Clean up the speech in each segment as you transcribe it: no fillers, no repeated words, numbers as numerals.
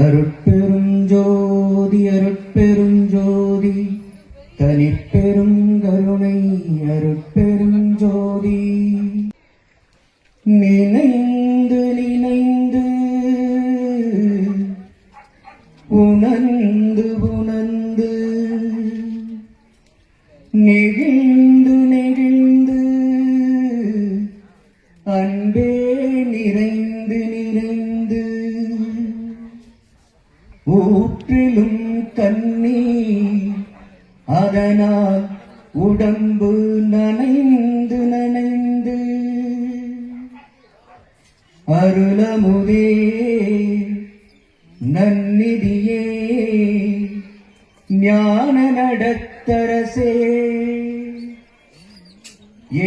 அருட்பெருஞ்சோதி அருட்பெருஞ்சோதி தனிப்பெரும் கருணை அருட்பெருஞ்சோதி. நினைந்து நினைந்து உணர்ந்து உணர்ந்து நெகிழ்ந்து நெகிழ்ந்து அன்பே நிறைந்து நிறைந்து ஊற்றிலும் கண்ணீர் அதனால் உடம்பு நனைந்து நனைந்து அருளமுதே நன்னிதியே ஞான நடத்தரசே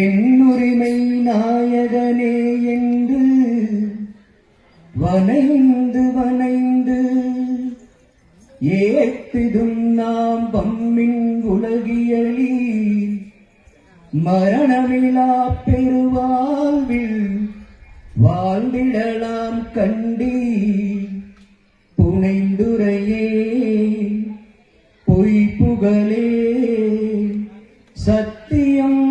என்னுரிமை நாயகனே என்று வனைந்து வனைந்து ஏற்றிடும் நாம் பம்மின் உலகியலி மரணமிலா பெருவாழ்வில் வாழ்ந்திடலாம் கண்டி புனைந்துரையே பொய் புகழே சத்தியம்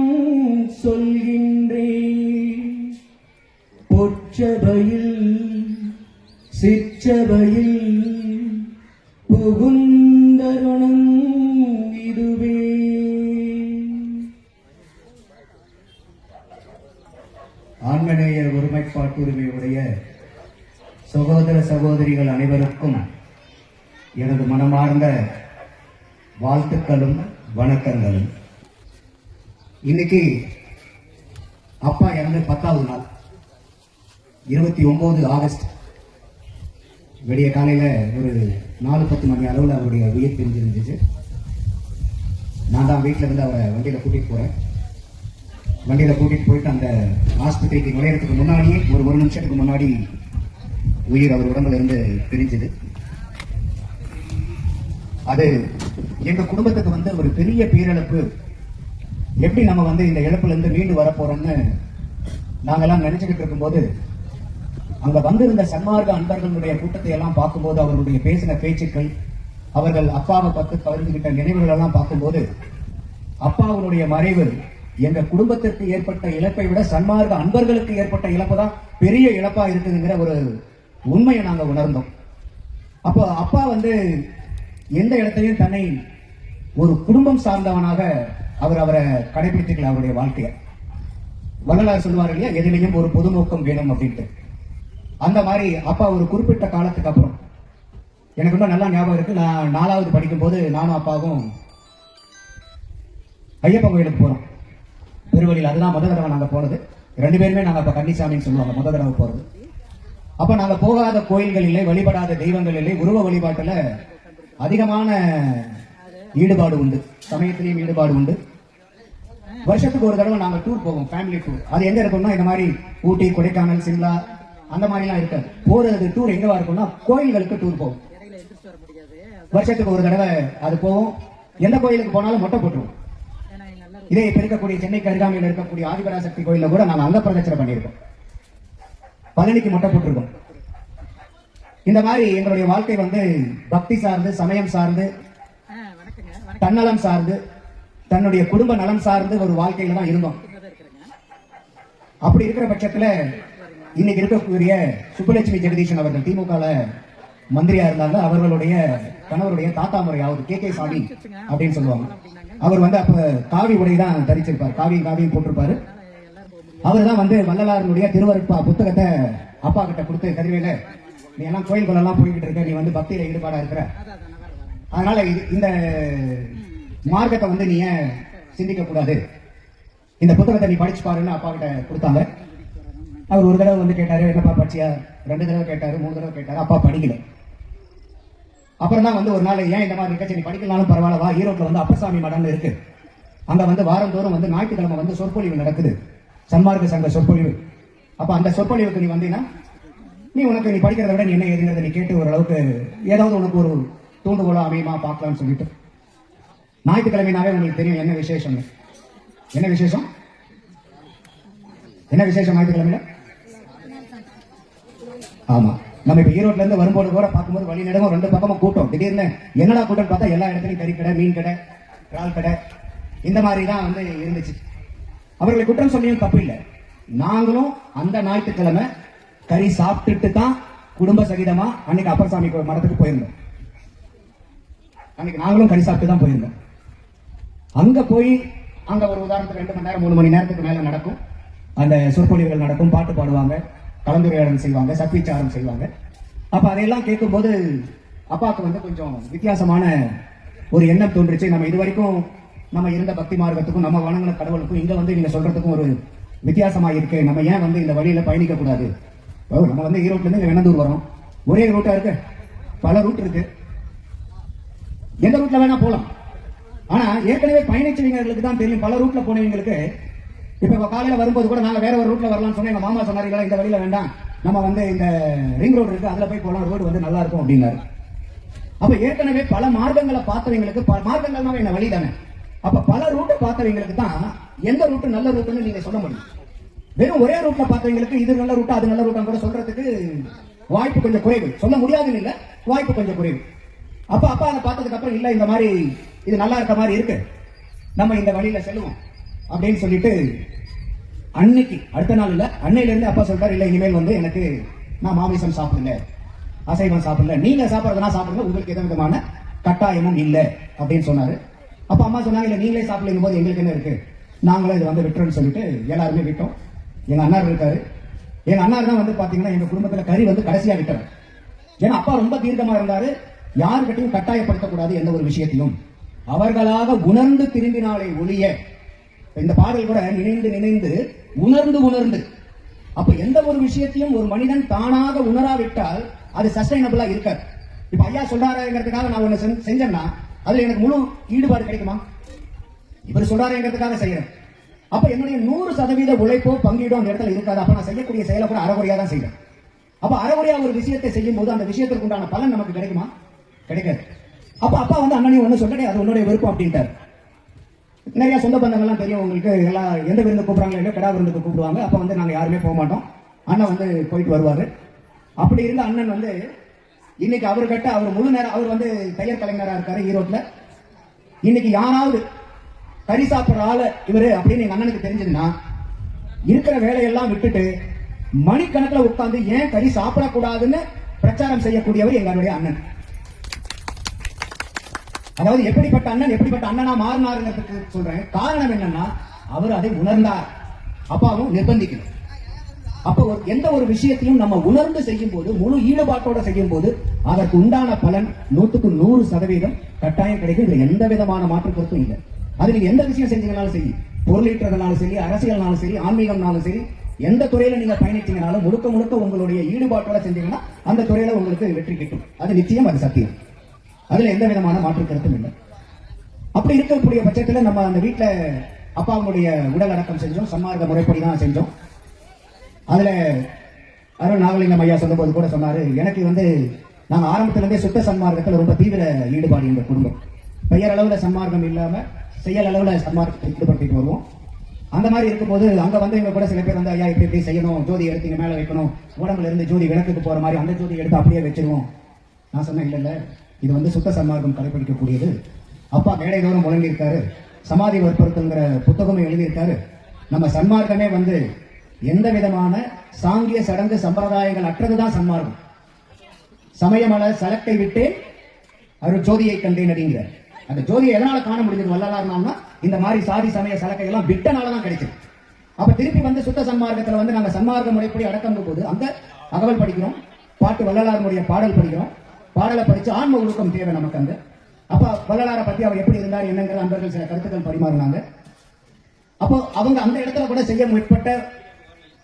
சொல்கின்றே பொற்சபையில் சிற்சபையில் புகுந்தருணம் இதுவே. ஆன்மநேய ஒருமைப்பாட்டுரிமையுடைய சகோதர சகோதரிகள் அனைவருக்கும் எனது மனமார்ந்த வாழ்த்துக்களும் வணக்கங்களும். இன்னைக்கு அப்பா இறந்து 10வது நாள், 29 ஆகஸ்ட் விடிய காலையில ஒரு 4-10 மணி அளவில் அவருடைய உயிர் பிரிஞ்சிருந்துச்சு. நான் தான் வீட்டில் இருந்து அவரை வண்டியில் கூட்டிகிட்டு போகிறேன். வண்டியில் கூட்டிகிட்டு போயிட்டு அந்த ஆஸ்பத்திரிக்கு நுழையறதுக்கு முன்னாடியே ஒரு நிமிஷத்துக்கு முன்னாடி உயிர் அவர் உடம்புல இருந்து பிரிஞ்சுது. அது எங்கள் குடும்பத்துக்கு ஒரு பெரிய பேரிழப்பு. எப்படி நம்ம இந்த இழப்புல இருந்து மீண்டு வரப்போறோம்னு நாங்கெல்லாம் நினைச்சுக்கிட்டு இருக்கும்போது, அங்க வந்திருந்த சன்மார்க்க அன்பர்களுடைய கூட்டத்தை எல்லாம் பார்க்கும்போது, அவர்களுடைய பேசின பேச்சுக்கள், அவர்கள் அப்பாவை பற்றி பகிர்ந்துகிட்ட நினைவுகள் எல்லாம் பார்க்கும்போது, அப்பாவுடைய மறைவு எங்க குடும்பத்திற்கு ஏற்பட்ட இழப்பை விட சன்மார்க்க அன்பர்களுக்கு ஏற்பட்ட இழப்பு தான் பெரிய இழப்பா இருக்குதுங்கிற ஒரு உண்மையை நாங்க உணர்ந்தோம். அப்போ அப்பா எந்த இடத்தையும் தன்னை ஒரு குடும்பம் சார்ந்தவனாக அவரை கடைபிடித்துக்கல. அவருடைய வாழ்க்கையை வள்ளலார் சொல்லுவார் இல்லையா, எதிலையும் ஒரு பொது நோக்கம் வேணும் அப்படின்ட்டு. அந்த மாதிரி அப்பா ஒரு குறிப்பிட்ட காலத்துக்கு அப்புறம், எனக்கு ரொம்ப நல்லா ஞாபகம் இருக்கு, நான் 4வது படிக்கும் போது நானும் அப்பாவும் ஐயப்பன் கோயிலுக்கு போறோம் பெருவழியில். அதுதான் முதல் தடவை நாங்க போனது. 2 பேருமே நாங்க அப்ப கன்னிசாமின்னு சொல்லுவாங்க, முதல் தடவை போறது. அப்ப நாங்க போகாத கோயில்கள் இல்லை, வழிபடாத தெய்வங்கள் இல்லை, உருவ வழிபாட்டுல அதிகமான ஈடுபாடு உண்டு, சமயத்திலையும் ஈடுபாடு உண்டு. வருஷத்துக்கு ஒரு தடவை நாங்க டூர் போவோம், ஃபேமிலி டூர். அது எங்க இருக்கும்னா இந்த மாதிரி ஊட்டி, கொடைக்கானல், சிம்லா அந்த மாதிரிலாம் இருக்காது. போறது டூர் எங்கவா இருக்கும்னா கோயில்களுக்கு டூர் போவோம். வருஷத்துக்கு ஒரு தடவை அது போவோம். எந்த கோயிலுக்கு போனாலும் மொட்டை போட்டுருவோம். இதே இப்ப இருக்கக்கூடிய சென்னைக்கு அருகாமையில் இருக்கக்கூடிய ஆதிபராசக்தி கோயில கூட நாங்க அங்க பிரதட்சணை பண்ணியிருக்கோம். பழனிக்கு மொட்டை போட்டிருக்கோம். இந்த மாதிரி எங்களுடைய வாழ்க்கை பக்தி சார்ந்து, சமயம் சார்ந்து, தன்னலம் சார்ந்து, தன்னுடைய குடும்ப நலம் சார்ந்து ஒரு வாழ்க்கையில தான் இருந்தோம். அப்படி இருக்கிற பட்சத்துல இன்னைக்கு இருக்கக்கூடிய சுப்புலட்சுமி ஜெகதீஷன் அவர்கள் திமுக மந்திரியா இருந்தாங்க. அவர்களுடைய கணவருடைய தாத்தா முறையாவது கே சாமி அப்படின்னு சொல்லுவாங்க. அவர் அப்ப காவி உடை தான் தரிச்சிருப்பார், காவியும் போட்டிருப்பாரு. அவர் தான் வள்ளலாருடைய திருவருட்பா புத்தகத்தை அப்பா கிட்ட கொடுத்து, கதிர்வேல நீ எல்லாம் கோயில்களெல்லாம் போய்கிட்டு இருக்க, நீ பக்தியில ஈடுபாடா இருக்கிற, அதனால இந்த மார்க்கத்தை நீ ஏன் சிந்திக்க கூடாது, இந்த புத்தகத்தை நீ படிச்சு பாருன்னு அப்பா கிட்ட கொடுத்தாங்க. அவர் ஒரு தடவை கேட்டாரு, என்னப்பா படிச்சியா? 2 தடவை கேட்டாரு, 3 தடவை கேட்டாரு. அப்பா படிக்கல. அப்புறம் தான் ஒரு நாள், ஏன் இந்த மாதிரி இருக்க, நீ படிக்கலாலும் பரவாயில்ல வா, ஈரோட்ல அப்பசாமி மடம்னு இருக்கு, அங்க வாரந்தோறும் ஞாயிற்றுக்கிழமை சொற்பொழிவு நடக்குது, சன்மார்க்க சங்க சொற்பொழிவு. அப்ப அந்த சொற்பொழிவுக்கு நீ வந்தீங்கன்னா நீ படிக்கிறத விட நீ என்ன ஏதுங்கிறத நீ கேட்டு ஓரளவுக்கு ஏதாவது உனக்கு ஒரு தூண்டுகோலா அமையுமா பார்க்கலாம்னு சொல்லிட்டு, ஞாயிற்றுக்கிழமைனாவே உங்களுக்கு தெரியும் என்ன விசேஷம். என்ன விசேஷம்? ஞாயிற்றுக்கிழமையில? ஆமா, நம்ம இப்ப ஈரோட்ல இருந்து வரும்போது கூட பார்க்கும்போது வழி நடுங்க ரெண்டு பக்கமும் கூட்டம். திடீர்னு என்னடா கூட்டம் பார்த்தா எல்லா இடத்துலயும் கறிக்கடை, மீன் கடை, இறால் கடை, இந்த மாதிரி தான் வந்து இருந்துச்சு. அவர்களை குற்றம் சொல்லியும் தப்பு இல்லை. நாங்களும் அந்த ஞாயிற்றுக்கிழமை கறி சாப்பிட்டுட்டு தான் குடும்ப சகிதமா அன்னைக்கு அப்பர் மடத்துக்கு போயிருந்தோம். அன்னைக்கு நாங்களும் கறி சாப்பிட்டு தான் போயிருந்தோம். அங்க போய் அங்க ஒரு உதாரணத்துக்கு 2 மணி நேரம் 3 மணி நேரத்துக்கு மேல நடக்கும். அந்த சொற்பொழிவுகள் நடக்கும், பாட்டு பாடுவாங்க, கலந்துரையாடல் செய்வாங்க, சத்விச்சாரம் செய்வாங்க. அப்ப அதையெல்லாம் கேட்கும் போது அப்பாவுக்கு வந்து கொஞ்சம் வித்தியாசமான ஒரு எண்ணம் தோன்றுச்சு. நம்ம இது வரைக்கும் நம்ம இருந்த பக்தி மார்க்கத்துக்கும் நம்ம வணங்கின கடவுளுக்கும் இங்க வந்து நீங்க சொல்றதுக்கும் ஒரு வித்தியாசமா இருக்கு. நம்ம ஏன் வந்து இந்த வழியில பயணிக்க கூடாது? நம்ம வந்து ஈரோட்ல இருந்து இங்க வெண்ணந்தூர் வரோம். ஒரே ரூட்டா இருக்கு, பல ரூட் இருக்கு, எந்த ரூட்ல வேணா போலாம். ஆனா ஏற்கனவே பயணிச்சவங்களுக்கு தான் தெரியும். பல ரூட்ல போனவங்களுக்கு இப்ப காலையில வரும்போது கூட நாங்க வேற ஒரு ரூட்ல வரலாம்னு சொன்னா எங்க மாமா சொன்னாரு, இந்த வழியில வேண்டாம், நம்ம வந்து இந்த ரிங் ரோடு இருக்கு, அதுல போய் போலாம், ரோடு வந்து நல்லா இருக்கும் அப்படின்னாரு. அப்ப ஏற்கனவே பல மார்க்கங்களை பார்த்தவங்களுக்கு, மார்க்கங்கள்னாவே என்ன வழி தானே. அப்ப பல ரூட்டை பார்த்தவங்களுக்கு தான் எந்த ரூட்டு நல்ல ரூட்டுன்னு நீங்க சொல்ல முடியும். வெறும் ஒரே ரூட்ல பார்த்தவங்களுக்கு இது நல்ல ரூட்டா அது நல்ல ரூட்டா கூட சொல்றதுக்கு வாய்ப்பு கொஞ்சம் குறைவு. சொல்ல முடியாதுன்னு இல்ல, வாய்ப்பு கொஞ்சம் குறைவு. அப்ப அப்பா அதை பார்த்ததுக்கு அப்புறம் இல்ல, இந்த மாதிரி இது நல்லா இருக்க மாதிரி இருக்கு, நம்ம இந்த வழியில செல்லுவோம் அப்படின்னு சொல்லிட்டு அன்னைக்கு அடுத்த நாள் இல்ல, அன்னையில இருந்து அப்பா சொல்றாரு, இல்ல இனிமேல் வந்து எனக்கு நான் மாமிசம் சாப்பிடல, அசைவம் சாப்பிடல, நீங்க சாப்பிடறதுனா சாப்பிடுங்க, உங்களுக்கு எந்த விதமான கட்டாயமும் இல்லை அப்படின்னு சொன்னாரு. அப்ப அம்மா சொன்னாங்க, இல்ல நீங்களே சாப்பிடலைங்கும் போது எங்களுக்கு என்ன இருக்கு, நாங்களும் இது வந்து விட்டுறோம்னு சொல்லிட்டு எல்லாருமே விட்டோம். எங்க அண்ணார் இருக்காரு, எங்க அண்ணார் தான் வந்து பாத்தீங்கன்னா எங்க குடும்பத்துல கறி வந்து கடைசியா விட்டார். ஏன்னா அப்பா ரொம்ப தீர்க்கமா இருந்தாரு, யாருக்கிட்டையும் கட்டாயப்படுத்தக்கூடாது எந்த ஒரு விஷயத்தையும், அவர்களாக உணர்ந்து திரும்பினாலே ஒழிய. இந்த பாடல் கூட நினைந்து நினைந்து உணர்ந்து உணர்ந்து. அப்ப எந்த ஒரு விஷயத்தையும் ஒரு மனிதன் தானாக உணராவிட்டால் அது சஸ்டைனபிளா இருக்காது. இப்ப ஐயா சொல்றாருங்கிறதுக்காக நான் ஒண்ணு செஞ்சேன்னா அதுல எனக்கு முழு ஈடுபாடு கிடைக்குமா? இவர் சொல்றாருங்கிறதுக்காக செய்யறேன். அப்ப என்னுடைய 100% உழைப்போ பங்கீடோ அந்த இடத்துல இருக்காது. அப்ப நான் செய்யக்கூடிய செயலை கூட அறகுறையா தான் செய்யறேன். அப்ப அறகுறையா ஒரு விஷயத்தை செய்யும் போது அந்த விஷயத்திற்கு உண்டான பலன் நமக்கு கிடைக்குமா? கிடைக்காது. அப்ப அப்பா வந்து அண்ணனையும் ஒண்ணு சொல்லிட்டு அது உன்னுடைய விருப்பம் அப்படின்ட்டார். நிறைய சொந்த பந்தங்கள்லாம் தெரியும் உங்களுக்கு, எல்லாம் எந்த விருந்து கூப்பிடுறாங்களோ இல்லையோ கடா விருந்துக்கு கூப்பிடுவாங்க. அப்ப வந்து நாங்க யாருமே போக மாட்டோம், அண்ணன் வந்து போயிட்டு வருவாரு. அப்படி இருந்த அண்ணன் வந்து இன்னைக்கு அவர்கிட்ட அவர் முழு நேரம், அவர் வந்து தையர் கலைஞரா இருக்காரு ஈரோட்ல. இன்னைக்கு யாராவது கறி சாப்பிடுற ஆளு இவரு அப்படின்னு எங்க அண்ணனுக்கு தெரிஞ்சதுன்னா இருக்கிற வேலையெல்லாம் விட்டுட்டு மணிக்கணக்கில் உட்கார்ந்து ஏன் கறி சாப்பிடக்கூடாதுன்னு பிரச்சாரம் செய்யக்கூடியவர் எங்களுடைய அண்ணன். அதாவது எப்படிப்பட்ட அண்ணன் எப்படிப்பட்ட அண்ணனா மாறினாருங்கிறதுக்கு சொல்றேன். காரணம் என்னன்னா அவர் அதை உணர்ந்தார், அப்பாவும் நிர்பந்திக்கணும். அப்போ எந்த ஒரு விஷயத்தையும் நம்ம உணர்ந்து செய்யும் போது, முழு ஈடுபாட்டோட செய்யும் போது அதற்கு உண்டான பலன் 100க்கு 100% கட்டாயம் கிடைக்கும். இதுல எந்த விதமான மாற்று கருத்தும் இல்லை. அது நீங்க எந்த விஷயம் செஞ்சீங்கனாலும் சரி, பொருளீட்டுறதுனாலும் சரி, அரசியல்னாலும் சரி, ஆன்மீகம்னாலும் சரி, எந்த துறையில நீங்க பயணிச்சீங்கனாலும் முழுக்க முழுக்க உங்களுடைய ஈடுபாட்டோட செஞ்சீங்கன்னா அந்த துறையில உங்களுக்கு வெற்றி கிட்டும். அது நிச்சயம், அது சத்தியம். அதுல எந்த விதமான மாற்று கருத்தும் இல்லை. அப்படி இருக்கக்கூடிய பட்சத்துல நம்ம அந்த வீட்டுல அப்பாவுடைய உடல் அடக்கம் செஞ்சோம், சன்மார்க்க முறைப்படி தான் செஞ்சோம். அதுல அருண் நாகலிங்கம் ஐயா சொல்லும் போது கூட சொன்னாரு, எனக்கு வந்து நாங்க ஆரம்பத்துல இருந்தே சுத்த சன்மார்க்கத்தில் ரொம்ப தீவிர ஈடுபாடு எங்க குடும்பம். பெயர் அளவுல சன்மார்க்கம் இல்லாம செயல் அளவுல சன்மார்க்கத்தை ஈடுபடுத்திட்டு வருவோம். அந்த மாதிரி இருக்கும்போது அங்க வந்து எங்க கூட சில பேர் வந்து, ஐயா இப்படி இப்படி செய்யணும், ஜோதி எடுத்து இங்க மேல வைக்கணும், உடம்புல இருந்து ஜோதி விளக்குக்கு போற மாதிரி அந்த ஜோதி எடுத்து அப்படியே வச்சிருவோம். நான் சொன்னேன், இல்ல இது வந்து சுத்த சன்மார்க்கம் கடைபிடிக்கக்கூடியது. அப்பா மேடை தோறும் முழங்கியிருக்காரு, சமாதி வற்புறுத்தல்ங்கிற புத்தகமும் எழுதியிருக்காரு. நம்ம சன்மார்க்கமே வந்து எந்த விதமான சாங்கிய சடங்கு சம்பிரதாயங்கள் அற்றதுதான் சன்மார்க்கம். சமயமல சலக்கை விட்டு அவர் ஜோதியை கண்டேன் அப்படிங்கிற அந்த ஜோதியை எதனால காண முடிஞ்சது வள்ளலார்னா இந்த மாதிரி சாதி சமய சலக்கை எல்லாம் விட்டனாலதான் கிடைச்சது. அப்ப திருப்பி வந்து சுத்த சன்மார்க்கத்துல வந்து நாங்க சன்மார்க்க முறைப்படி அடக்கம் போது அந்த அகவல் படிக்கிறோம், பாட்டு வள்ளலாருடைய பாடல் படிக்கிறோம், பாடலை படிச்சு ஆன்ம ஒழுக்கம் தேவை நமக்கு. அந்த அப்ப வள்ளலாரை பத்தி அவர் எப்படி இருந்தார் என்னங்கிற அன்பர்கள் சில கருத்துக்கள் பரிமாறினாங்க. அப்போ அவங்க அந்த இடத்துல கூட செய்ய முற்பட்ட,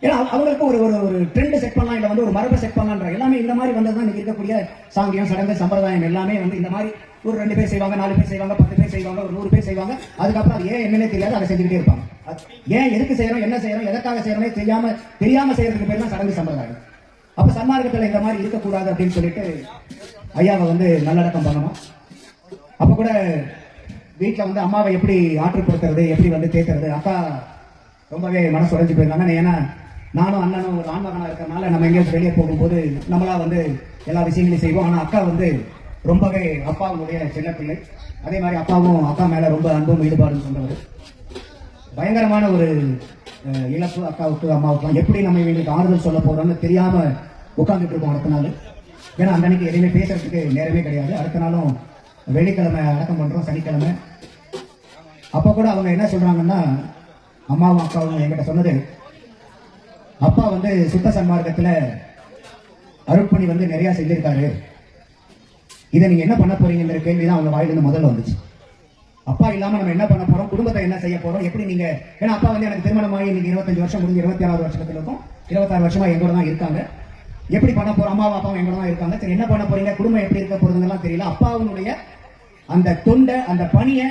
ஏன்னா அவங்களுக்கு ஒரு ஒரு ட்ரெண்ட் செட் பண்ணலாம், இல்ல வந்து ஒரு மரபை செட் பண்ணலாம், எல்லாமே இந்த மாதிரி வந்ததுதான் இன்னைக்கு இருக்கக்கூடிய சாங்கியம் சடங்கு சம்பிரதாயம் எல்லாமே வந்து இந்த மாதிரி ஒரு 2 பேர் செய்வாங்க, 4 பேர் செய்வாங்க, 10 பேர் செய்வாங்க, ஒரு 100 பேர் செய்வாங்க. அதுக்கப்புறம் அது ஏன் என்னன்னே தெரியாது, அதை செஞ்சுக்கிட்டே இருப்பாங்க. ஏன் எதுக்கு செய்யறோம், என்ன செய்யறோம், எதற்காக செய்யறோம் தெரியாம செய்யறதுக்கு பேர் தான் சடங்கு சம்பிரதாயம். அப்ப சன்மார்க்கத்துல இந்த மாதிரி இருக்கக்கூடாது அப்படின்னு சொல்லிட்டு ஐயாவை வந்து நல்லடக்கம் பண்ணணும். அப்ப கூட வீட்டுல வந்து அம்மாவை எப்படி ஆற்றுப்படுத்துறது, எப்படி வந்து தேத்துறது, அக்கா ரொம்பவே மனசு உடைஞ்சு போயிருந்தாங்க. ஏன்னா நானும் அண்ணனும் ஒரு ஆண்மகனா இருக்கிறதுனால நம்ம எங்கேயாவது வெளியே போகும்போது நம்மளா வந்து எல்லா விஷயங்களையும் செய்வோம். ஆனா அக்கா வந்து ரொம்பவே அப்பாவுடைய சின்ன பிள்ளை. அதே மாதிரி அப்பாவும் அக்கா மேல ரொம்ப அன்பும் ஈடுபாடும் கொண்டவர். பயங்கரமான ஒரு இழப்பு அக்காவுக்கு அம்மாவுக்கு. எப்படி நம்ம இவங்களுக்கு ஆறுதல் சொல்ல போறோம்னு தெரியாம உட்கார்ந்துட்டு இருக்கோம் அடுத்த நாள். ஏன்னா அந்த அன்னைக்கு எதுவுமே பேசுறதுக்கு நேரமே கிடையாது. அடுத்த நாளும் வெள்ளிக்கிழமை அடக்கம் பண்றோம், சனிக்கிழமை. அப்ப கூட அவங்க என்ன சொல்றாங்கன்னா, அம்மாவும் அக்காவும் என்கிட்ட சொன்னது, அப்பா வந்து சுத்த சன்மார்க்கத்துல அருட்பணி வந்து நிறைய செஞ்சிருக்காரு, இதை நீங்க என்ன பண்ண போறீங்கிற கேள்விதான் அவங்க வாயிலிருந்து முதல்ல வந்துச்சு. அப்பா இல்லாம நம்ம என்ன பண்ண போறோம், குடும்பத்தை என்ன செய்ய போறோம், எப்படி நீங்க, ஏன்னா அப்பா வந்து எனக்கு திருமணமாகி இன்னைக்கு 25 வருஷம் முடிஞ்சு 26 வருஷத்துல இருக்கும், 26 வருஷமா எங்கூட தான் இருக்காங்க. எப்படி பண்ண போறோம், அம்மாவும் அப்பாவும் எங்கூட தான் இருக்காங்க. சரி என்ன பண்ண போறீங்க, குடும்பம் எப்படி இருக்க போறதுங்கெல்லாம் தெரியல. அப்பாவுடைய அந்த தொண்டை அந்த பணியை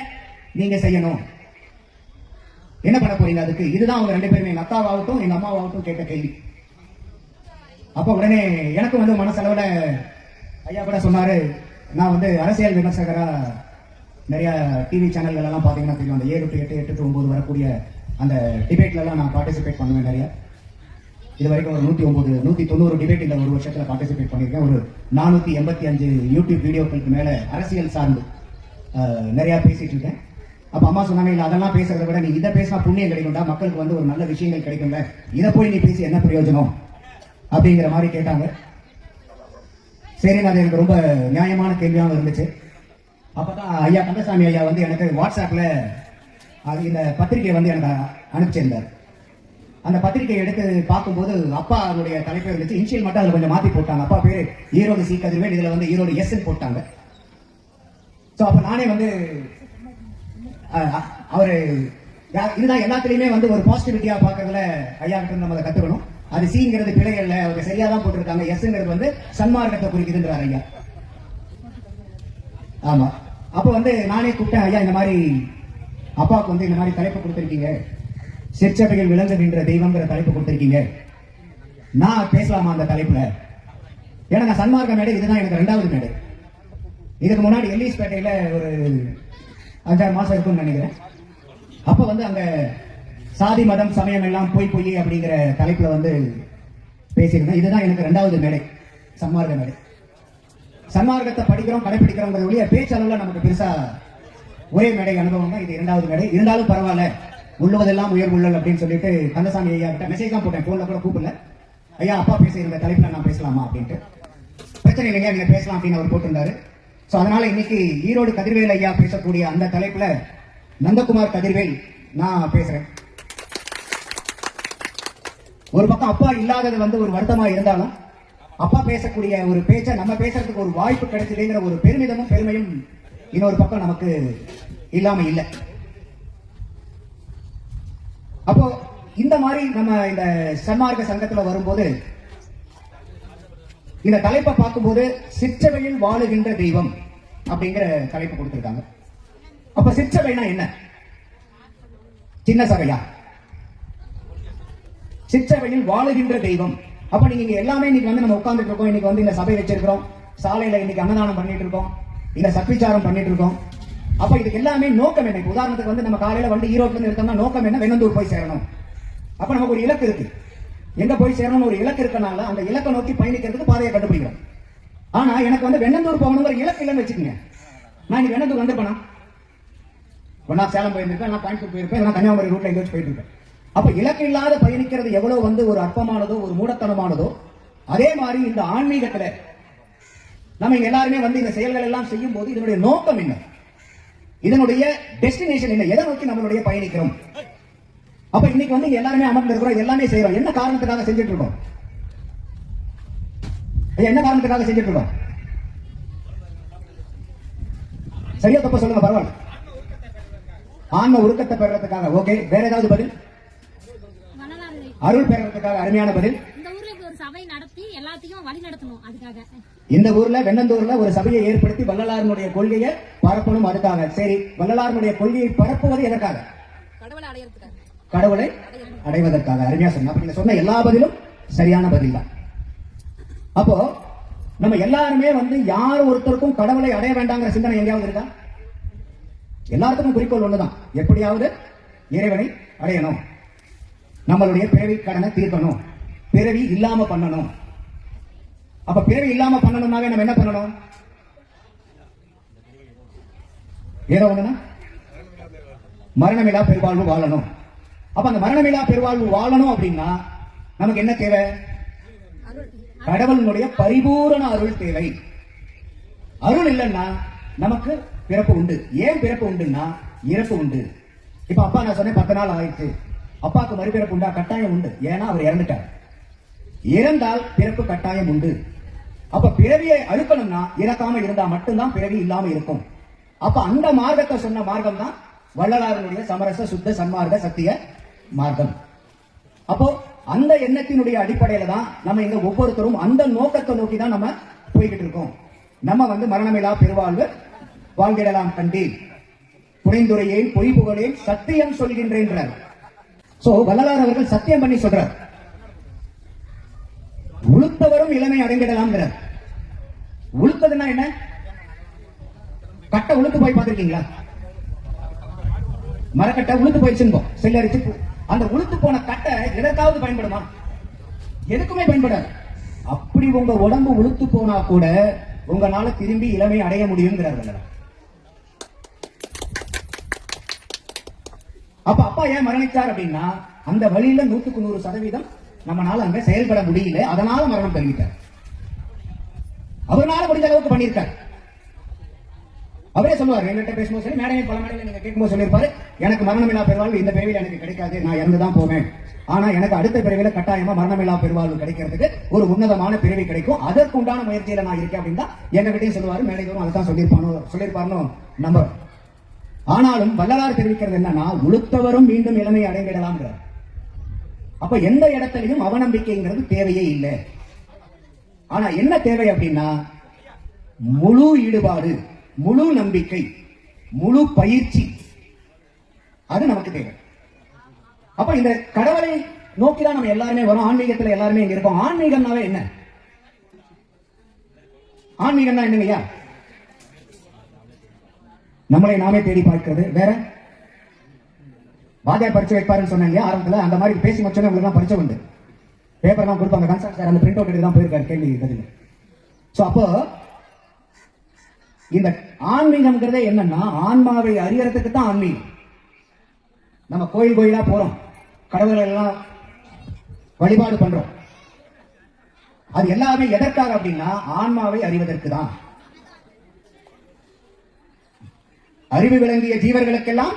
நீங்க செய்யணும், என்ன பண்ண போறீங்க அதுக்கு. இதுதான் அவங்க ரெண்டு பேருமே, எங்க அக்காவாகட்டும் எங்க அம்மாவாகட்டும் கேட்ட கேள்வி. அப்ப உடனே எனக்கு வந்து மனசளவுல ஐயா கூட சொன்னாரு, நான் வந்து அரசியல் விமர்சகரா நிறைய டிவி சேனல்கள் எல்லாம் பாத்தீங்கன்னா தெரியும், அந்த 7 to 8 8 to 9 வரக்கூடிய அந்த டிபேட்ல எல்லாம் நான் பார்ட்டிசிபேட் பண்ணுவேன் நிறைய. இது வரைக்கும் ஒரு 190 டிபேட் இந்த ஒரு வருஷத்துல பார்ட்டிசிபேட் பண்ணிருக்கேன். ஒரு 485 யூடியூப் வீடியோக்களுக்கு மேல அரசியல் சார்ந்து நிறைய பேசிட்டு இருக்கேன். அப்ப அம்மா சொன்னாங்க, இல்ல அதெல்லாம் பேசுறதை விட நீ இதை பேசினா புண்ணியம் கிடைக்கும்டா, மக்களுக்கு வந்து ஒரு நல்ல விஷயங்கள் கிடைக்கும்ல, இதை போய் நீ பேசி என்ன பிரயோஜனம் அப்படிங்கிற மாதிரி கேட்டாங்க. சரி, அது எனக்கு ரொம்ப நியாயமான கேள்வியாகவும் இருந்துச்சு. அப்பதான் ஐயா கந்தசாமி ஐயா வந்து எனக்கு வாட்ஸ்அப்ல இந்த பத்திரிகையை வந்து எனக்கு அனுப்பிச்சிருந்தார். அந்த பத்திரிகை எடுத்து பார்க்கும்போது அப்பா அவருடைய தலைப்பு இருந்துச்சு, இன்ஷியல் மட்டும் அதுல கொஞ்சம் மாத்தி போட்டாங்க. அப்பா பேரு ஈரோடு சி கதிர்வேல், இதுல வந்து ஈரோடு எஸ் போட்டாங்க. சோ அப்ப நானே வந்து அவரு இதுதான் எல்லாத்துலயுமே வந்து ஒரு பாசிட்டிவிட்டியா பாக்குறதுல ஐயா கிட்ட நம்ம அதை கத்துக்கணும். அது சிங்கிறது பிழை இல்ல, அவங்க சரியா தான் போட்டிருக்காங்க, எஸ்ங்கிறது வந்து சன்மார்க்கத்தை குறிக்குதுன்றார் ஐயா. ஆமா, அப்ப வந்து நானே கூப்பிட்டேன், ஐயா இந்த மாதிரி அப்பாவுக்கு வந்து இந்த மாதிரி தலைப்பு கொடுத்திருக்கீங்க, சிற்சபைகள் விளங்குகின்ற தெய்வங்கிற தலைப்பு கொடுத்திருக்கீங்க, நான் பேசலாமா அந்த தலைப்புல. ஏன்னா நான் சன்மார்க்க மேடை இதுதான் எனக்கு 2வது மேடை. இதுக்கு முன்னாடி எல்லிஸ்பேட்டையில ஒரு 5-6 மாசம் இருக்கும்னு நினைக்கிறேன். அப்ப வந்து அங்க சாதி மதம் சமயம் எல்லாம் பொய் அப்படிங்கிற தலைப்புல வந்து பேசியிருந்தேன். இதுதான் எனக்கு 2வது மேடை, சன்மார்க்க மேடை. சன்மார்க்கத்தை படிக்கிறோம் கடைபிடிக்கிறோம் ஒழிய பேச்சளவுல நமக்கு பெருசா ஒரே மேடை அனுபவம் தான் இது 2வது மேடை. இருந்தாலும் பரவாயில்ல, உள்ளுவதெல்லாம் உயர் உள்ளல் அப்படின்னு சொல்லிட்டு கந்தசாமி ஐயா கிட்ட மெசேஜ் தான் போட்டேன், போன்ல கூட கூப்பிடல. ஐயா அப்பா பேசுகிற தலைப்புல நான் பேசலாமா அப்படின்ட்டு. பிரச்சனை இல்லைங்க, நீங்க பேசலாம் அப்படின்னு அவர் போட்டிருந்தாரு. சோ அதனால இன்னைக்கு ஈரோடு கதிர்வேல் ஐயா பேசக்கூடிய அந்த தலைப்புல நந்தகுமார் கதிர்வேல் நான் பேசுறேன். ஒரு பக்கம் அப்பா இல்லாதது வந்து ஒரு வருத்தமா இருந்தாலும், அப்பா பேசக்கூடிய ஒரு பேச்ச நம்ம பேசுறதுக்கு ஒரு வாய்ப்பு கிடைச்சதுங்கிற ஒரு பெருமிதமும் பெருமையும் இன்னொரு பக்கம் நமக்கு இல்லாம இல்லை. அப்போ இந்த மாதிரி நம்ம இந்த சன்மார்க்க சங்கத்துல வரும்போது இந்த தலைப்பை பார்க்கும்போது சிற்றவையில் வாழுகின்ற தெய்வம் அப்படிங்கிற தலைப்பு கொடுத்திருக்காங்க. அப்ப சிற்றவைனா என்ன, சின்ன சபையா? சிற்றவையில் வாழுகின்ற தெய்வம். அப்ப நீங்க எல்லாமே இன்னைக்கு வந்து நம்ம உட்கார்ந்துட்டு இருக்கோம், இன்னைக்கு வந்து இந்த சபை வச்சிருக்கிறோம், சாலையில இன்னைக்கு அன்னதானம் பண்ணிட்டு இருக்கோம், இல்ல சத்விச்சாரம் பண்ணிட்டு இருக்கோம். அப்ப இதுக்கு எல்லாமே நோக்கம் என்ன? உதாரணத்துக்கு வந்து நம்ம காலையில வந்து ஈரோட்ல இருந்து எடுத்தோம்னா நோக்கம் என்ன, வெண்ணந்தூர் போய் சேரணும். அப்ப நமக்கு ஒரு இலக்கு இருக்கு, எங்க போய் சேரணும் ஒரு இலக்கு இருக்கனால அந்த இலக்கை நோக்கி பயணிக்கிறதுக்கு பாதையை கண்டுபிடிக்கிறோம். ஆனா எனக்கு வந்து வெண்ணந்தூர் போகணுங்கிற இலக்கு இல்லைன்னு வச்சுக்கோங்க. நான் இன்னைக்கு வெண்ணந்தூர் வந்திருப்பேனா, ஒன்னா சேலம் போயிருந்திருப்பேன், நான் கோயம்புத்தூர் போயிருப்பேன், நான் கன்னியாகுமரி ரூட்ல எங்கேயாச்சும் போயிட்டு இருப்பேன். அப்ப இலக்கு இல்லாத பயணிக்கிறது எவ்வளவு வந்து ஒரு அற்பமானதோ ஒரு மூடத்தனமானதோ, அதே மாதிரி இந்த ஆன்மீகத்துல நம்ம எல்லாருமே வந்து இந்த செயல்கள் எல்லாம் செய்யும் போது இதனுடைய நோக்கம் என்ன, இதனுடைய டெஸ்டினேஷன் என்ன, எதை நோக்கி நம்மளுடைய பயணிக்கிறோம். அப்ப இன்னைக்கு வந்து எல்லாருமே அமர்ந்து இருக்கிறோம், எல்லாமே செய்யறோம், என்ன காரணத்துக்காக செஞ்சுட்டு இருக்கோம்? என்ன காரணத்துக்காக செஞ்சுட்டு இருக்கோம்? சரியா தப்ப சொல்லுங்க, பரவாயில்ல. ஆன்ம உருக்கத்தை பெறறதுக்காக. ஓகே, வேற ஏதாவது பதில்? அருள் பெறறதுக்காக. அருமையான பதில். இந்த ஊர்ல வெண்ணந்தூர்ல ஒரு சபையை ஏற்படுத்தி வள்ளலாருடைய கொள்கையை பரப்பணும், அதுக்காக. சரி, வள்ளலாருடைய கொள்கையை பரப்புவது எதற்காக? கடவுளை அடைவதற்காக. அருமையா சொன்ன. நீங்க சொன்ன எல்லா பதிலும் சரியான பதில் தான். அப்போ நம்ம எல்லாருமே வந்து யார் ஒருத்தருக்கும் கடவுளை அடைய வேண்டாங்கிற சிந்தனை எங்கேயாவது இருக்கா? எல்லாருக்கும் குறிக்கோள் ஒண்ணுதான், எப்படியாவது இறைவனை அடையணும், நம்மளுடைய பிறவி கடனை தீர்க்கணும், பிறவி இல்லாம பண்ணணும். அப்ப பிறவி இல்லாம பண்ணணும்னாவே நம்ம என்ன பண்ணணும்? ஏதோ ஒண்ணுனா மரணமில்லா பெருவாழ்வு வாழணும். அப்ப அந்த மரணமில்லா பெருவாழ்வு வாழணும் அப்படின்னா நமக்கு என்ன தேவை? கடவுளுடைய பரிபூரண அருள் தேவை. அருள் இல்லைன்னா நமக்கு பிறப்பு உண்டு. ஏன் பிறப்பு உண்டுன்னா இறப்பு உண்டு. இப்ப அப்பா நான் சொன்னேன் 10 நாள் ஆயிடுச்சு, அப்பாவுக்கு மறுபிறப்பு உண்டா? கட்டாயம் உண்டு. ஏன்னா அவர் இறந்துட்டார். இறந்தால் பிறப்பு கட்டாயம் உண்டு. அப்ப பிறவியை அழுக்கணும்னா இறக்காம இருந்தா மட்டும்தான் பிறவி இல்லாம இருக்கும். அப்ப அந்த மார்க்கத்தை சொன்ன மார்க்கம் தான் வள்ளலாருடைய சமரச சுத்த சன்மார்க்க சத்திய மார்க்கம். அப்போ அந்த எண்ணத்தினுடைய அடிப்படையில தான் நம்ம இங்க ஒவ்வொருத்தரும் அந்த நோக்கத்தை நோக்கி தான் நம்ம போய்கிட்டு இருக்கோம். நம்ம மரணமில்லா பெருவாழ்வு வாழ்ந்திடலாம் கண்டீர், புனைந்துரையேன் பொய் புகழேன் சத்தியம் சொல்கின்றேன். சோ வள்ளலார் அவர்கள் சத்தியம் பண்ணி சொல்றார், உளுத்தவரும் இளமை அடைந்திடலாம். உளுத்ததுன்னா என்ன? கட்டை உளுத்து போய் பார்த்திருக்கீங்களா? மரக்கட்டை உளுத்து போயிடுச்சு, செல்லரிச்சு. அந்த உளுத்து போன கட்டை எதற்காவது பயன்படுமா? எதுக்குமே பயன்படாது. அப்படி உங்க உடம்பு உளுத்து போனா கூட உங்களால திரும்பி இளமை அடைய முடியுங்கிறார்கள். அப்ப அப்பா ஏன் மரணிச்சார் அப்படின்னா அந்த வழியில 100% நம்மளால அங்க செயல்பட முடியல, அதனால மரணம் தருவிட்டார். அவரால் முடிஞ்ச அளவுக்கு பண்ணியிருக்கார். அவரே சொல்லுவார், என்கிட்ட பேசும்போது சரி, மேடையில் பல மேடையில் நீங்க கேட்கும்போது சொல்லியிருப்பாரு, எனக்கு மரணமில்லா பெருவாழ்வு இந்த பிறவியில் எனக்கு கிடைக்காது, நான் இறந்துதான் போவேன். ஆனா எனக்கு அடுத்த பிறவில கட்டாயமா மரணமில்லா பெருவாழ்வு கிடைக்கிறதுக்கு ஒரு உன்னதமான பிறவி கிடைக்கும், அதற்கு உண்டான முயற்சியில நான் இருக்கேன் அப்படின்னு தான் எங்ககிட்டயும் சொல்லுவாரு. மேடைகளும் அதான் சொல்லியிருப்பாருன்னு நம்ப. ஆனாலும் வள்ளலார் தெரிவிக்கிறது என்னன்னா, உளுத்தவரும் மீண்டும் இளமை அடைந்திடலாம். அப்ப எந்த இடத்திலையும் அவநம்பிக்கைங்கிறது தேவையே இல்லை. ஆனா என்ன தேவை அப்படின்னா முழு ஈடுபாடு, முழு நம்பிக்கை, முழு பயிற்சி, அது நமக்கு தேவை. அப்ப இந்த கடவுளை நோக்கிதான் நம்ம எல்லாருமே வரோம். ஆன்மீகத்துல எல்லாருமே இங்க இருக்கோம். ஆன்மீகம்னாவே என்ன? ஆன்மீகம்னா என்னங்கய்யா? நம்மளை நாமே தேடி பார்க்கிறது. வேற வாத்தியார் பரிச்சு வைப்பாருன்னு சொன்னாங்க ஆரம்பத்துல, அந்த மாதிரி பேசி வச்சோன்னே உங்களுக்கு எல்லாம் பரிச்சை உண்டு. பேப்பர் எல்லாம் கொடுப்பாங்க, கன்சல்ட் சார் அந்த பிரிண்ட் அவுட் எடுத்து தான் போயிருக்காரு கேள்வி பதில். சோ அப்போ இந்த ஆன்மீகம்ங்கிறதே என்னன்னா ஆன்மாவை அறியறதுக்கு தான் ஆன்மீகம். நம்ம கோயில் கோயிலா போறோம், கடவுளை எல்லாம் வழிபாடு பண்றோம். அது எல்லாமே எதற்காக அப்படின்னா ஆன்மாவை அறிவதற்கு தான். அறிவு விளங்கிய ஜீவர்களுக்கெல்லாம்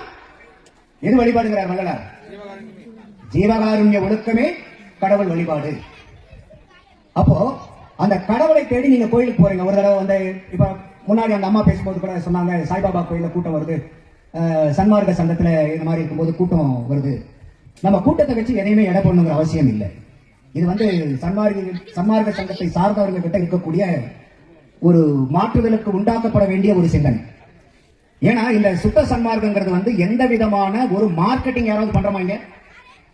எது வழிபாடுங்கிறார் வள்ளலார்? ஜீவகாருண்ய ஒழுக்கமே கடவுள் வழிபாடு. அப்போ அந்த கடவுளை தேடி நீங்க கோயிலுக்கு போறீங்க. ஒரு தடவை இப்ப முன்னாடி அந்த அம்மா பேசும்போது கூட சொன்னாங்க, சாய்பாபா கோயில கூட்டம் வருது, சன்மார்க்க சங்கத்துல இந்த மாதிரி இருக்கும்போது கூட்டம் வருது. நம்ம கூட்டத்தை வச்சு எதையுமே எடை போடணுங்கிற அவசியம் இல்லை. இது சன்மார்க்க சங்கத்தை சார்ந்தவர்கள் கிட்ட இருக்கக்கூடிய ஒரு மாற்றுதலுக்கு உண்டாக்கப்பட வேண்டிய ஒரு சிந்தனை. ஏன்னா இந்த சுத்த சன்மார்க்கங்கிறது எந்த விதமான ஒரு மார்க்கெட்டிங் யாராவது பண்றோமாங்க?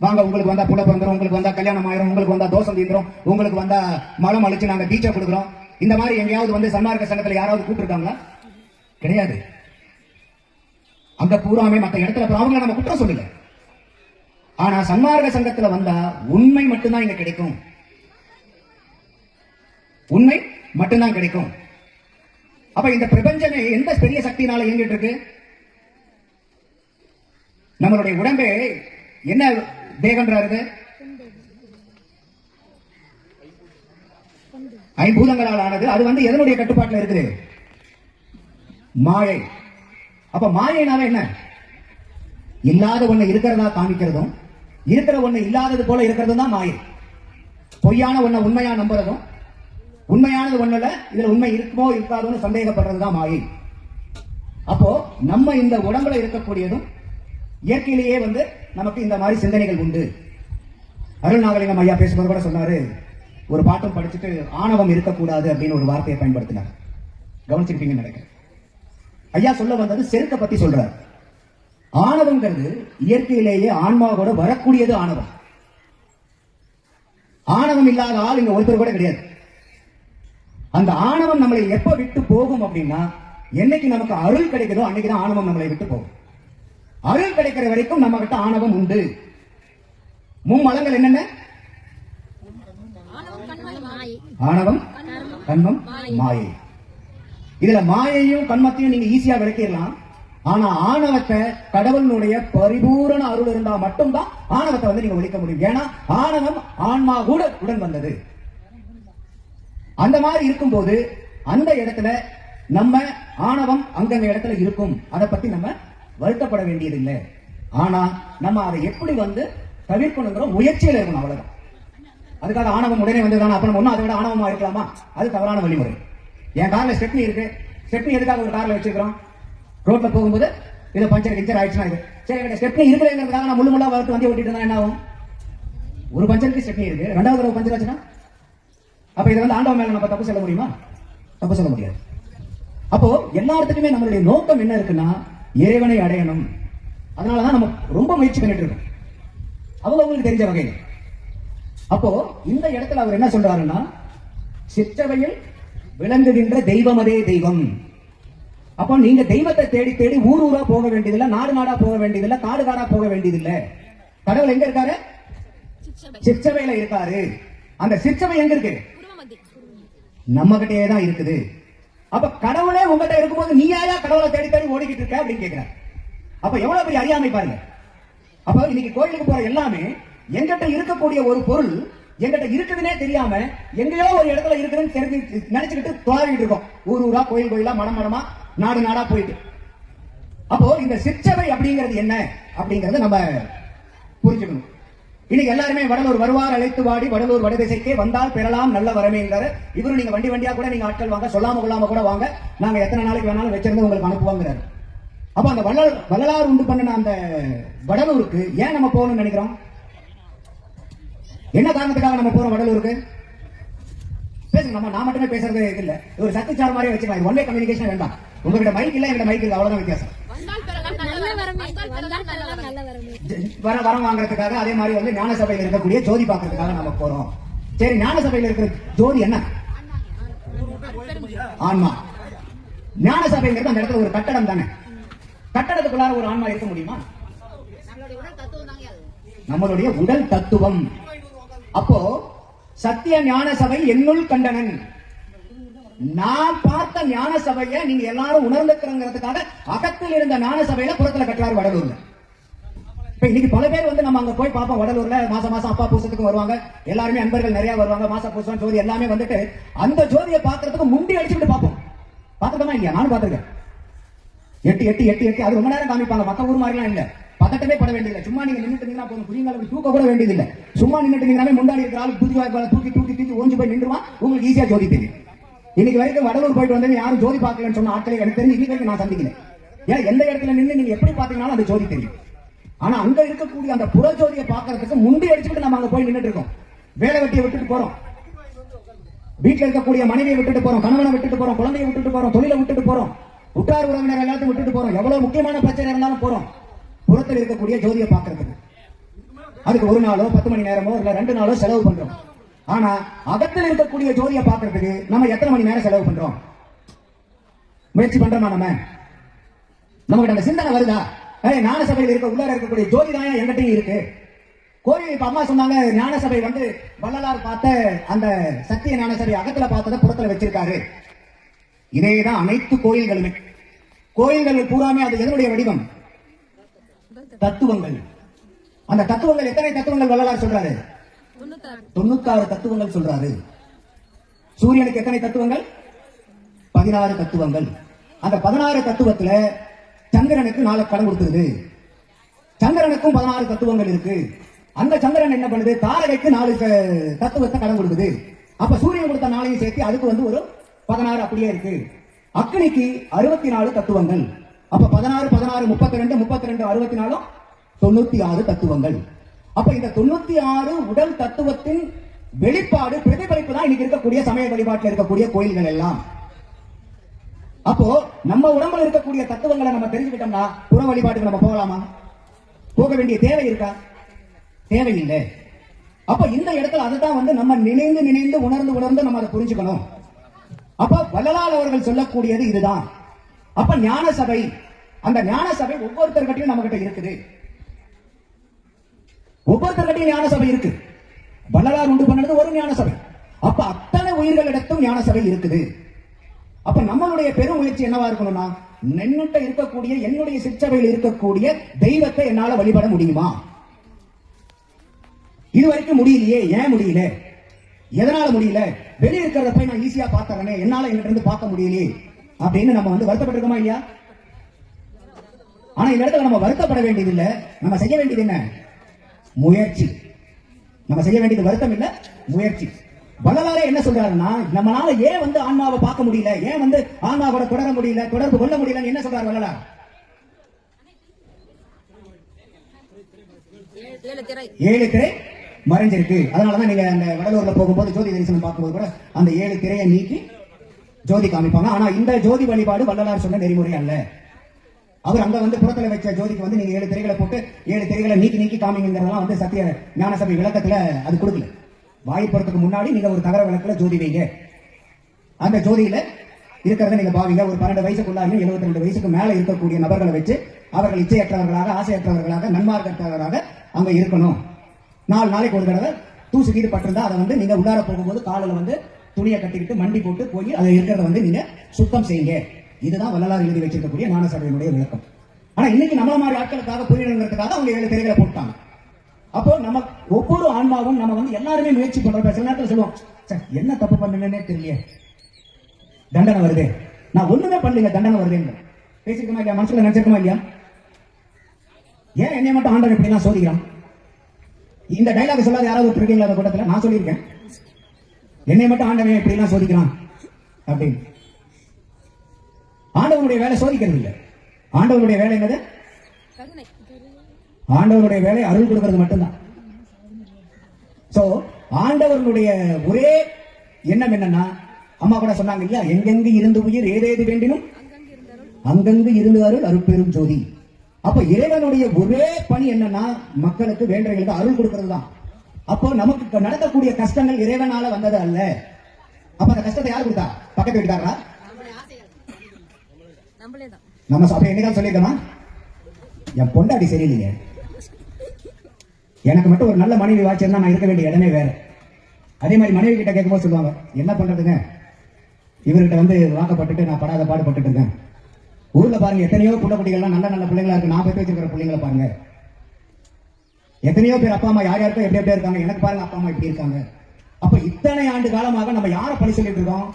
வாங்க, உங்களுக்கு வந்தா புள்ள பிறந்துரும், உங்களுக்கு வந்தா கல்யாணம் ஆயிரும், உங்களுக்கு வந்தா தோசம் தீந்துரும், உங்களுக்கு வந்தா மலம் அழிச்சு நாங்க டீச்சை கொடுக்குறோம், இந்த மாதிரி எங்கேயாவது சன்மார்க்க சங்கத்துல யாராவது கூப்பிட்டுருக்காங்களா? கிடையாது. அங்க பூராமே மற்ற இடத்துல அவங்க நம்ம குற்றம் சொல்லல. ஆனா சன்மார்க்க சங்கத்துல வந்தா உண்மை மட்டும்தான் இங்க கிடைக்கும். உண்மை மட்டும்தான் கிடைக்கும். அப்ப இந்த பிரபஞ்சமே எந்த பெரிய சக்தினால இயங்கிட்டு இருக்கு? நம்மளுடைய உடம்பே என்ன தேகன்றாரு? ஐம்பூதங்களால் ஆனது. அது எதனுடைய கட்டுப்பாட்டில் இருக்குது? மாயை. அப்ப மாயைனால என்ன? இல்லாத ஒண்ணு இருக்கிறதா காமிக்கிறதும், இருக்கிற ஒண்ணு இல்லாதது போல இருக்கிறதும் தான் மாயை. பொய்யான ஒண்ணு உண்மையா நம்புறதும், உண்மையானது ஒண்ணுல இதுல உண்மை இருக்குமோ இருக்காதோன்னு சந்தேகப்படுறதுதான் மாயை. அப்போ நம்ம இந்த உடம்புல இருக்கக்கூடியதும் இயற்கையிலேயே நமக்கு இந்த மாதிரி சிந்தனைகள் உண்டு. அருள்நாகலிங்கம் ஐயா பேசும்போது கூட சொன்னாரு, ஒரு பாட்டும் படிச்சுட்டு ஆணவம் இருக்கக்கூடாது அப்படின்னு ஒரு வார்த்தையை பயன்படுத்தினார். கவனிச்சிருப்பீங்கன்னு நினைக்கிறேன். ஐயா சொல்ல வந்தது செருக்க பத்தி சொல்றார். ஆணவங்கிறது இயற்கையிலேயே ஆன்மாவோட வரக்கூடியது ஆணவம். ஆணவம் இல்லாத ஆள் இங்க ஒருத்தர் கூட கிடையாது. அந்த ஆணவம் நம்மளை எப்ப விட்டு போகும் அப்படின்னா, என்னைக்கு நமக்கு அருள் கிடைக்குதோ அன்னைக்குதான் ஆணவம் நம்மளை விட்டு போகும். அருள் கிடைக்கிற வரைக்கும் நம்ம கிட்ட ஆணவம் உண்டு. மும்மலங்கள் என்னென்ன? ஆணவம், கண்மம், மாயை. இதுல மாயையும் கண்மத்தையும் நீங்க ஈஸியா விளக்கிடலாம். ஆனா ஆணவத்தை கடவுளுடைய பரிபூரண அருள் இருந்தா மட்டும்தான் ஆணவத்தை வந்து நீங்க ஒழிக்க முடியும். ஏன்னா ஆணவம் ஆன்மா கூட உடன் வந்தது. அந்த மாதிரி இருக்கும்போது அந்த இடத்துல நம்ம ஆணவம் அங்கங்க இடத்துல இருக்கும். அதை பத்தி நம்ம வருத்தப்பட வேண்டியது இல்லை. ஆனா நம்ம அதை எப்படி வந்து தவிர்க்கணுங்கிற முயற்சியில இருக்கணும், அவ்வளவுதான். அதுக்காக ஆணவம் உடனே வந்ததுதானே அப்ப நம்ம ஒன்னும் அதை விட ஆணவமா இருக்கலாமா? அது தவறான வழிமுறை. என் கார்ல ஸ்டெப்னி இருக்கு. ஸ்டெப்னி எதுக்காக ஒரு கார்ல வச்சிருக்கிறோம்? ரோட்ல போகும்போது இதை பஞ்சர் கிஞ்சர் ஆயிடுச்சுன்னா இது சரி, எனக்கு ஸ்டெப்னி இருக்கிறதுக்காக நான் முள்ளு வளர்த்து வண்டி ஓட்டிட்டு இருந்தா என்ன ஆகும்? ஒரு பஞ்சருக்கு ஸ்டெப்னி இருக்கு, ரெண்டாவது தடவை பஞ்சர் ஆச்சுன்னா அப்ப இதை வந்து ஆண்டவன் மேல நம்ம தப்பு சொல்ல முடியுமா? தப்பு சொல்ல முடியாது. அப்போ எல்லாத்துக்குமே நம்மளுடைய நோக்கம் என்ன இருக்குன்னா இறைவனை அடையணும். அதனாலதான் நம்ம ரொம்ப முயற்சி பண்ணிட்டு இருக்கோம், அவங்களுக்கு தெரிஞ்ச வகையில். அப்போ இந்த இடத்துல அவர் என்ன சொல்றாருன்னா, சிற்றவையில் விளங்குகின்ற தெய்வம் அதே தெய்வம். அப்போ நீங்க தெய்வத்தை தேடி தேடி ஊர் ஊரா போக வேண்டியதில்லை, நாடு நாடா போக வேண்டியதில்லை, காடு காடா போக வேண்டியதில்லை. கடவுள் எங்க இருக்காரு? சிற்றவையில இருக்காரு. அந்த சிற்றவை எங்க இருக்கு? நம்ம கிட்டே தான் இருக்குது. அப்ப கடவுளே உங்ககிட்ட இருக்கும்போது நீ யாரா கடவுளை தேடி தேடி ஓடிக்கிட்டு இருக்க அப்படின்னு கேட்கிறார். அப்ப எவ்வளவு பெரிய அறியாமை பாருங்க. அப்ப இன்னைக்கு கோயிலுக்கு போற எல்லாமே எங்கிட்ட இருக்கக்கூடிய ஒரு பொருள் எங்கிட்ட இருக்குதுன்னே தெரியாம எங்கேயோ ஒரு இடத்துல இருக்குதுன்னு தெரிஞ்சு நினைச்சுக்கிட்டு தொலைவிட்டு இருக்கோம். ஊர் ஊரா, கோயில் கோயிலா, மடம் மடமா, நாடு நாடா போயிட்டு. அப்போ இந்த சிற்றவை அப்படிங்கிறது என்ன அப்படிங்கறத நம்ம புரிஞ்சுக்கணும். இன்னைக்கு எல்லாருமே வடலூர் வருவார் அழைத்து வாடி வடலூர் வடதிசைக்கே வந்தால் பெறலாம் நல்ல வரமேங்கிறாரு. இவரு நீங்க வண்டி வண்டியா கூட நீங்க ஆட்கள் வாங்க, சொல்லாம கொள்ளாம கூட வாங்க, நாங்க எத்தனை நாளைக்கு வேணாலும் வச்சிருந்து உங்களுக்கு அனுப்புவாங்கிறாரு. அப்ப அந்த வள்ளலார் உண்டு பண்ணின அந்த வடலூருக்கு ஏன் நம்ம போகணும்னு நினைக்கிறோம்? என்ன காரணத்துக்காக நம்ம போறோம் வடலூருக்கு? பேசுங்க, நான் மட்டுமே பேசுறது இல்ல, ஒரு சத்துச்சார் மாதிரியே வச்சுக்கலாம். ஒன் வே கம்யூனிகேஷன் வேண்டாம். உங்ககிட்ட மைக் இல்ல, எங்கிட்ட மைக் இருக்கு, அவ்வளவுதான் வித்தியாசம். வரம் வாங்குறதுக்காக, அதே மாதிரி வந்து ஞான சபையில் இருக்கக்கூடிய ஜோதி பார்க்கறதுக்காக நம்ம போறோம். சரி, ஞான சபையில் இருக்கிற ஜோதி என்ன? ஆன்மா. ஞான சபைங்கிறது அந்த இடத்துல ஒரு கட்டடம் தானே. கட்டடத்துக்குள்ளார ஒரு ஆன்மா இருக்க முடியுமா? நம்மளுடைய உடல் தத்துவம். அப்போ சத்திய ஞான சபை என்னுள் கண்டனன். நான் பார்த்த ஞான சபையை நீங்க எல்லாரும் உணர்ந்துக்கிறங்கிறதுக்காக அகத்தில் இருந்த ஞான சபையில புறத்துல கட்டுறாரு வடலூர்ல. இப்ப இன்னைக்கு பல பேர் வந்து நம்ம அங்க போய் பார்ப்போம். வடலூர்ல மாசம் மாசம் அப்பா பூசத்துக்கு வருவாங்க, எல்லாருமே அன்பர்கள் நிறைய வருவாங்க. மாச பூசம், ஜோதி எல்லாமே வந்துட்டு அந்த ஜோதியை பார்க்கறதுக்கு முண்டி அடிச்சுட்டு பார்ப்போம். பார்த்துக்கமா இல்லையா? நானும் பார்த்திருக்கேன். எட்டு எட்டு எட்டு எட்டு அது ரொம்ப நேரம் காமிப்பாங்க. மத்த ஊர் மாதிரிலாம் இல்ல, பதட்டமே பட வேண்டியதில்லை. சும்மா நீங்க நின்றுட்டீங்கன்னா போதும், புரியுங்களா? தூக்க கூட வேண்டியதில்லை. சும்மா நின்றுட்டீங்கன்னா முன்னாடி இருக்கிற ஆளு தூக்கி தூக்கி தூக்கி தூக்கி ஓஞ்சி போய் நின்றுவான். உங்களுக்கு ஈஸியா ஜோதி தெரியும். இன்னைக்கு வரைக்கும் வடலூர் போயிட்டு வந்து யாரும் ஜோதி பார்க்கலன்னு சொன்ன ஆட்களை எனக்கு தெரிஞ்சு இன்னைக்கு வரைக்கும் நான் சந்திக்கல. ஏன் எந்த இடத்துல நின்று நீங்க எப்படி பாத்தீங்கன்னாலும் அந்த ஜோதி தெரியும். ஆனா அங்க இருக்கக்கூடிய அந்த புற ஜோதியை பார்க்கறதுக்கு முண்டி அடிச்சுட்டு நம்ம அங்க போய் நின்றுட்டு இருக்கோம். வேலை வெட்டியை விட்டுட்டு போறோம், வீட்டுல இருக்கக்கூடிய மனைவியை விட்டுட்டு போறோம், கணவனை விட்டுட்டு போறோம், குழந்தையை விட்டுட்டு போறோம், தொழிலை விட்டுட்டு போறோம், உற்றார் உறவினர் எல்லாத்தையும் விட்டுட்டு போறோம். எவ்வளவு முக்கியமான பிரச்சனை இருந்தாலும் போறோம் புறத்தில் இருக்கக்கூடிய ஜோதியை பார்க்கறதுக்கு. அதுக்கு ஒரு நாளோ 10 மணி நேரமோ இல்ல 2 நாளோ செலவு பண்றோம். ஆனா அகத்தில் இருக்கக்கூடிய ஜோதியை பார்க்கறதுக்கு நம்ம எத்தனை மணி நேரம் செலவு பண்றோம்? முயற்சி பண்றோமா? நமக்கு அந்த சிந்தனை வருதா? ஞான சபையில் இருக்க உள்ளார இருக்கக்கூடிய ஜோதி தான் எங்கிட்டையும் இருக்கு. கோயில் இப்ப அம்மா சொன்னாங்க, ஞான சபை வந்து வள்ளலார் பார்த்த அந்த சத்திய ஞான சபை அகத்துல பார்த்ததை புறத்துல வச்சிருக்காரு. இதேதான் அனைத்து கோயில்களுமே. கோயில்கள் பூராமே அது எதனுடைய வடிவம்? தத்துவங்கள். அந்த தத்துவங்கள் எத்தனை தத்துவங்கள் வள்ளலார் சொல்றாரு? 96 தத்துவங்கள் சொல்றாரு. சூரியனுக்கு எத்தனை தத்துவங்கள்? 16 தத்துவங்கள். அந்த 16 தத்துவத்துல சந்திரனுக்கு 4 கடன் கொடுத்துருது. சந்திரனுக்கும் 16 தத்துவங்கள் இருக்கு. அந்த சந்திரன் என்ன பண்ணுது? தாரகைக்கு 4 தத்துவத்தை கடன் கொடுக்குது. அப்ப சூரியன் கொடுத்த 4ஐயும் சேர்த்து அதுக்கு வந்து ஒரு 16 அப்படியே இருக்கு. அக்னிக்கு 64 தத்துவங்கள். அப்ப 16 16 32 32 64 96 தத்துவங்கள். அப்ப இந்த 96 உடல் தத்துவத்தின் வெளிப்பாடு பிரதிபலிப்பு தான் இன்னைக்கு இருக்கக்கூடிய சமய வழிபாட்டில் இருக்கக்கூடிய கோயில்கள் எல்லாம். அப்போ நம்ம உடம்புல இருக்கக்கூடிய தத்துவங்களை நம்ம தெரிஞ்சுக்கிட்டோம்னா புற வழிபாட்டுக்கு நம்ம போகலாமா? போக வேண்டிய தேவை இருக்கா? தேவையில்லை. அப்ப இந்த இடத்துல அதுதான் வந்து நம்ம நினைந்து நினைந்து உணர்ந்து உணர்ந்து நம்ம அதை புரிஞ்சுக்கணும். அப்ப வள்ளலார் அவர்கள் சொல்லக்கூடியது இதுதான். அப்ப ஞான சபை, அந்த ஞான சபை ஒவ்வொருத்தர்கிட்டையும் நம்ம கிட்ட இருக்குது. ஒவ்வொருத்தர்கிட்டையும் ஞான சபை இருக்கு. வள்ளலார் உண்டு பண்ணது ஒரு ஞான சபை. அப்ப அத்தனை உயிர்களிடத்தும் ஞான சபை இருக்குது. அப்ப நம்மளுடைய பெரும் முயற்சி என்னவா இருக்கணும்னா, என்னிட்ட இருக்கக்கூடிய என்னுடைய சிற்சபையில் இருக்கக்கூடிய தெய்வத்தை என்னால வழிபட முடியுமா? இதுவரைக்கும் முடியலையே. ஏன் முடியல? எதனால முடியல? வெளியே இருக்கிறத போய் நான் ஈஸியா பார்த்தறேனே, என்னால என்கிட்ட இருந்து பார்க்க முடியலையே அப்படின்னு நம்ம வருத்தப்பட்டிருக்கோமா இல்லையா? ஆனா இந்த இடத்துல நம்ம வருத்தப்பட வேண்டியது இல்ல. நம்ம செய்ய வேண்டியது என்ன? முயற்சி. நம்ம செய்ய வேண்டியது வருத்தம் இல்ல, முயற்சி. வள்ளலாரே என்ன சொல்றாருன்னா, நம்மளால ஏன் ஆன்மாவை பார்க்க முடியல, ஏன் ஆன்மாவோட தொடர முடியல, தொடர்பு கொள்ள முடியல என்ன சொல்றாரு வள்ளலார்? 7 திரை மறைஞ்சிருக்கு. அதனாலதான் நீங்க அந்த வடலூர்ல போகும்போது ஜோதி தரிசனம் பார்க்கும்போது கூட அந்த 7 திரையை நீக்கி ஜோதி காமிப்பாங்க. ஆனா இந்த ஜோதி வழிபாடு வள்ளலார் சொன்ன நெறிமுறை அல்ல. அவர் அங்க புறத்துல வச்ச ஜோதிக்கு நீங்க 7 திரைகளை போட்டு 7 திரைகளை நீக்கி காமிங்கிறதெல்லாம் சத்திய ஞான சபை விளக்கத்துல அது கொடுக்கல. வாய்ப்புறதுக்கு முன்னாடி நீங்க ஒரு தகர விளக்குல ஜோதி வைங்க. அந்த ஜோதியில இருக்கிறத நீங்க பாவீங்க. ஒரு 12 வயசுக்குள்ளாக 72 வயசுக்கு மேல இருக்கக்கூடிய நபர்களை வச்சு அவர்கள் இச்சையற்றவர்களாக, ஆசையற்றவர்களாக, நன்மார்க்கற்றவர்களாக அங்க இருக்கணும். 4 நாளைக்கு ஒரு தடவை தூசு கீடு பட்டிருந்தா அதை நீங்க உள்ளார போகும்போது காலில் துணியை கட்டிக்கிட்டு மண்டி போட்டு போய் அதை இருக்கிறத நீங்க சுத்தம் செய்யுங்க. இதுதான் வள்ளலார் எழுதி வச்சிருக்கக்கூடிய ஞான சபையினுடைய விளக்கம். ஆனா இன்னைக்கு நம்மள மாதிரி ஆட்களுக்காக புரியணுங்கிறதுக்காக அவங்க 7 திரைகளை போட்டாங்க. அப்போ நம்ம ஒவ்வொரு ஆன்மாவும் நம்ம எல்லாருமே முயற்சி பண்றோம். சில நேரத்தில் சொல்லுவோம், என்ன தப்பு பண்ணனே தெரியல, தண்டனை வருது, நான் ஒண்ணுமே பண்ணலங்க, தண்டனை வருதுன்னு பேசிருக்கமா இல்லையா? மனசுல நினைச்சிருக்கமா இல்லையா? ஏன் என்னை மட்டும் ஆண்டவர் இப்படி எல்லாம் சோதிக்கிறான்? இந்த டைலாக் சொல்லாத யாராவது இருக்கீங்களா அந்த கூட்டத்தில்? நான் சொல்லியிருக்கேன், என்னை மட்டும் ஆண்டவன் இப்படி எல்லாம் சோதிக்கிறான் அப்படின்னு. ஆண்டவனுடைய வேலை சோதிக்கிறது இல்லை. ஆண்டவனுடைய வேலை என்னது? ஆண்டவருடைய வேலை அருள் கொடுக்கிறது மட்டும்தான். சோ ஆண்டவருடைய ஒரே எண்ணம் என்னன்னா, அம்மா கூட சொன்னாங்க இல்லையா, எங்கெங்கு இருந்து உயிர் ஏதேது வேண்டினும் அங்கங்கு இருந்து அருள் அருட்பெரும் ஜோதி. அப்ப இறைவனுடைய ஒரே பணி என்னன்னா, மக்களுக்கு வேண்டவர்களுக்கு அருள் கொடுக்கிறது தான். அப்போ நமக்கு நடக்கக்கூடிய கஷ்டங்கள் இறைவனால வந்தது அல்ல. அப்ப அந்த கஷ்டத்தை யார் கொடுத்தா? பக்கத்து வீட்டுக்காரா? நம்ம அப்ப என்னதான் சொல்லிருக்கோமா, என் பொண்டாட்டி சரியில்லைங்க, எனக்கு மட்டும் ஒரு நல்ல மனைவி வாய்ச்சிருந்தா நான் இருக்க வேண்டிய இடமே வேற. அதே மாதிரி மனைவி கிட்ட கேட்கும்போது சொல்லுவாங்க, என்ன பண்றதுங்க, இவர்கிட்ட வாக்கப்பட்டுட்டு நான் படாத பாடுபட்டு இருக்கேன். ஊர்ல பாருங்க எத்தனையோ புள்ள குட்டிகள்லாம் நல்ல நல்ல பிள்ளைங்களா இருக்கு. நான் பெற்று வச்சிருக்கிற பிள்ளைங்களை பாருங்க, எத்தனையோ பேர் அப்பா அம்மா யார் யாருக்கும் எப்படி எப்படி இருக்காங்க. எனக்கு பாருங்க அப்பா அம்மா இப்படி இருக்காங்க. அப்ப இத்தனை ஆண்டு காலமாக நம்ம யாரை பழி சொல்லிட்டு இருக்கோம்?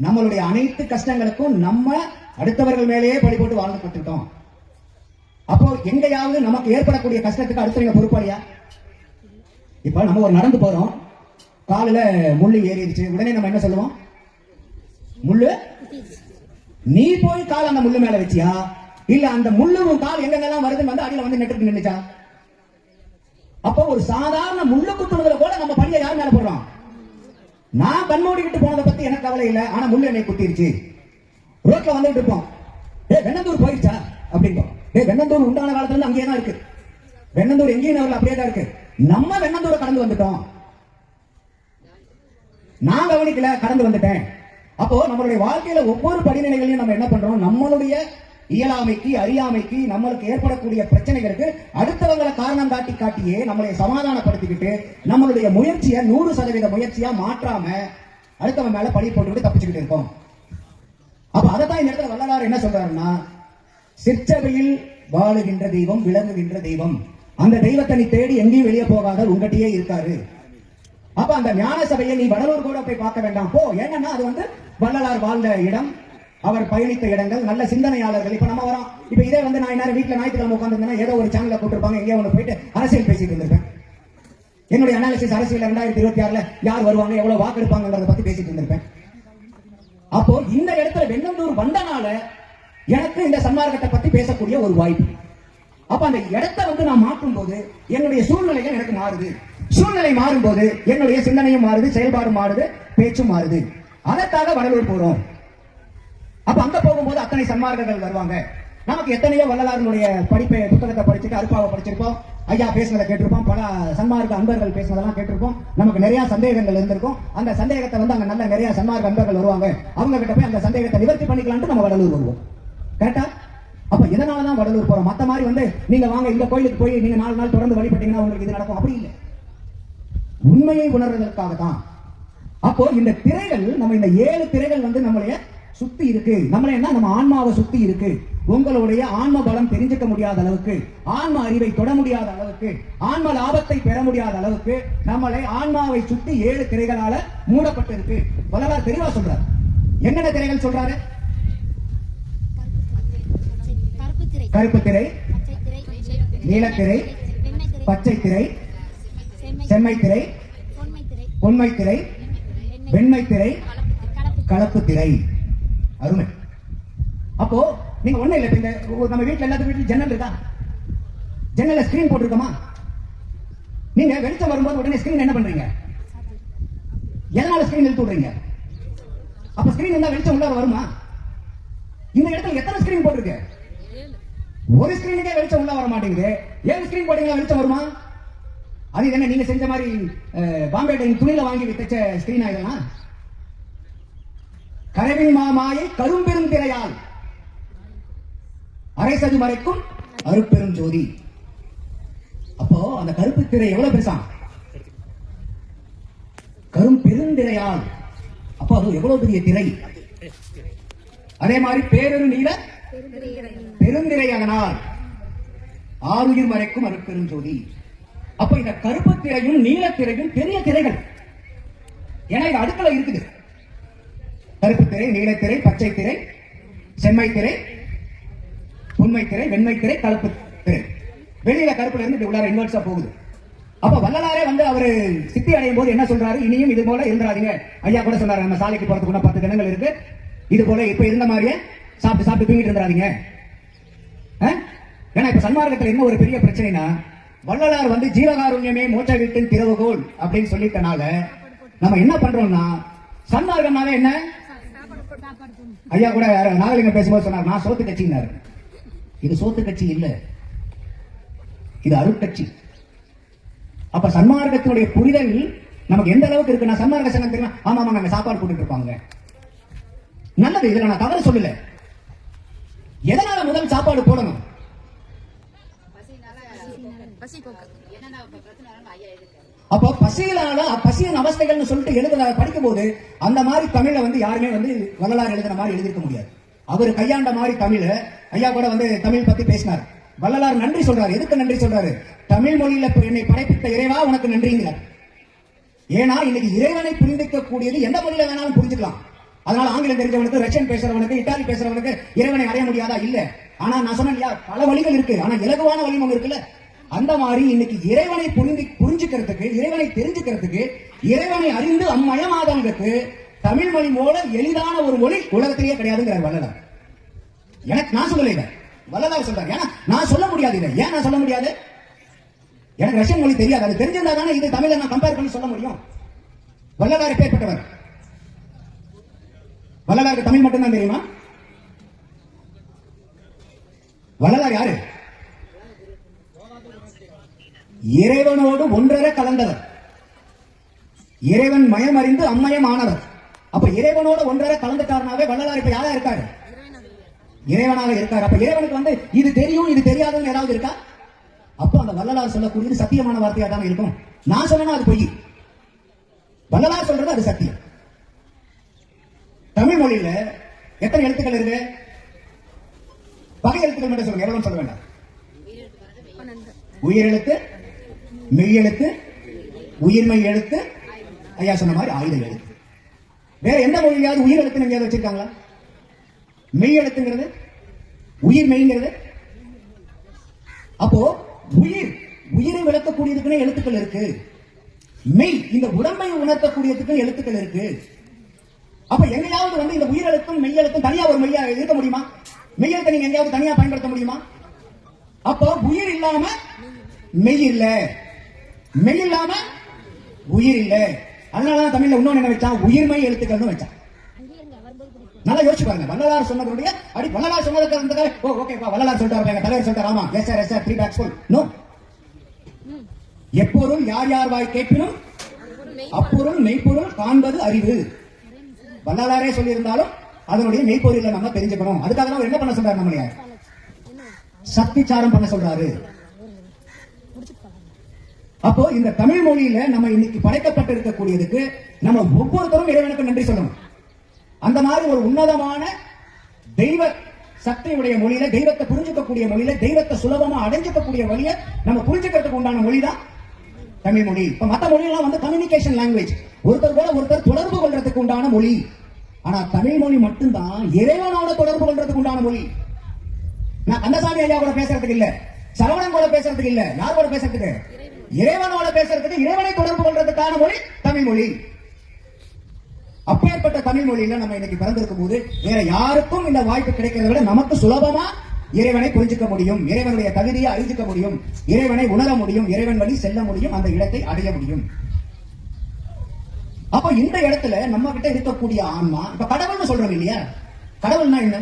நம்மளுடைய அனைத்து கஷ்டங்களுக்கும் நம்ம அடுத்தவர்கள் மேலேயே பழி போட்டு வாழ்ந்து கட்டுட்டோம். அப்போ எங்கேயாவது நமக்கு ஏற்படக்கூடிய கஷ்டத்துக்கு அடுத்தவங்க பொறுப்பாளியா? இப்ப நம்ம ஒரு நடந்து போறோம், காலில முள்ளு ஏறிடுச்சு, உடனே நம்ம என்ன சொல்லுவோம்? முள்ளு, நீ போய் கால் அந்த முள்ளு மேல வச்சியா, இல்ல அந்த முள்ளு கால் எங்கெல்லாம் வருதுன்னு அடியில நெட்டு நின்னுச்சா? அப்போ ஒரு சாதாரண முள்ளு குத்துறதுல கூட நம்ம பணியை யார் மேல போடுறோம்? நான் கண்மூடிக்கிட்டு போனதை பத்தி எனக்கு கவலை இல்லை, ஆனா முள்ளு என்னை குத்திருச்சு. ரோட்ல வந்துட்டு இருப்போம், வெண்ணந்தூர் போயிடுச்சா அப்படின்போம். வெண்ணந்தூர் உண்டான காலத்துல இருந்து அங்கேயே தான் இருக்கு. வெண்ணந்தூர் எங்கேயும் அப்படியே தான் இருக்கு. நம்ம வெண்ணந்தூரை கடந்து வந்துட்டோம், நான் கவனிக்கல, கடந்து வந்துட்டேன். அப்போ நம்மளுடைய வாழ்க்கையில ஒவ்வொரு படிநிலைகளையும் நம்ம என்ன பண்றோம்? நம்மளுடைய இயலாமைக்கு, அறியாமைக்கு, நம்மளுக்கு ஏற்படக்கூடிய பிரச்சனைகளுக்கு அடுத்தவங்களை காரணம் காட்டியே நம்மளை சமாதானப்படுத்திக்கிட்டு நம்மளுடைய முயற்சியை 100% முயற்சியா மாற்றாம அடுத்தவன் மேல பழி போட்டுக்கிட்டு தப்பிச்சுக்கிட்டு இருக்கோம். அப்ப அதைத்தான் இந்த இடத்துல வள்ளலார் என்ன சொல்றாருன்னா, சிற்சபையில் வாழுகின்ற தெய்வம், விளங்குகின்ற தெய்வம், அந்த தெய்வத்தை நீ தேடி எங்கேயும் வெளியே போகாத, உங்ககிட்டயே இருக்காரு. அப்ப அந்த ஞான சபையை நீ வடலூர் கூட போய் பார்க்க வேண்டாம் போ. ஏன்னா அது வள்ளலார் வாழ்ந்த இடம், அவர் பயணித்த இடங்கள், நல்ல சிந்தனையாளர்கள். இப்ப நம்ம வரோம், இப்ப இதே நான் நேரம் வீட்டுல ஞாயிற்றுக்கிழமை உட்காந்துருந்தேன்னா ஏதோ ஒரு சேனல்ல போட்டிருப்பாங்க, எங்கேயோ ஒன்று போயிட்டு அரசியல் பேசிட்டு இருந்திருப்பேன். என்னுடைய அனாலிசிஸ் அரசியல் 2026 யார் வருவாங்க, எவ்வளவு வாக்கு எடுப்பாங்கன்றத பத்தி பேசிட்டு இருந்திருப்பேன். அப்போ இந்த இடத்துல வெண்ணந்தூர் வந்தனால எனக்கு இந்த சன்மார்க்கத்தை பத்தி பேசக்கூடிய ஒரு வாய்ப்பு. அப்ப அந்த இடத்தை நான் மாற்றும் போது என்னுடைய சூழ்நிலைகள் எனக்கு மாறுது. சூழ்நிலை மாறும் போது என்னுடைய சிந்தனையும் மாறுது, செயல்பாடும் மாறுது, பேச்சும் மாறுது. அதற்காக வடலூர் போறோம். அப்ப அங்க போகும்போது அத்தனை சன்மார்க்கர்கள் வருவாங்க. நமக்கு எத்தனையோ வள்ளலாருடைய படிப்பை, புத்தகத்தை படிச்சுட்டு அருப்பாவை படிச்சிருப்போம், ஐயா பேசுனதை கேட்டிருப்போம், பல சன்மார்க்க அன்பர்கள் பேசுனதெல்லாம் கேட்டிருப்போம். நமக்கு நிறைய சந்தேகங்கள் இருந்திருக்கும். அந்த சந்தேகத்தை அங்க நல்ல நிறைய சன்மார்க்க அன்பர்கள் வருவாங்க, அவங்க கிட்ட போய் அந்த சந்தேகத்தை நிவர்த்தி பண்ணிக்கலாம்னு நம்ம வடலூர் வருவோம். கரெக்டா? அப்ப இதனாலதான் வடலூர் போறோம். மத்த மாதிரி நீங்க வாங்க இந்த கோயிலுக்கு போய் நீங்க 4 நாள் தொடர்ந்து வழிபட்டீங்கன்னா உங்களுக்கு இது நடக்கும், அப்படி இல்லை. உண்மையை உணர்வதற்காக தான். அப்போ இந்த திரைகள், நம்ம இந்த 7 திரைகள் வந்து நம்மளைய சுத்தி இருக்கு. நம்மள என்ன, நம்ம ஆன்மாவை சுத்தி இருக்கு. உங்களுடைய ஆன்ம பலம் தெரிஞ்சுக்க முடியாத அளவுக்கு, ஆன்ம அறிவை தொட முடியாத அளவுக்கு, ஆன்ம லாபத்தை பெற முடியாத அளவுக்கு நம்மளை ஆன்மாவை சுத்தி 7 திரைகளால மூடப்பட்டிருக்கு. வள்ளலார் தெளிவா சொல்றார். என்னென்ன திரைகள் சொல்றாரு? கருப்பு திரை, நீலத்திரை, பச்சை திரை, செம்மை திரை, பொன்மை திரை, வெண்மை திரை, கலப்பு திரை. அருமை. அப்போ நீங்க ஒண்ணு இல்ல, இந்த நம்ம வீட்டுல எல்லாத்து வீட்டுல ஜன்னல் இருக்கா? ஜன்னல்ல ஸ்கிரீன் போட்டிருக்கோமா? நீங்க வெளிச்சம் வரும்போது உடனே ஸ்கிரீன் என்ன பண்றீங்க? எதனால ஸ்கிரீன் இழுத்து விடுறீங்க? அப்ப ஸ்கிரீன் இருந்தா வெளிச்சம் உள்ள வருமா? இந்த இடத்துல எத்தனை ஸ்கிரீன் போட்டிருக்கு? ஒரு ஸ்கிரீனுக்கே வெளிச்சம் உள்ள வர மாட்டேங்குது. 7 ஸ்கிரீன் போட்டீங்களா வெளிச்சம் வருமா? அது என்ன நீங்க செஞ்ச மாதிரி பாம்பே டைன் துணியில வாங்கி தைச்ச ஸ்கிரீன் ஆயிடலாம்? கரவின் மாமாயை கரும்பெரும் திரையால் அரைசது மறைக்கும் அருட்பெரும் ஜோதி. அப்போ அந்த கருப்பு திரை எவ்வளவு பெருசா? கரும் பெருந்திரையால். அப்போ அது எவ்வளவு பெரிய திரை. அதே மாதிரி பேரொரு நீல பெருந்திரையானால் ஆருயிர் மறைக்கும் அருட்பெரும் ஜோதி. அப்ப இந்த கருப்பு திரையும் நீலத்திரையும் பெரிய திரைகள். ஏன்னா இது அடுக்கல இருக்குது. கருப்பு திரை, நீலத்திரை, பச்சை திரை, செம்மை திரை, உண்மை திரை, வெண்மை திரை, கலப்பு திரை. வெளியில கருப்புல இருந்து உள்ளார இன்வெர்ஸா போகுது. அப்ப வள்ளலாரே வந்து அவரு சித்தி அடையும் போது என்ன சொல்றாரு? இனியும் இது போல இருந்துறாதீங்க. ஐயா கூட சொன்னாரு, நம்ம சாலைக்கு போறதுக்கு 10 தினங்கள் இருக்கு. இது போல இப்ப இருந்த மாதிரியே சாப்பிட்டு சாப்பிட்டு தூங்கிட்டு இருந்துறாதீங்க. ஏன்னா இப்ப சன்மார்க்கத்துல என்ன ஒரு பெரிய பிரச்சனைனா, வள்ளலார் வந்து ஜீவகாருண்யமே மோட்ச வீட்டின் திறவுகோல் அப்படின்னு சொல்லிட்டனால நம்ம என்ன பண்றோம்னா, சன்மார்க்கம்னாவே என்ன? ஐயா கூட நாகலிங்கம் பேசும்போது சொன்னார், நான் சோத்து கட்சினாரு. இது சோத்து கட்சி இல்ல, இது அருட்கட்சி. அப்ப சன்மார்க்கத்தினுடைய புரிதல் நமக்கு எந்த அளவுக்கு இருக்கு? நான் சன்மார்க்க சங்கம் தெரியுமா? ஆமா, நாங்க சாப்பாடு போட்டுட்டு இருப்பாங்க. நல்லது, இதுல நான் தவறு சொல்லல. எதனால முதல் சாப்பாடு போடணும்? அப்போ பசியின் அவஸ்தைகள்னு சொல்லிட்டு எழுத படிக்கும் போது அந்த மாதிரி தமிழ வந்து யாருமே வந்து வள்ளலார் எழுதுன மாதிரி எழுதிருக்க முடியாது. அவர் கையாண்ட மாதிரி தமிழ. ஐயா கூட வந்து தமிழ் பத்தி பேசினார். வள்ளலார் நன்றி சொல்றாரு. எதுக்கு நன்றி சொல்றாரு? தமிழ் மொழியில என்னை படைப்பித்த இறைவா உனக்கு நன்றிங்கிறார். ஏன்னா இன்னைக்கு இறைவனை புரிந்திக்க கூடியது எந்த மொழியில வேணாலும் புரிஞ்சுக்கலாம். அதனால ஆங்கிலம் தெரிஞ்சவனுக்கு, ரஷ்யன் பேசுறவனுக்கு, இட்டாலி பேசுறவனுக்கு இறைவனை அடைய முடியாதா? இல்ல. ஆனா நான் சொன்னேன், பல வழிகள் இருக்கு. ஆனா இலகுவான வழிமுறை இருக்குல்ல. அந்த மாதிரி இன்னைக்கு இறைவனை புரிஞ்சுக்கிறதுக்கு, இறைவனை தெரிஞ்சுக்கிறதுக்கு, இறைவனை அறிந்து அம்மயமாதவங்களுக்கு தமிழ் மொழி போல எளிதான ஒரு மொழி உலகத்திலேயே கிடையாதுங்கிறார் வள்ளலார். எனக்கு நான் சொல்லல, இதை வள்ளலார் சொல்றாரு. ஏன்னா நான் சொல்ல முடியாது. இதை ஏன் நான் சொல்ல முடியாது? எனக்கு ரஷ்யன் மொழி தெரியாது. அது தெரிஞ்சிருந்தா தானே இது தமிழை நான் கம்பேர் பண்ணி சொல்ல முடியும். வள்ளலார் பேர்பட்டவர். வள்ளலாருக்கு தமிழ் மட்டும்தான் தெரியுமா? வள்ளலார் யாரு? இறைவனோடு ஒன்றரை கலந்தவர். இறைவன் மயம் அறிந்து அம்மயமானவர். அப்ப இறைவனோட ஒன்றரை கலந்துட்டாருனாவே வள்ளலார் இப்ப யாரா இருக்காரு? இறைவனாக இருக்காரு. அப்ப இறைவனுக்கு வந்து இது தெரியும் இது தெரியாதுன்னு ஏதாவது இருக்கா? அப்போ அந்த வள்ளலார் சொல்லக்கூடியது சத்தியமான வார்த்தையா தான் இருக்கும். நான் சொன்னா அது பொய். வள்ளலார் சொல்றது அது சத்தியம். தமிழ் மொழியில எத்தனை எழுத்துக்கள் இருக்கு? வகை எழுத்துக்கள் மட்டும் சொல்லுங்க, எவ்வளவு சொல்ல வேண்டாம். உயிரெழுத்து, மெய்யெழுத்து, உயிர்மை எழுத்து, ஐயா சொன்ன மாதிரி ஆயுத எழுத்து. வேற எந்த மொழியாவது உயிர் எழுத்து எங்கேயாவது வச்சிருக்காங்களா? மெய் எழுத்துங்கிறது, உயிர் மெய்ங்கிறது. அப்போ உயிரை விளக்கக்கூடியதுக்குன்னு எழுத்துக்கள் இருக்கு. மெய் இந்த உடம்பை உணர்த்தக்கூடியதுக்கு எழுத்துக்கள் இருக்கு. அப்ப எங்கேயாவது வந்து இந்த உயிரெழுத்தும் மெய்யெழுத்தும் தனியா ஒரு மெய்யா இருக்க முடியுமா? மெய்யெழுத்தை நீங்க எங்கேயாவது தனியா பயன்படுத்த முடியுமா? அப்போ உயிர் இல்லாம மெய் இல்ல, மெய் இல்லாம உயிர் இல்ல. அதனாலதான் தமிழ்ல இன்னொன்னு என்ன வச்சா, உயிர்மை எழுத்துக்கள் வச்சான். நல்லா யோசிச்சு பாருங்க. வள்ளலார் சொன்னதுடைய வள்ளலார் சொன்னதுக்கு ஓகேப்பா, வள்ளலார் சொல்லிட்டாரு, தலைவர் சொல்லிட்டாரு, ஆமா yes sir yes sir 3 bags full. No, எப்பொருள் யார் யார் வாய் கேட்பினும் அப்பொருள் மெய்ப்பொருள் காண்பது அறிவு. வள்ளலாரே சொல்லியிருந்தாலும் அதனுடைய மெய்ப்பொருளை நம்ம தெரிஞ்சுக்கணும். அதுக்காக தான் என்ன பண்ண சொல்றாரு? நம்மளைய சக்திச்சாரம் பண்ண சொல்றாரு. அப்போ இந்த தமிழ் மொழியில நம்ம இன்னைக்கு படைக்கப்பட்டிருக்கக்கூடியதுக்கு நம்ம ஒவ்வொருத்தரும் இறைவனுக்கு நன்றி சொல்லணும். அந்த மாதிரி ஒரு உன்னதமான தெய்வ சக்தியுடைய மொழியில, தெய்வத்தை புரிஞ்சுக்கக்கூடிய மொழியில, தெய்வத்தை சுலபமா அடைஞ்சிக்கக்கூடிய வழிய நம்ம புரிஞ்சுக்கிறதுக்கு உண்டான மொழி தான் தமிழ் மொழி. இப்ப மற்ற மொழியெல்லாம் வந்து கம்யூனிகேஷன் லாங்குவேஜ், ஒருத்தர் கூட ஒருத்தர் தொடர்பு கொள்றதுக்கு உண்டான மொழி. ஆனா தமிழ் மொழி மட்டும்தான் இறைவனோட தொடர்பு கொள்றதுக்கு உண்டான மொழி. நான் கந்தசாமி ஐயா கூட பேசுறதுக்கு இல்ல, சரவணன் கூட பேசுறதுக்கு இல்ல, யார் கூட பேசுறதுக்கு? இறைவனோட பேசுறதுக்கு, இறைவனை தொடர்பு கொள்றதுக்கான மொழி தமிழ் மொழி. அப்பேற்பட்ட தமிழ் மொழியில நம்ம இன்னைக்கு பிறந்திருக்கும் போது வேற யாருக்கும் இந்த வாய்ப்பு கிடைக்கிறத விட நமக்கு சுலபமா இறைவனை புரிஞ்சுக்க முடியும், இறைவனுடைய தகுதியை அறிஞ்சிக்க முடியும், இறைவனை உணர முடியும், இறைவன் வழி செல்ல முடியும், அந்த இடத்தை அடைய முடியும். அப்ப இந்த இடத்துல நம்ம கிட்ட இருக்கக்கூடிய ஆன்மா, இப்ப கடவுள்னு சொல்றோம் இல்லையா, கடவுள்னா என்ன?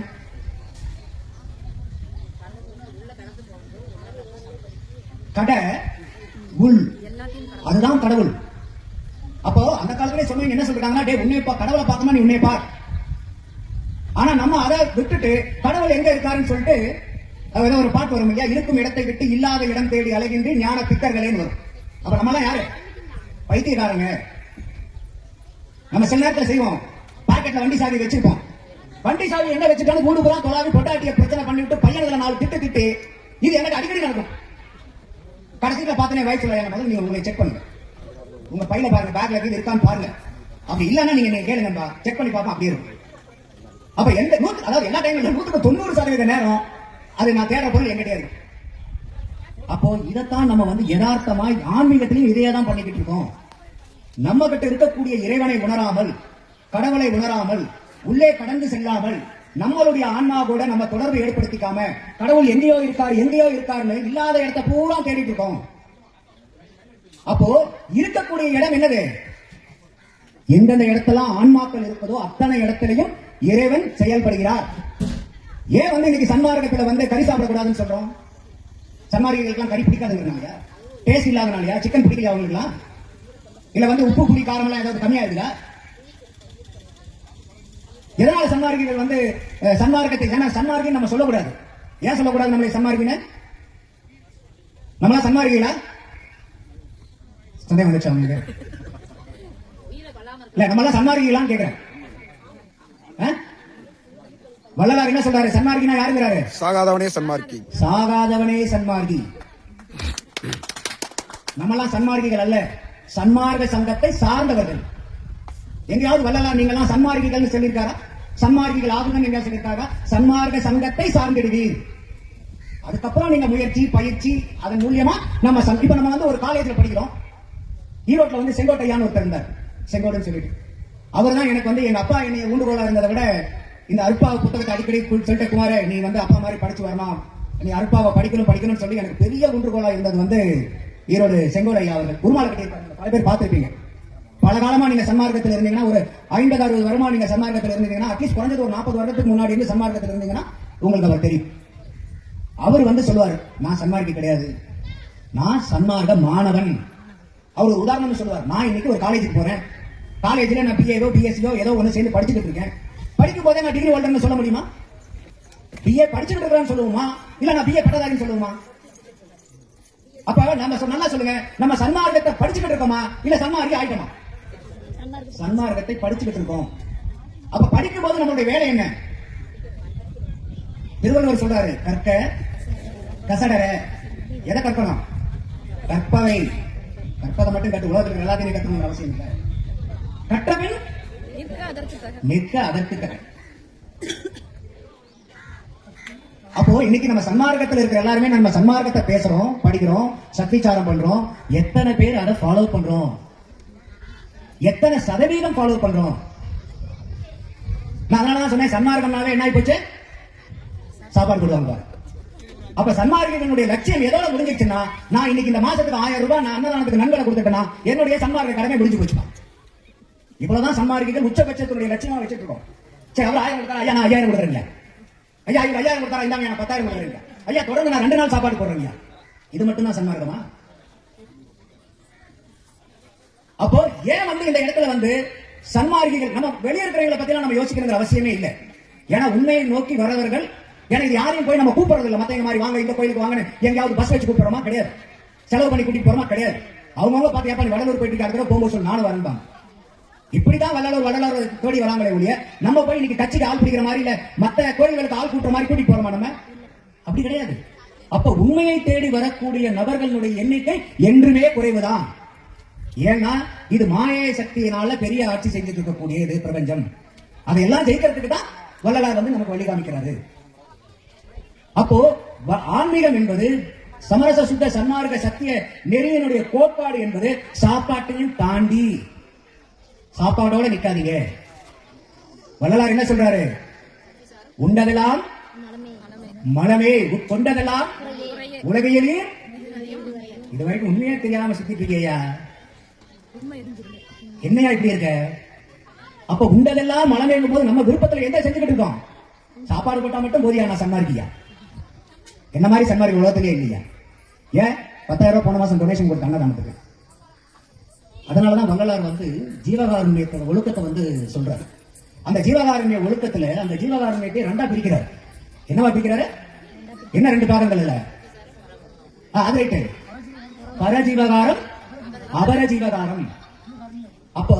கட உள், அதுதான் கடவுள். அப்போ அந்த காலத்திலே சொன்னவங்க என்ன சொல்றாங்கன்னா, டே உன்னை கடவுளை பார்க்கணும், நீ உன்னை பார். ஆனா நம்ம அதை விட்டுட்டு கடவுள் எங்க இருக்காருன்னு சொல்லிட்டு ஏதோ ஒரு பாட்டு வரும் இல்லையா, இருக்கும் இடத்தை விட்டு இல்லாத இடம் தேடி அலைகின்ற ஞான பித்தர்களேன்னு வரும். அப்ப நம்ம எல்லாம் யாரு? பைத்தியக்காரங்க. நம்ம சில நேரத்தில் செய்வோம், பாக்கெட்ல வண்டி சாவி வச்சிருப்போம். வண்டி சாவி என்ன வச்சுட்டாலும் மூணு புறம் தொலாவி பொட்டாட்டிய பிரச்சனை பண்ணிவிட்டு பையன்களை 4 திட்டு இது எனக்கு அடிக்கடி நடக்கும். கடைசியில பார்த்தனே வயசுல முதல்ல நீங்க உங்களை செக் பண்ணுங்க, உங்க பையில பாருங்க, பேக்ல இருந்து இருக்கான்னு பாருங்க. அப்படி இல்லன்னா நீங்க கேளுங்க, செக் பண்ணி பார்ப்போம், அப்படியே இருக்கும். அப்ப எந்த அதாவது எல்லா டைம்ல 90% நேரம் அது நான் தேடுற பொருள் எங்கிட்டே இருக்கு. அப்போ இதைத்தான் நம்ம வந்து யதார்த்தமாய் ஆன்மீகத்திலையும் இதையே தான் பண்ணிக்கிட்டு இருக்கோம். நம்ம கிட்ட இருக்கக்கூடிய இறைவனை உணராமல், கடவுளை உணராமல், உள்ளே கடந்து செல்லாமல், நம்மளுடைய ஆன்மா கூட நம்ம தொடர்பு ஏற்படுத்திக்காம கடவுள் எங்கேயோ இருக்காருன்னு இல்லாத இடத்தை பூரா தேடிட்டு இருக்கோம். அப்போ இருக்கக்கூடிய இடம் என்னது? எந்தெந்த இடத்தெல்லாம் ஆன்மாக்கள் இருப்பதோ அத்தனை இடத்திலையும் இறைவன் செயல்படுகிறார். ஏன் வந்து இன்னைக்கு சன்மார்க்கத்துல வந்து கறி சாப்பிடக்கூடாதுன்னு சொல்றோம்? சன்மார்க்கிகளுக்கு கறி பிடிக்காதுங்கிறனாலயா? டேஸ்ட் இல்லாதனாலயா? சிக்கன் பிடிக்கலையா அவங்களுக்குலாம்? இல்ல வந்து உப்பு புளி காரம் எல்லாம் ஏதாவது கம்மியா இருக்குதா? எதனால சன்மார்க்கிகள் வந்து சன்மார்க்கத்தை, ஏன்னா சன்மார்க்கம் நம்ம சொல்லக்கூடாது. ஏன் சொல்லக்கூடாது? நம்மளை சன்மார்க்கின நம்மளா சன்மார்க்கிகளா? சந்தேகம் வந்துச்சு அவங்க இல்ல, நம்மளா சன்மார்க்கிகளான்னு கேக்குறேன். வள்ளலார் என்ன சொல்றாரு? சன்மார்க்கினா யாருங்கிறாரு? சாகாதவனே சன்மார்க்கி. சாகாதவனே சன்மார்க்கி. நம்மெல்லாம் சன்மார்க்கிகள் அல்ல, சன்மார்க்க சங்கத்தை சார்ந்தவர்கள். எங்கேயாவது வள்ளலார் நீங்கெல்லாம் சன்மார்க்கிகள் சொல்லியிருக்காரா? சன்மார்க்கிகள் ஆகுங்கன்னு எங்க சொல்லியிருக்காரா? சன்மார்க்க சங்கத்தை சார்ந்திடுவீர். அதுக்கப்புறம் நீங்க முயற்சி பயிற்சி அதன் மூலியமா நம்ம இப்ப நம்ம வந்து ஒரு காலேஜ்ல படிக்கிறோம். ஈரோட்ல வந்து செங்கோட்டையான்னு ஒருத்தர் இருந்தார், செங்கோட்டைன்னு சொல்லிட்டு. அவர் தான் எனக்கு வந்து எங்க அப்பா என்னைய ஊண்டுகோலா இருந்ததை விட இந்த அருப்பாவை புத்தகத்தை அடிக்கடி சொல்லிட்டு, குமாரே நீ வந்து அப்பா மாதிரி படிச்சு வரணும், நீ அருப்பாவை படிக்கணும்னு சொல்லி எனக்கு பெரிய ஊண்டுகோலா இருந்தது வந்து ஈரோடு செங்கோடையா அவர்கள். குருமாலை கட்டியிருப்பாங்க, பல பேர் பார்த்திருப்பீங்க. பல காலமா நீங்க சன்மார்க்கத்தில் இருந்தீங்கன்னா, ஒரு 50-60 வருமா நீங்க சன்மார்க்கத்தில் இருந்தீங்கன்னா, அட்லீஸ்ட் குறைஞ்சது ஒரு 40 வருடத்துக்கு முன்னாடி இருந்து சன்மார்க்கத்தில் இருந்தீங்கன்னா உங்களுக்கு அவர் தெரியும். அவர் வந்து சொல்லுவார், நான் சன்மார்க்கி கிடையாது, நான் சன்மார்க்க மாணவன். அவர் உதாரணம் சொல்லுவார், நான் இன்னைக்கு ஒரு காலேஜுக்கு போறேன், காலேஜ்ல நான் பிஏவோ பிஎஸ்சியோ ஏதோ ஒன்று சேர்ந்து படிச்சுட்டு இருக்கேன். படிக்கும் போதே நான் டிகிரி ஹோல்டர்னு சொல்ல முடியுமா? பிஏ படிச்சுட்டு இருக்கிறேன்னு சொல்லுவோமா? இல்ல நான் பிஏ பட்டதாரின்னு சொல்லுவோமா? அப்ப நம்ம நல்லா சொல்லுங்க, நம்ம சன்மார்க்கத்தை படிச்சுக்கிட்டு இருக்கோமா இல்ல சன்மார்க்கி ஆயிட்டோமா? சன்மார்க்கத்தை படிச்சுக்கிட்டு இருக்கோம். அப்ப படிக்கும் போது நம்மளுடைய வேலை என்ன? திருவள்ளுவர் சொல்றாரு, கற்க கசடர. எதை கற்கணும்? கற்பவை. கற்பதை மட்டும் கற்று உலகத்துக்கு எல்லாத்தையும் கற்கணும் அவசியம் இல்லை. கற்றபின் நிற்க அதற்கு தக. அப்போ இன்னைக்கு நம்ம சன்மார்க்கத்தில் இருக்கிற எல்லாருமே நம்ம சன்மார்க்கத்தை பேசுறோம், படிக்கிறோம், சக்திச்சாரம் பண்றோம். எத்தனை பேர் அதை ஃபாலோ பண்றோம்? எத்தனை சதவீதம் ஃபாலோ பண்றோம்? நான் அதனாலதான் சொன்னேன், சன்மார்க்கம்னாவே என்ன ஆகி போச்சு? சாப்பாடு போடுவாங்க. அப்ப சன்மார்க்கத்தினுடைய லட்சியம் எதோட முடிஞ்சிச்சுன்னா, நான் இன்னைக்கு இந்த மாசத்துக்கு 1000 ரூபாய் நான் அன்னதானத்துக்கு நன்கொடை கொடுத்துட்டேன்னா என்னுடைய சன்மார்க்க கடமை முடிஞ்சு போச்சுமா. இவ்வளவுதான் சன்மார்க்கிகள் உச்சபட்சத்தினுடைய லட்சியமா வச்சுட்டு இருக்கோம். சரி, அவர் 1000 கொடுத்தாரா? ஐயா நான் 5000 கொடுக்குறேன். ஐயா இவர் 5000 கொடுத்தாரா? இந்தாங்க நான் 10,000 கொடுக்குறேன். ஐயா தொடர்ந்து நான் 2 நாள் சாப்பாடு போடுறேன். இது மட்டும்தான் சன்மார்க்கமா? அப்போ ஏன் வந்து இந்த இடத்துல வந்து சன்மார்க்கிகள் நம்ம வெளியே இருக்கிறவங்களை பத்தி நம்ம யோசிக்கிற அவசியமே இல்லை. ஏன்னா உண்மையை நோக்கி வரவர்கள், ஏன்னா இது யாரையும் போய் நம்ம கூப்பிடுறது இல்லை. மத்தவங்க மாதிரி வாங்க இந்த கோயிலுக்கு வாங்க எங்கேயாவது பஸ் வச்சு கூப்பிடுறோமா? கிடையாது. செலவு பண்ணி கூட்டிட்டு போறோமா? கிடையாது. அவங்கவுங்க பாத்தியாப்பா நீ வடலூர் போயிட்டு அடுத்த போகும்போது சொல்லி நானும் வரேன். இப்படிதான் வள்ளலார் தேடி வராங்களே ஒழிய நம்ம போய் இன்னைக்கு கட்சிக்கு ஆள் பிடிக்கிற மாதிரி இல்ல மத்த கோயில்களுக்கு ஆள் கூட்டுற மாதிரி கூட்டிட்டு போறோமா நம்ம? அப்படி கிடையாது. அப்ப உண்மையை தேடி வரக்கூடிய நபர்களுடைய எண்ணிக்கை என்றுமே குறைவுதான். ஏன்னா இது மாய சக்தியினால பெரிய ஆட்சி செஞ்சுட்டு இருக்கக்கூடியது பிரபஞ்சம். அதையெல்லாம் ஜெயிக்கிறதுக்கு தான் வள்ளலார் நமக்கு வழி காமிக்கிறாரு. அப்போ ஆன்மீகம் என்பது சமரச சுத்த சன்மார்க்க சத்திய நெறியினுடைய கோட்பாடு என்பது சாப்பாட்டையும் தாண்டி. சாப்பாடோட நிக்காதீங்க. வள்ளலார் என்ன சொல்றாரு? உண்டதெல்லாம் மனமே, கொண்டதெல்லாம் உலகையிலே. இது வரைக்கும் உண்மையே தெரியாம சுத்திட்டு இருக்கியா? என்னையா இப்படி இருக்க? அப்ப உண்டதெல்லாம் மனமேங்கும் போது நம்ம விருப்பத்துல எந்த செஞ்சுக்கிட்டு இருக்கோம்? சாப்பாடு போட்டா மட்டும் போதியா நான் சன்மார்க்கியா? என்ன மாதிரி சன்மார்க்க உலகத்திலே இல்லையா? ஏன் 10,000 ரூபாய் போன மாசம் டொனேஷன் கொடுத்தாங்க அன்னதானத்துக்கு. அதனாலதான் வள்ளலார் ஜீவகாருண்ய ஒழுக்கத்தை சொல்றாரு. அந்த ஜீவகாருண்ய ஒழுக்கத்துல அந்த ஜீவகாருண்யத்தை 2ஆ பிரிக்கிறார். என்னவா பிரிக்கிறாரு? என்ன 2 பாகங்கள் இல்ல? அது ரைட்டு. பரஜீவகாரம், அபரஜீவகாரம். அப்போ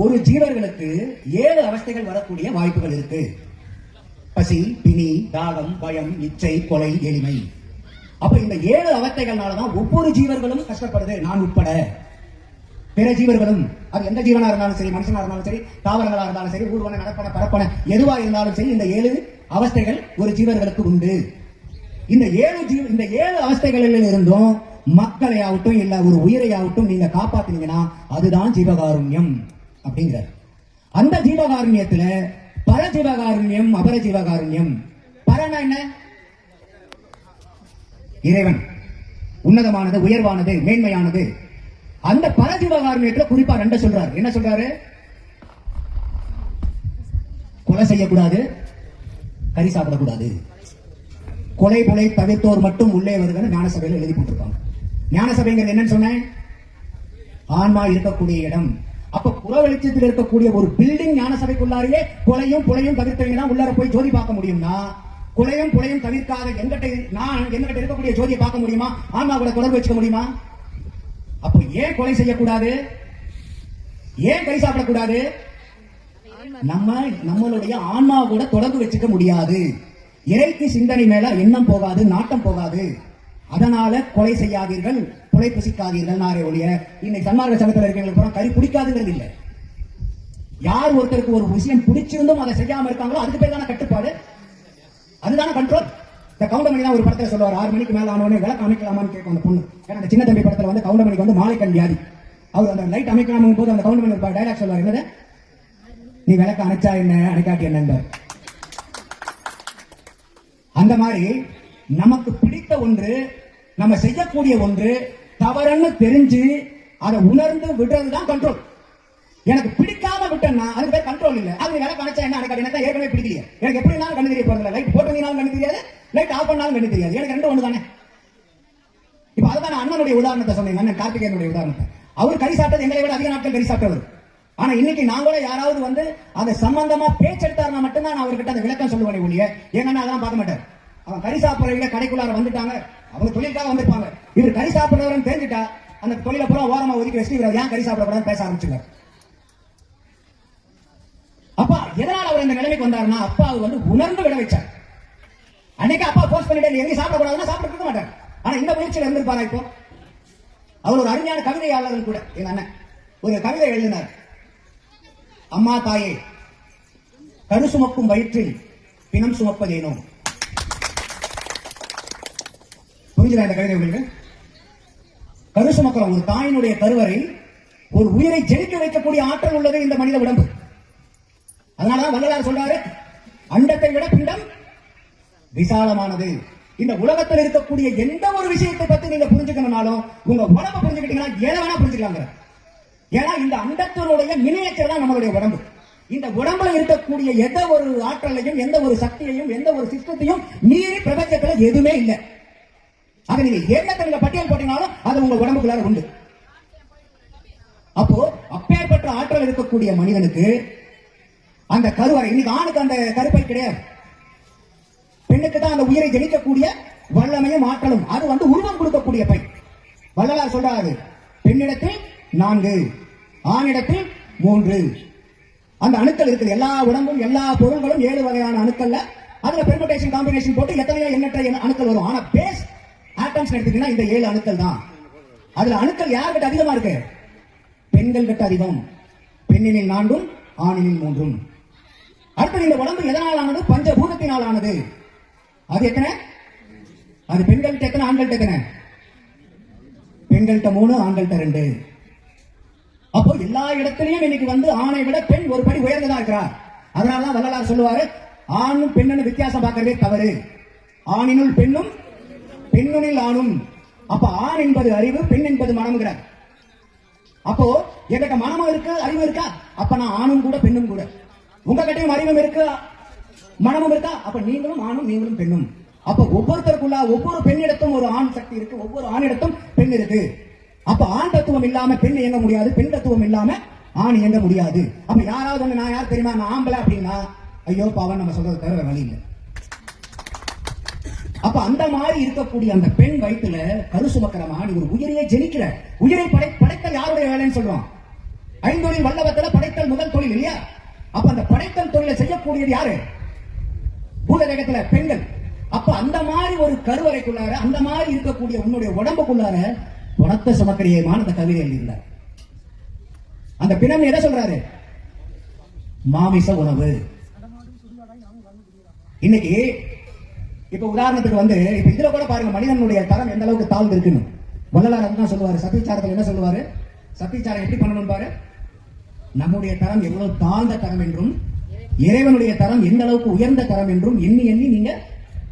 ஒரு ஜீவர்களுக்கு 7 அவஸ்தைகள் வரக்கூடிய வாய்ப்புகள் இருக்கு. பசி, பிணி, தாகம், பயம், இச்சை, கொலை, எளிமை. அப்ப இந்த 7 அவஸ்தைகள்னாலதான் ஒவ்வொரு ஜீவர்களும் கஷ்டப்படுது, நான் உட்பட. பிற ஜீவர்களும், அது எந்த ஜீவனா இருந்தாலும் சரி, மனுஷனா இருந்தாலும் சரி, தாவரங்களா இருந்தாலும் சரி, ஊர்வன, நடப்பன, பரப்பன எதுவா இருந்தாலும் சரி, இந்த 7 அவஸ்தைகள் ஒரு ஜீவர்களுக்கு உண்டு. இந்த 7 அவஸ்தைகளில் இருந்தும் மக்களை ஆகட்டும் இல்ல ஒரு உயிரை ஆகட்டும் நீங்க காப்பாத்தினீங்கன்னா அதுதான் ஜீவகாருண்யம் அப்படிங்கிறார். அந்த ஜீவகாருண்யத்துல பரஜீவகாருண்யம், அபரஜீவகாருண்யம். பரனா என்ன? இறைவன், உன்னதமானது, உயர்வானது, மேன்மையானது. அந்த பரஜீவகாருண்யத்துல குறிப்பா 2 சொல்றாரு. என்ன சொல்றாரு? கொலை செய்யக்கூடாது, கறி சாப்பிடக்கூடாது. கொலை கொலை தவிர்த்தோர் மட்டும் உள்ளே வருகிற ஞானசபையில எழுதி போட்டிருப்பாங்க. ஞானசபைங்கிறது என்னன்னு சொன்னேன்? ஆன்மா இருக்கக்கூடிய இடம். அப்ப புற வெளிச்சத்தில் இருக்கக்கூடிய ஒரு பில்டிங் ஞானசபைக்குள்ளாரியே கொலையும் புலையும் தவிர்த்தவங்க உள்ளார போய் ஜோதி பார்க்க முடியும்னா, கொலையும் புலையும் தவிர்க்காத என்கிட்ட இருக்கக்கூடிய ஜோதியை பார்க்க முடியுமா? ஆன்மா கூட தொடர்பு வச்சுக்க முடியுமா? அப்போ ஏன் கொலை செய்யக்கூடாது? ஏன் கை சாப்பிடக்கூடாது? நம்மளுடைய ஆன்மா கூட தொடர்பு வச்சுக்க முடியாது. இறைக்கு சிந்தனை மேல எண்ணம் போகாது, நாட்டம் போகாது. அதனால கொலை செய்யாதீர்கள், கொலை புசிக்காதீர்கள். நாரே ஒழிய இன்னைக்கு சன்மார்க்க சங்கத்தில் இருக்கிறவங்களுக்கு கறி பிடிக்காதுங்கிறது இல்லை. யார் ஒருத்தருக்கு ஒரு விஷயம் பிடிச்சிருந்தும் அதை செய்யாம இருக்காங்களோ அதுக்கு பேர் தானே கட்டுப்பாடு, அதுதானே கண்ட்ரோல். இந்த கவுண்டமணி தான் ஒரு படத்துல சொல்லுவார், 6 மணிக்கு மேல ஆனவனே விளக்கு அமைக்கலாமான்னு கேட்கும் அந்த பொண்ணு. ஏன்னா அந்த சின்ன தம்பி படத்துல கவுண்டமணிக்கு மாலைக்கண் வியாதி. அவர் அந்த லைட் அமைக்கலாமும் போது அந்த கவுண்டமணி ஒரு டைலாக் சொல்லுவார், என்னது? நீ விளக்கு அணைச்சா என்ன, அணைக்காட்டி என்ன. அந்த மாதிரி நமக்கு பிடித்த ஒன்று, நம்ம செய்யக்கூடிய ஒன்று தவறுன்னு தெரிஞ்சு அதை உணர்ந்து விடுறதுதான் கண்ட்ரோல். எனக்கு பிடிக்காம விட்டேன்னா அது பேர் கண்ட்ரோல் இல்ல. அது விளக்கு அணைச்சா என்ன, அணைக்காட்டி என்ன, ஏற்கனவே பிடிக்கலையே. எனக்கு எப்படி இருந்தாலும் கண்ணு தெரிய போறதில்லை. லைட் போட்டீங்கனாலும் கண்ணு தெரியாது, லைட் ஆஃப் பண்ணாலும் கண்ணு தெரியாது. எனக்கு 2 ஒன்று தானே. இப்ப அதுதான் அண்ணனுடைய உதாரணத்தை சொன்னீங்க, அண்ணன் கார்த்திகேயனுடைய உதாரணத்தை. அவர் கறி சாப்பிட்டது எங்களை விட அதிக நாட்கள் கறி சாப்பிட்டவர். ஆனா இன்னைக்கு நான் கூட யாராவது அதை சம்பந்தமா பேச்செடுத்தாருனா மட்டும்தான் நான் அவர்கிட்ட அந்த விளக்கம் சொல்லுவேன் ஒழிய, ஏன்னா அதெல்லாம் பார்க்க மாட்டார். அவன் கறி சாப்பிடுறவங்க கடைக்குள்ளார வந்துட்டாங்க, அவங்க தொழிலுக்காக வந்திருப்பாங்க. இவர் கறி சாப்பிடுறவர்னு தெரிஞ்சுட்டா அந்த தொழிலை பூரா ஓரமா ஒதுக்கி வச்சு இவர் ஏன் கறி சாப்பிடக்கூடாதுன்னு பேச ஆரம்பிச்சுட்டார். அப்பா எதனால அவர் இந்த நிலைமைக்கு வந்தாருன்னா, அப்பா அவர் உணர்ந்து விட வச்சார். அன்னைக்கு அப்பா போஸ்ட் பண்ணிட்டு எங்க சாப்பிடக்கூடாதுன்னா சாப்பிட்டு மாட்டார். ஆனா இந்த முயற்சியில் இருந்திருப்பாரா? இப்போ அவர் ஒரு அருமையான கவிதையாளர் கூட. எங்க அண்ணன் ஒரு கவிதை எழுதினார். அம்மா தாயே, கரு சுமக்கும் வயிற்றில் பிணம் சுமப்பதேனோ. புரிஞ்சுதா இந்த கவிதை உங்களுக்கு? கரு சுமக்கிறோம், ஒரு தாயினுடைய கருவறை ஒரு உயிரை ஜெயிக்க வைக்கக்கூடிய ஆற்றல் உள்ளது இந்த மனித உடம்பு. அதனாலதான் வள்ளலார் சொல்றாரு, அண்டத்தை விட பிண்டம் விசாலமானது. இந்த உலகத்தில் இருக்கக்கூடிய எந்த ஒரு விஷயத்தை பத்தி நீங்க புரிஞ்சுக்கணும்னாலும் உங்க உடம்பை புரிஞ்சுக்கிட்டீங்கன்னா எதை வேணா புரிஞ்சுக்கலாங்க. ஏன்னா இந்த அண்டத்தினுடைய மினியேச்சர் தான் நம்மளுடைய உடம்பு. இந்த உடம்புல இருக்கக்கூடிய எந்த ஒரு ஆற்றலையும், எந்த ஒரு சக்தியையும், எந்த ஒரு சிஸ்டத்தையும் மீறி பிரபஞ்சத்துல எதுவுமே இல்லை. அதை நீங்க எண்ணத்தை நீங்க பட்டியல் போட்டீங்கனாலும் அது உங்க உடம்புக்குள்ளார உண்டு. அப்போ அப்பேற்பட்ட ஆற்றல் இருக்கக்கூடிய மனிதனுக்கு அந்த கருவறை, இன்னைக்கு ஆணுக்கு அந்த கருப்பை கிடையாது, பெண்ணுக்கு தான் அந்த உயிரை ஜெயிக்கக்கூடிய வல்லமையும் ஆற்றலும். அது உருவம் கொடுக்கக்கூடிய பை. வள்ளலார் சொல்றாரு, பெண்ணிடத்தில் 4, ஆணிடத்தில் 3. அந்த அணுக்கள் இருக்குது. எல்லா உடம்பும் எல்லா பொருள்களும் 7 வகையான அணுக்கள்ல அதுல பெர்முடேஷன் காம்பினேஷன் போட்டு எத்தனையோ எண்ணற்ற அணுக்கள் வரும். ஆனா பேஸ் ஆட்டம்ஸ் எடுத்தீங்கன்னா இந்த 7 அணுக்கள் தான். அதுல அணுக்கள் யார்கிட்ட அதிகமா இருக்கு? பெண்கள் கிட்ட அதிகம். பெண்ணினில் 4, ஆணினில் 3. அடுத்து இந்த உடம்பு எதனால் ஆனது? பஞ்சபூதத்தினால் ஆனது. அது எத்தனை? அது பெண்கள்கிட்ட எத்தனை, ஆண்கள்கிட்ட எத்தனை? பெண்கள்கிட்ட 3, ஆண்கள்கிட்ட 2. அப்போ எல்லா இடத்திலையும் இன்னைக்கு ஆணை விட பெண் ஒரு படி உயர்ந்ததா இருக்கிறார். அதனாலதான் வள்ளலார் சொல்லுவாரு, ஆணும் பெண்ணும் வித்தியாசம் பார்க்கறதே தவறு. ஆணினுள் பெண்ணும் பெண்ணுனில் ஆணும். அப்ப ஆண் என்பது அறிவு, பெண் என்பது மனம்ங்கிறார். அப்போ என்கிட்ட மனமும் இருக்கு, அறிவு இருக்கா? அப்ப நான் ஆணும் கூட பெண்ணும் கூட. உங்ககிட்டயும் அறிவும் இருக்கு, மனமும் இருக்கா? அப்ப நீங்களும் ஆணும், நீங்களும் பெண்ணும். அப்ப ஒவ்வொருத்தருக்குள்ள ஒவ்வொரு பெண்ணிடத்தும் ஒரு ஆண் சக்தி இருக்கு, ஒவ்வொரு ஆணிடத்தும் பெண் இருக்கு. அப்ப ஆண் தத்துவம் இல்லாம பெண் இயங்க முடியாது, பெண் தத்துவம் இல்லாம ஆண் இயங்க முடியாது. அப்ப யாராவது நான் யார் தெரியுமா, நான் ஆம்பளை அப்படின்னா ஐயோ பாவம் நம்ம சொல்றது தவிர வழி இல்லை. அப்ப அந்த மாதிரி இருக்கக்கூடிய அந்த பெண் வயிற்றுல கரு சுமக்கிறமா நீ ஒரு உயிரையே ஜெனிக்கிற. உயிரை படைத்தல் யாருடைய வேலைன்னு சொல்றோம்? ஐந்தொழில் வல்லவத்துல படைத்தல் முதல் தொழில் இல்லையா? அப்ப அந்த படைத்தல் தொழிலை செய்யக்கூடியது யாரு? பூதவேகத்துல பெண்கள். அப்ப அந்த மாதிரி ஒரு கருவறைக்குள்ளார, அந்த மாதிரி இருக்கக்கூடிய உன்னுடைய உடம்புக்குள்ளார உணத்தை சுமக்கிறியமான அந்த கவிதை எழுதியிருந்தார். அந்த பிணம் எதை சொல்றாரு? மாமிச உணவு. இன்னைக்கு இப்ப உதாரணத்துக்கு இப்ப இதுல கூட பாருங்க, மனிதனுடைய தரம் எந்த அளவுக்கு தாழ்ந்து இருக்குன்னு வள்ளலார் அதுதான் சொல்லுவாரு. சத்தியச்சாரத்தில் என்ன சொல்லுவாரு? சத்தியச்சாரம் எப்படி பண்ணணும் பாரு. நம்முடைய தரம் எவ்வளவு தாழ்ந்த தரம் என்றும் இறைவனுடைய தரம் எந்த அளவுக்கு உயர்ந்த தரம் என்றும் எண்ணி எண்ணி நீங்க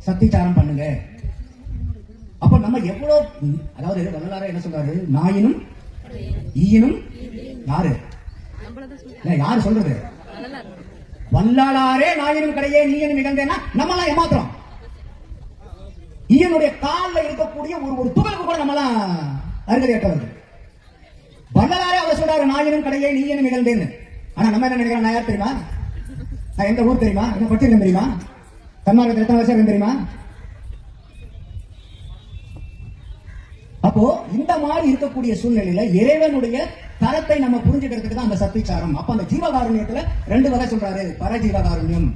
சத்தியச்சாரம் பண்ணுங்க. அப்ப நம்ம எவ்வளவு, அதாவது வள்ளலார என்ன சொல்றாரு? நாயினும் ஈயினும் யாரு யாரு சொல்றது? வல்லாளாரே நாயினும் கடையே நீயனும் நிகழ்ந்தேன்னா நம்மளாம் ஏமாத்துறோம். ஈயனுடைய காலில் இருக்கக்கூடிய ஒரு துகளுக்கு கூட நம்மளாம் அருகதையற்றவர்கள். வள்ளலாரே அவர் சொல்றாரு, நாயினும் கடையே நீயனும் நிகழ்ந்தேன்னு. ஆனா நம்ம என்ன நினைக்கிறோம்? நான் யார் தெரியுமா? நான் எந்த ஊர் தெரியுமா? என்ன பட்டிருக்கேன் தெரியுமா? தன்மார்க்கத்தில் எத்தனை வருஷம் தெரியுமா? அப்போ இந்த மாதிரி இருக்கக்கூடிய சூழ்நிலையில இறைவனுடைய தரத்தை நம்ம புரிஞ்சுக்கிறதுக்கு தான் அந்த சத்திச்சாரம். அப்ப அந்த ஜீவகாருண்யத்துல 2 வகை சொல்றாரு. பரஜீவகாருண்யம்,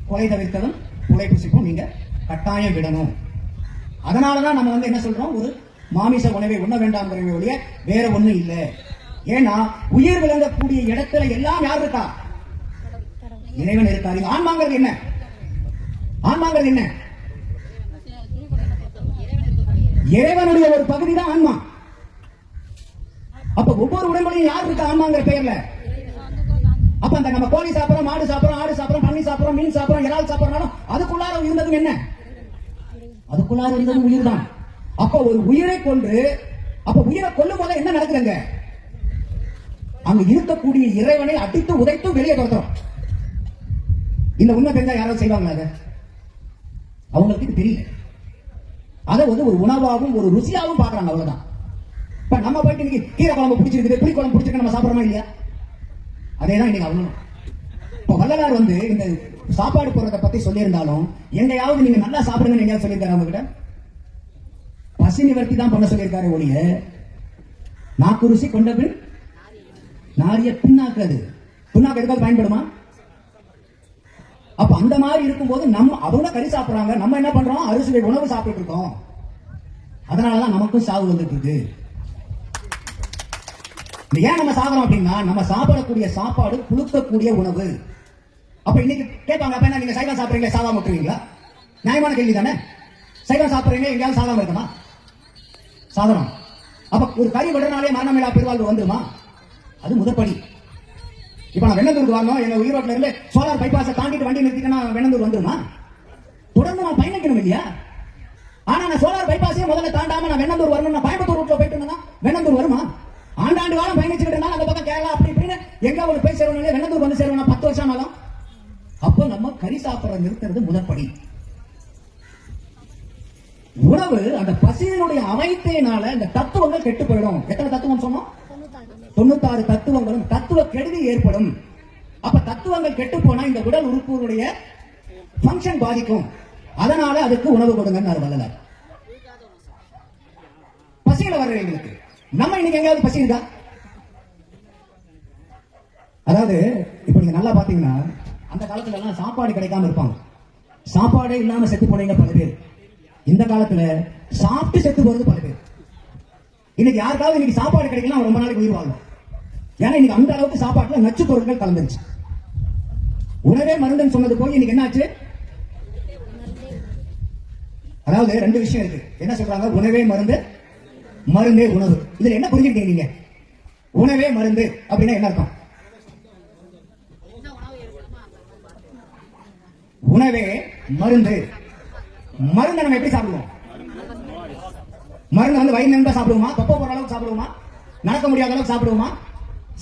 கொலை தவிர்த்ததும் கொலை புசிப்பும் நீங்க கட்டாயம் விடணும். அதனாலதான் நம்ம என்ன சொல்றோம்? ஒரு மாமிச உணவை உண்ண வேண்டாம் ஒழிய வேற ஒண்ணும் இல்ல. ஏன்னா உயிர் விளங்கக்கூடிய இடத்துல எல்லாம் யார் இருக்கா? இறைவன் இருக்காரு. ஆன்மாங்கிறது என்ன? ஆன்மாங்கிறது என்ன? இறைவனுடைய ஒரு பகுதி தான் ஆன்மா. அப்ப ஒவ்வொரு உடம்புலையும் யார் இருக்கா? ஆன்மாங்கிற பெயர்ல. அப்ப அந்த நம்ம கோழி சாப்பிடுறோம், மாடு சாப்பிடுறோம், ஆடு சாப்பிடுறோம், பன்னி சாப்பிடுறோம், மீன் சாப்பிடுறோம், இறால் சாப்பிடுறோம், அதுக்குள்ளார இருந்ததும் என்ன? அதுக்குள்ளார இருந்ததும் உயிர் தான். அப்ப ஒரு உயிரை கொன்று, அப்ப உயிரை கொல்லும் போது என்ன நடக்குதுங்க? அங்க இருக்கக்கூடிய இறைவனை அடித்து உதைத்து வெளியே துரத்துறோம். இந்த உண்மை தெரிஞ்சா யாராவது செய்வாங்களா? அதை அவங்களுக்கு தெரியல. அதை ஒரு உணவாகவும் ஒரு ருசியாகவும் பாக்குறாங்க, அவ்வளவுதான். இப்ப நம்ம போயிட்டு இன்னைக்கு கீரை குழம்பு பிடிச்சிருக்குது, புளி குழம்பு பிடிச்சிருக்கு, நம்ம சாப்பிடறோமா இல்லையா? அதேதான் இன்னைக்கு அவ்வளவு. இப்ப வள்ளலார் இந்த சாப்பாடு போறதை பத்தி சொல்லியிருந்தாலும் எங்கேயாவது நீங்க நல்லா சாப்பிடுங்கன்னு எங்கேயாவது சொல்லியிருக்காரு? அவங்க கிட்ட பசி நிவர்த்தி தான் பண்ண சொல்லியிருக்காரு ஒழிய நாக்கு ருசி கொண்ட பின் நாரிய பின்னாக்கு. அது பின்னாக்கு எதுக்காவது பயன்படுமா? அப்ப அந்த மாதிரி இருக்கும்போது அவங்க கறி சாப்பிடுறாங்க, நம்ம என்ன பண்றோம்? அரிசி உணவு சாப்பிட்டு இருக்கோம். அதனாலதான் நமக்கும் சாவு வந்துட்டு இருக்கு. ஏன் நம்ம சாப்பிடுறோம் அப்படின்னா, நம்ம சாப்பிடக்கூடிய சாப்பாடு புழுக்கக்கூடிய உணவு. அப்ப இன்னைக்கு கேட்பாங்க, அப்ப என்ன நீங்க சைவம் சாப்பிடுறீங்களா, சாவாம விட்டுருவீங்களா? நியாயமான கேள்வி தானே. சைவம் சாப்பிடுறீங்க, எங்கேயாவது சாகாம இருக்குமா? சாதனம். அப்ப ஒரு கறி விடுறனாலே மரணமில்லா பெருவாழ்வு வந்துருமா? அது முதற்படி. இப்ப நான் வெண்ணந்தூருக்கு வரணும், எங்க ஈரோட்ல இருந்து சோலார் பைபாஸை தாண்டிட்டு வண்டி நிறுத்திட்டு நான் வெண்ணந்தூர் வந்துருமா? தொடர்ந்து நான் பயணிக்கணும் இல்லையா? ஆனா நான் சோலார் பைபாஸே முதல்ல தாண்டாம நான் வெண்ணந்தூர் வரணும், நான் கோயம்புத்தூர் ரூட்ல போயிட்டு இருந்தா வெண்ணந்தூர் வருமா? ஆண்டாண்டு காலம் பயணிச்சுக்கிட்டு இருந்தாலும் அந்த பக்கம் கேரளா அப்படி இப்படின்னு எங்க ஒரு போய் சேரணும், வெண்ணந்தூர் வந்து சேரணும் 10 வருஷம் ஆகும். அப்போ நம்ம கறி சாப்பிட நிறுத்துறது முதற்படி. உணவு அந்த பசியினுடைய அமைப்பினால இந்த தத்துவங்கள் கெட்டு போயிடும். எத்தனை தத்துவம் சொன்னோம்? 96 தத்துவங்களும் தத்துவ கெடுதி ஏற்படும். அப்ப தத்துவங்கள் கெட்டு போனா இந்த உடல் உறுப்புடைய ஃபங்க்ஷன் பாதிக்கும். அதனால அதுக்கு உணவு கொடுங்க வள்ளலார். பசியில வர்றவங்களுக்கு நம்ம இன்னைக்கு எங்கேயாவது பசி இருக்கா? அதாவது இப்ப நீங்க நல்லா பாத்தீங்கன்னா அந்த காலத்துல எல்லாம் சாப்பாடு கிடைக்காம இருப்பாங்க. சாப்பாடே இல்லாம செத்து போனீங்க பல பேர். இந்த காலத்துல சாப்பிட்டு செத்து போறது பல பேர். இன்னைக்கு யாருக்காவது இன்னைக்கு சாப்பாடு கிடைக்கலாம் ரொம்ப நாளைக்கு உயிர் வாழும். ஏன்னா இன்னைக்கு அந்த அளவுக்கு சாப்பாட்டுல நச்சு பொருட்கள் கலந்துருச்சு. உணவே மருந்துன்னு சொன்னது போய் இன்னைக்கு என்ன ஆச்சு? அதாவது ரெண்டு விஷயம் இருக்கு. என்ன சொல்றாங்க? உணவே மருந்து, மருந்தே உணவு. இதுல என்ன புரிஞ்சுக்கிட்டீங்க நீங்க? உணவே மருந்து அப்படின்னா என்ன அர்த்தம்? உணவே மருந்து. மருந்து நம்ம எப்படி சாப்பிடுவோம்? மருந்து வந்து வயிறு நின்று சாப்பிடுவோமா? தொப்பை போற அளவுக்கு சாப்பிடுவோமா? நடக்க முடியாத அளவுக்கு சாப்பிடுவோமா?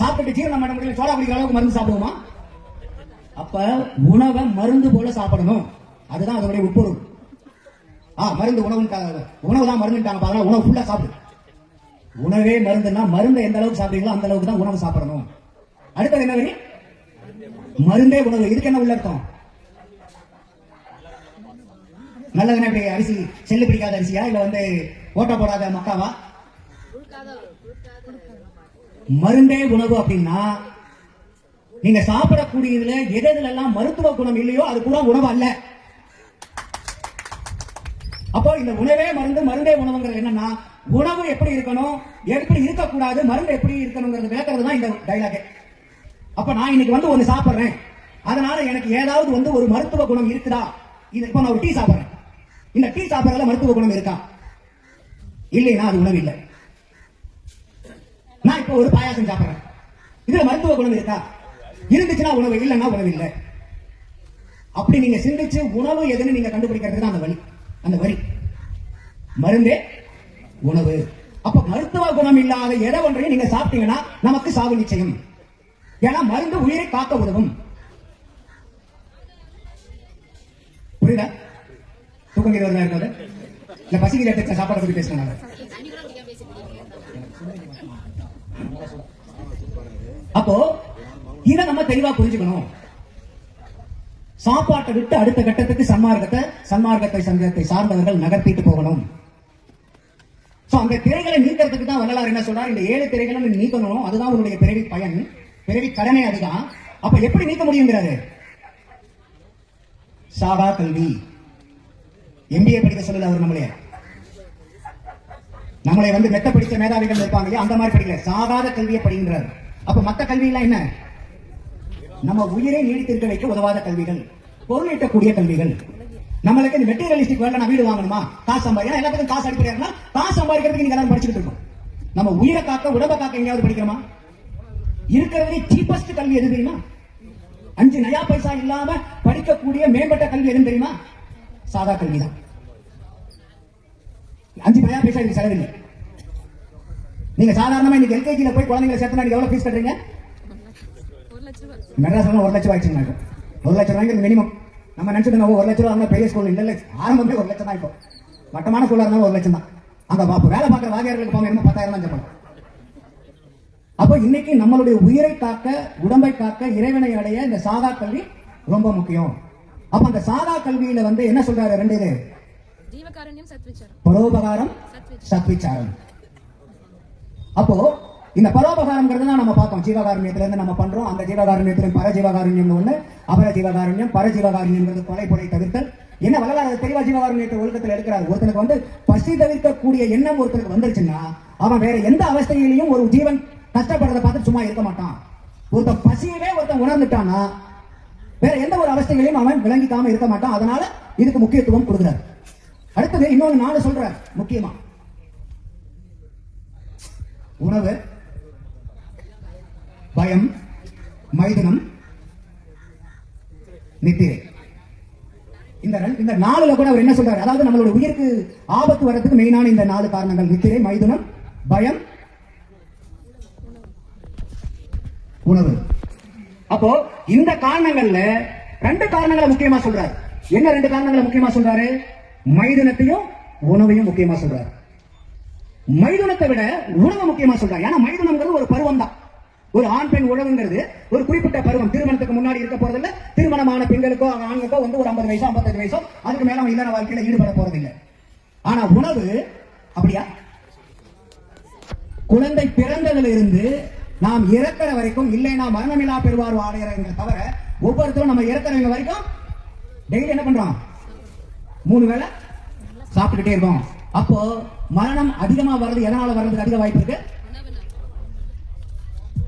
சாப்பிட்டு ஜீரணம் பண்ண முடியல சோடா குடிக்கிற அளவுக்கு மருந்து சாப்பிடுவோமா? அப்ப உணவை மருந்து போல சாப்பிடணும். அதுதான் அதனுடைய உட்பொருள். மருந்து உணவு தான் மருந்துட்டாங்க பாருங்க. உணவு ஃபுல்லா சாப்பிடு. உணவே மருந்துன்னா மருந்து எந்த அளவுக்கு சாப்பிடுறீங்களோ அந்த அளவுக்கு தான் உணவு சாப்பிடணும். அடுத்தது என்ன வரி? மருந்தே உணவு. இதுக்கு என்ன உள்ள அர்த்தம்? நல்லதுன்னா இப்படி அரிசி செல்லு பிடிக்காத அரிசியா இல்ல வந்து ஓட்ட போடாத மக்காவா? மருந்தே உணவு அப்படின்னா நீங்க சாப்பிடக்கூடியதுல எதுல எல்லாம் மருத்துவ குணம் இல்லையோ அது கூட உணவு அல்ல. அப்போ இந்த உணவே மருந்து, மருந்தே உணவுங்கிறது என்னன்னா உணவு எப்படி இருக்கணும், எப்படி இருக்கக்கூடாது, மருந்து எப்படி இருக்கணுங்கிறது விளக்குறது தான் இந்த டைலாக். அப்ப நான் இன்னைக்கு வந்து ஒண்ணு சாப்பிடுறேன், அதனால எனக்கு ஏதாவது வந்து ஒரு மருத்துவ குணம் இருக்குதா? இப்போ நான் ஒரு டீ சாப்பிடுறேன், இந்த டீ சாப்பிடறதுல மருத்துவ குணம் இருக்கா? இல்லைன்னா அது உணவு இல்லை. நான் இப்போ ஒரு பாயாசம் சாப்பிடுறேன், இதுல மருத்துவ குணம் இருக்கா? இருந்துச்சுன்னா உணவு, இல்லைன்னா உணவு இல்லை. அப்படி நீங்க சிந்திச்சு உணவு எதுன்னு நீங்க கண்டுபிடிக்கிறதுக்கு தான் அந்த வழி, அந்த வரி. மருந்தே உணவு. அப்ப மருத்துவ குணம் இல்லாத எதை ஒன்றையும் நீங்க சாப்பிட்டீங்கன்னா நமக்கு சாவு நிச்சயம். ஏன்னா மருந்து உயிரை காக்க உதவும். புரியுதா? தூக்கம் வருதா இருக்காது இல்ல பசிக்கிற இடத்துல சாப்பாடு பத்தி பேசுறாங்க. அப்போ இதை நம்ம தெளிவா புரிஞ்சுக்கணும். சாப்பாட்டை விட்டு அடுத்த கட்டத்துக்கு சன்மார்க்கத்தை சங்கத்தை சார்ந்தவர்கள் நகர்த்திட்டு போகணும். அந்த திரைகளை நீக்கிறதுக்கு தான் வள்ளலார் என்ன சொல்றார்? இந்த 7 திரைகளும் நீக்கணும். அதுதான் உன்னுடைய பிறவி பயன், பிறவி கடனை. அதுதான். அப்ப எப்படி நீக்க முடியுங்கிறாரு? சாடா கல்வி. MBA படிக்க சொல்லல அவர். நம்மளை வந்து மெத்த படித்த மேதாவிகள் இருப்பாங்க, அந்த மாதிரி படிக்கல. சாதாத கல்வியை படிக்கின்றார். அப்ப மத்த கல்வி எல்லாம் என்ன? நம்ம உயிரை நீடித்திருக்க வைக்க உதவாத கல்விகள், பொருள் ஈட்டக்கூடிய கல்விகள். நம்மளுக்கு இந்த மெட்டீரியலிஸ்டிக் வேலை, நான் வீடு வாங்கணுமா, காசு சம்பாதிக்கணும், எல்லாத்துக்கும் காசு அடிப்படையா காசு சம்பாதிக்கிறதுக்கு நீங்க எல்லாரும் படிச்சுட்டு இருக்கோம். நம்ம உயிரை காக்க, உடம்ப காக்க எங்கேயாவது படிக்கிறோமா? இருக்கிறதுலே சீப்பஸ்ட் கல்வி எது தெரியுமா? 5 நயா பைசா இல்லாம படிக்கக்கூடிய மேம்பட்ட கல்வி எதுன்னு தெரியுமா? சாதா கல்வி தான். 5 நயா பைசா இதுக்கு செலவில்லை. நீங்க சாதாரணமா இன்னைக்கு LKG போய் குழந்தைங்களை சேர்த்தா நீங்க எவ்வளவு ஃபீஸ் கட்டுறீங்க? மெட்ராஸ் 1 லட்சம் ஆயிடுச்சுங்க. 1 லட்சம் ரூபாய்க்கு மினிமம். நம்ம நினைச்சிட்டு 1 லட்சம் ரூபாய் பெரிய ஸ்கூல் இல்ல, ஆரம்பமே 1 லட்சம் தான். இப்போ மட்டமான ஸ்கூலா இருந்தாலும் 1 லட்சம் தான். அங்க வேலை பார்க்குற வாத்தியார்களுக்கு போங்க, என்ன 10,000 தான் சம்பளம். அப்போ இன்னைக்கு நம்மளுடைய உயிரை காக்க, உடம்பை காக்க, இறைவனை அடைய இந்த சாதா கல்வி ரொம்ப முக்கியம். அப்ப அந்த சாதா கல்வியில வந்து என்ன சொல்றாரு? 2 இது: ஜீவகாருண்யம், சத்விச்சாரம். பரோபகாரம், சத்விச்சாரம். அப்போ இந்த பரோபகாரம்ங்கிறது நம்ம பார்த்தோம். ஜீவகாருண்யத்துல இருந்து நம்ம பண்றோம். அந்த ஜீவகாருண்யத்திலும் பரஜீவகாருண்யம் ஒண்ணு, அபரஜீவகாருண்யம். பரஜீவகாருண்யம்ங்கிறது கொலை பொறை தவிர்த்தல். என்ன வள்ளலார் தெளிவா ஜீவகாருண்யத்தை ஒழுக்கத்தில் எடுக்கிறார். ஒருத்தனுக்கு வந்து பசி தவிர்க்கக்கூடிய எண்ணம் ஒருத்தருக்கு வந்துருச்சுன்னா அவன் வேற எந்த அவஸ்தையிலையும் ஒரு ஜீவன் கஷ்டப்படுறதை பார்த்து சும்மா இருக்க மாட்டான். ஒருத்தன் பசியவே ஒருத்தன் உணர்ந்துட்டானா வேற எந்த ஒரு அவஸ்தைகளையும் அவன் விளங்கிக்காம இருக்க மாட்டான். அதனால இதுக்கு முக்கியத்துவம் கொடுக்கிறார். அடுத்தது இன்னொன்னு 4 சொல்ற முக்கியமா: உணவு, பயம், மைதுனம், நித்திரை. இந்த 4ல கூட அவர் என்ன சொல்றாரு? அதாவது நம்மளோட உயிருக்கு ஆபத்து வர்றதுக்கு மெயினான இந்த 4 காரணங்கள்: நித்திரை, மைதுனம், பயம், உணவு. அப்போ இந்த காரணங்கள்ல 2 காரணங்களை முக்கியமா சொல்றாரு. என்ன 2 காரணங்களை முக்கியமா சொல்றாரு? மைதுனத்தையும் உணவையும் முக்கியமா சொல்றாரு. மைதுனத்தை விட உணவு முக்கியமா சொல்றாரு. ஏன்னா மைதுனம்ங்கிறது ஒரு பருவம் தான். ஒரு ஆண் பெண் உறவுங்கிறது ஒரு குறிப்பிட்ட பருவம். திருமணத்துக்கு முன்னாடி இருக்க போறதில்லை. திருமணமான பெண்களுக்கோ ஆண்களுக்கோ வந்து ஒரு 50 வயசோ 55 வயசோ அதுக்கு மேல அவன் இல்லற வாழ்க்கையில ஈடுபட போறதில்லை. ஆனா உணவு அப்படியா? குழந்தை பிறந்ததிலிருந்து நாம் இறக்கிற வரைக்கும், இல்லைன்னா மரணமில்லா பெறுவார் வாழையற தவிர ஒவ்வொருத்தரும் நம்ம இறக்கிறவங்க வரைக்கும் டெய்லி என்ன பண்றோம்? 3 வேளை சாப்பிட்டுக்கிட்டே இருக்கோம். அப்போ மரணம் அதிகமா வர்றது எதனால வர்றதுக்கு அதிக வாய்ப்பு இருக்கு?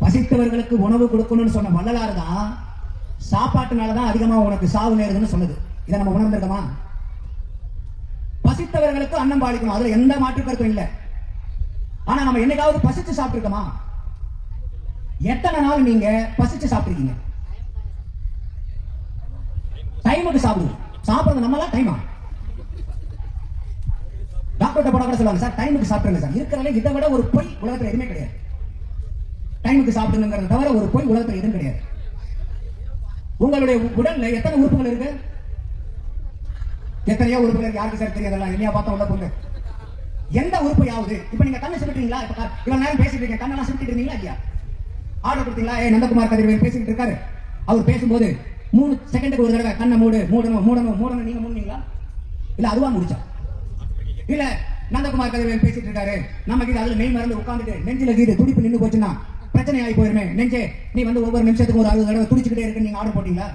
பசித்தவர்களுக்கு உணவு கொடுக்கணும்னு சொன்ன வள்ளலார் தான் சாப்பாட்டுனாலதான் அதிகமா உனக்கு சாவு நேருதுன்னு சொன்னது. இதை நம்ம உணர்ந்திருக்கோமா? பசித்தவர்களுக்கு அன்னம் பாலிக்கணும், அதுல எந்த மாற்று கருத்தும் இல்லை. ஆனா நம்ம என்னைக்காவது பசிச்சு சாப்பிட்டுருக்கோமா? எத்தனை நாள் நீங்க பசிச்சு சாப்பிட்டுருக்கீங்க? டைமுக்கு சாப்பிடுவோம். சாப்பிடுறது நம்மளா டைமா? டாக்டர் போட கூட சொல்லுவாங்க, சார் டைமுக்கு சாப்பிடுங்க சார். இருக்கிறதுல இதை விட ஒரு பொய் உலகத்தில் எதுவுமே கிடையாது. டைமுக்கு சாப்பிடுங்கிறத தவிர ஒரு பொய் உலகத்தில் எதுவும் கிடையாது. உங்களுடைய உடல்ல எத்தனை உறுப்புகள் இருக்கு? எத்தனையோ உறுப்புகள் யாருக்கு சார் தெரியாதெல்லாம் இல்லையா? பார்த்தா உள்ள பொண்ணு எந்த உறுப்பையாவது இப்ப நீங்க கண்ணை சிமிட்டீங்களா? இப்ப இவ்வளவு நேரம் பேசிட்டு இருக்கீங்க, கண்ணெல்லாம் சிமிட்டிட்டு இருந்தீங்களா இல்லையா? ஆர்டர் கொடுத்தீங்களா? நந்தகுமார் கதிரவேல் பேசிட்டு இருக்காரு. அவர் பேசும்போது 3 செகண்டுக்கு ஒரு தடவை கண்ணை மூடணும் நீங்க மூடுனீங்களா? இல்ல அதுவா முடிச்சா? இல்ல நந்தகுமார் கதிரவேல் பேசிட்டு இருக்காரு, நமக்கு அதுல மெய் மறந்து உட்காந்துட்டு நெஞ்சில கீது துடிப்பு நின்று போச்சுன்னா பிரச்சனை ஆகி போயிருமே, நெஞ்சே நீ ஒவ்வொரு நிமிஷத்துக்கு ஒரு 60 தடவை துடிச்சுக்கிட்டே இருக்கு, நீங்க ஆர்டர் போட்டீங்களா?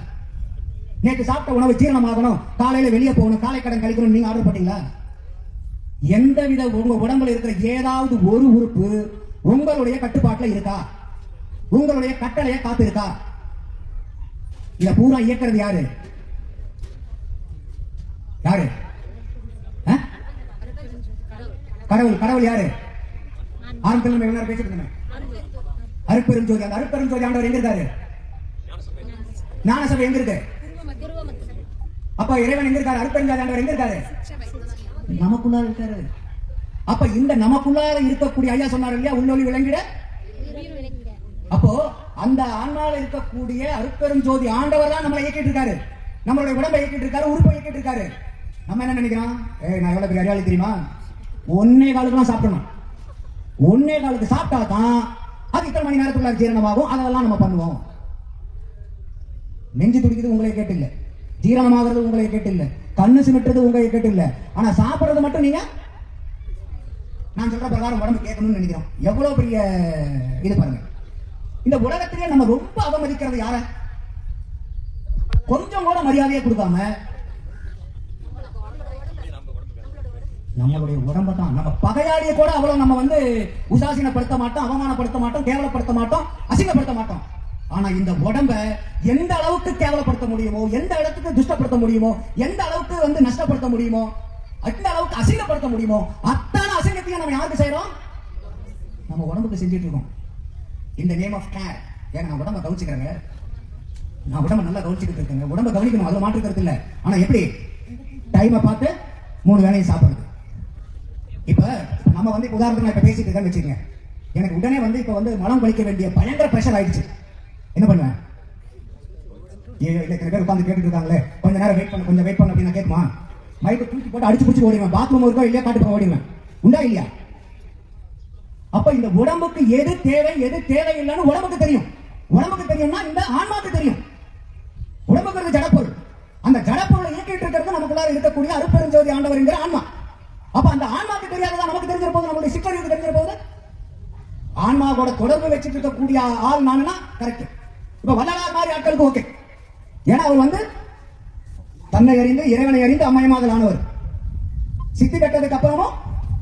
நேற்று சாப்பிட்ட உணவு ஜீரணமாகணும், காலையில வெளியே போகணும், காலை கடன் கழிக்கணும், நீங்க ஆர்டர் போட்டீங்களா? எந்தவித உங்க உடம்புல இருக்கிற ஏதாவது ஒரு உறுப்பு உங்களுடைய கட்டுப்பாட்டுல இருக்கா? உங்களுடைய கட்டளையை காத்து இருக்கா? இத பூரா இயக்கிறது யாரு? யாரு? கடவுள். கடவுள் யாரு? ஆரம்பத்தில் நம்ம எல்லாரும் பேசிட்டு இருந்தோம். அருட்பெரும் ஜோதி. அந்த அருட்பெரும் ஜோதி ஆண்டவர் எங்க இருக்காரு? ஞானசபை எங்க இருக்கு? அப்ப இறைவன் எங்க இருக்காரு? அருட்பெரும் ஜோதி ஆண்டவர் எங்க இருக்காரு? நமக்குள்ளார இருக்காரு. அப்ப இந்த நமக்குள்ளார இருக்கக்கூடிய ஐயா சொன்னார் இல்லையா, உள்ளொளி விளங்கிட. அப்போ அந்த ஆன்மால இருக்கக்கூடிய அருட்பெரும் ஜோதி ஆண்டவர் தான் நம்மளை இயக்கிட்டு இருக்காரு, நம்மளுடைய உடம்பை இயக்கிட்டு இருக்காரு, உறுப்பை இயக்கிட்டு இருக்காரு. நம்ம என்ன நினைக்கிறோம்? நான் எவ்வளவு பெரிய அறிவாளி தெரியுமா? 1:15 சாப்பிடணும். 1:15 சாப்பிட்டா தான் அது இத்தனை மணி நேரத்துக்குள்ள ஜீரணமாகும். அதெல்லாம் நம்ம பண்ணுவோம். நெஞ்சு துடிக்கிறது உங்களை கேட்டு இல்ல, ஜீரணமாகிறது உங்களை கேட்டு இல்ல, கண்ணு சிமிட்டுறது உங்களை கேட்டு இல்ல. ஆனா சாப்பிடுறது மட்டும் நீங்க நான் சொல்ற பிரகாரம் உடம்பு கேட்கணும்னு நினைக்கிறோம். எவ்வளவு பெரிய இது பாருங்க. இந்த உலகத்திலேயே நம்ம ரொம்ப அவமதிக்கிறது யார? கொஞ்சம் கூட மரியாதையை கொடுக்காம நம்மளுடைய உடம்பை தான். நம்ம பகையாளியை கூட அவ்வளவு நம்ம உதாசீனப்படுத்த மாட்டோம், அவமானப்படுத்த மாட்டோம், கேவலப்படுத்த மாட்டோம், அசிங்கப்படுத்த மாட்டோம். ஆனா இந்த உடம்ப எந்த அளவுக்கு கேவலப்படுத்த முடியுமோ, எந்த அளவுக்கு துஷ்டப்படுத்த முடியுமோ, எந்த அளவுக்கு நஷ்டப்படுத்த முடியுமோ, அந்த அளவுக்கு அசிங்கப்படுத்த முடியுமோ, அத்தனை அசிங்கத்தையும் நம்ம யாருக்கு செய்யறோம்? நம்ம உடம்புக்கு செஞ்சுட்டு இருக்கோம். இந்த நேம் ஆஃப் கேர். ஏன்னா நான் உடம்ப கவனிச்சுக்கிறேங்க, நான் உடம்ப நல்லா கவனிச்சுக்கிட்டு இருக்கேங்க. உடம்ப கவனிக்கணும், அதுல மாற்று கருத்து இல்லை. ஆனா எப்படி? டைமை பார்த்து 3 வேளையும் சாப்பிடுறது. இப்ப நம்ம உதாரணத்துக்கு நான் இப்ப பேசிட்டு இருக்கேன்னு வச்சுக்கோங்க, எனக்கு உடனே இப்ப மலம் கழிக்க வேண்டிய பயங்கர பிரஷர் ஆயிடுச்சு. என்ன பண்ணுவேன்? பேர் உட்காந்து கேட்டுட்டு இருக்காங்களே, கொஞ்ச நேரம் வெயிட் பண்ண அப்படின்னு நான் கேட்குமா? மைக்கை தூக்கி போட்டு அடிச்சு பிடிச்சி ஓடிடுவேன். பாத்ரூம் இருக்கோ இல்லையா காட்டு போய் ஓடிடுவேன். உண்டா இல்லையா? அப்ப இந்த உடம்புக்கு எது தேவை எது தேவையில்லைன்னு உடம்புக்கு தெரியும். உடம்புக்கு தெரியும்னா இந்த ஆன்மாக்கு தெரியும். உடம்புக்கு ஜடப்பொருள். அந்த ஜடப்பொருளை இயக்கிட்டு இருக்கிறது நமக்குள்ளார இருக்கக்கூடிய அருட்பெருஞ்சோதி ஆண்டவர் என்கிற ஆன்மா. அப்ப அந்த ஆன்மாக்கு தெரியாததான் நமக்கு தெரிஞ்சிட போது, நம்மளுடைய சிக்கலுக்கு தெரிஞ்சிட போது. ஆன்மாவோட தொடர்பு வச்சுட்டு இருக்கக்கூடிய ஆள் நானுன்னா கரெக்ட். இப்ப வள்ளலார் மாதிரி ஆட்களுக்கு ஓகே. ஏன்னா அவர் தன்னை அறிந்து இறைவனை அறிந்து அம்மயமாக ஆனவர். சித்தி கட்டதுக்கு அப்புறமும்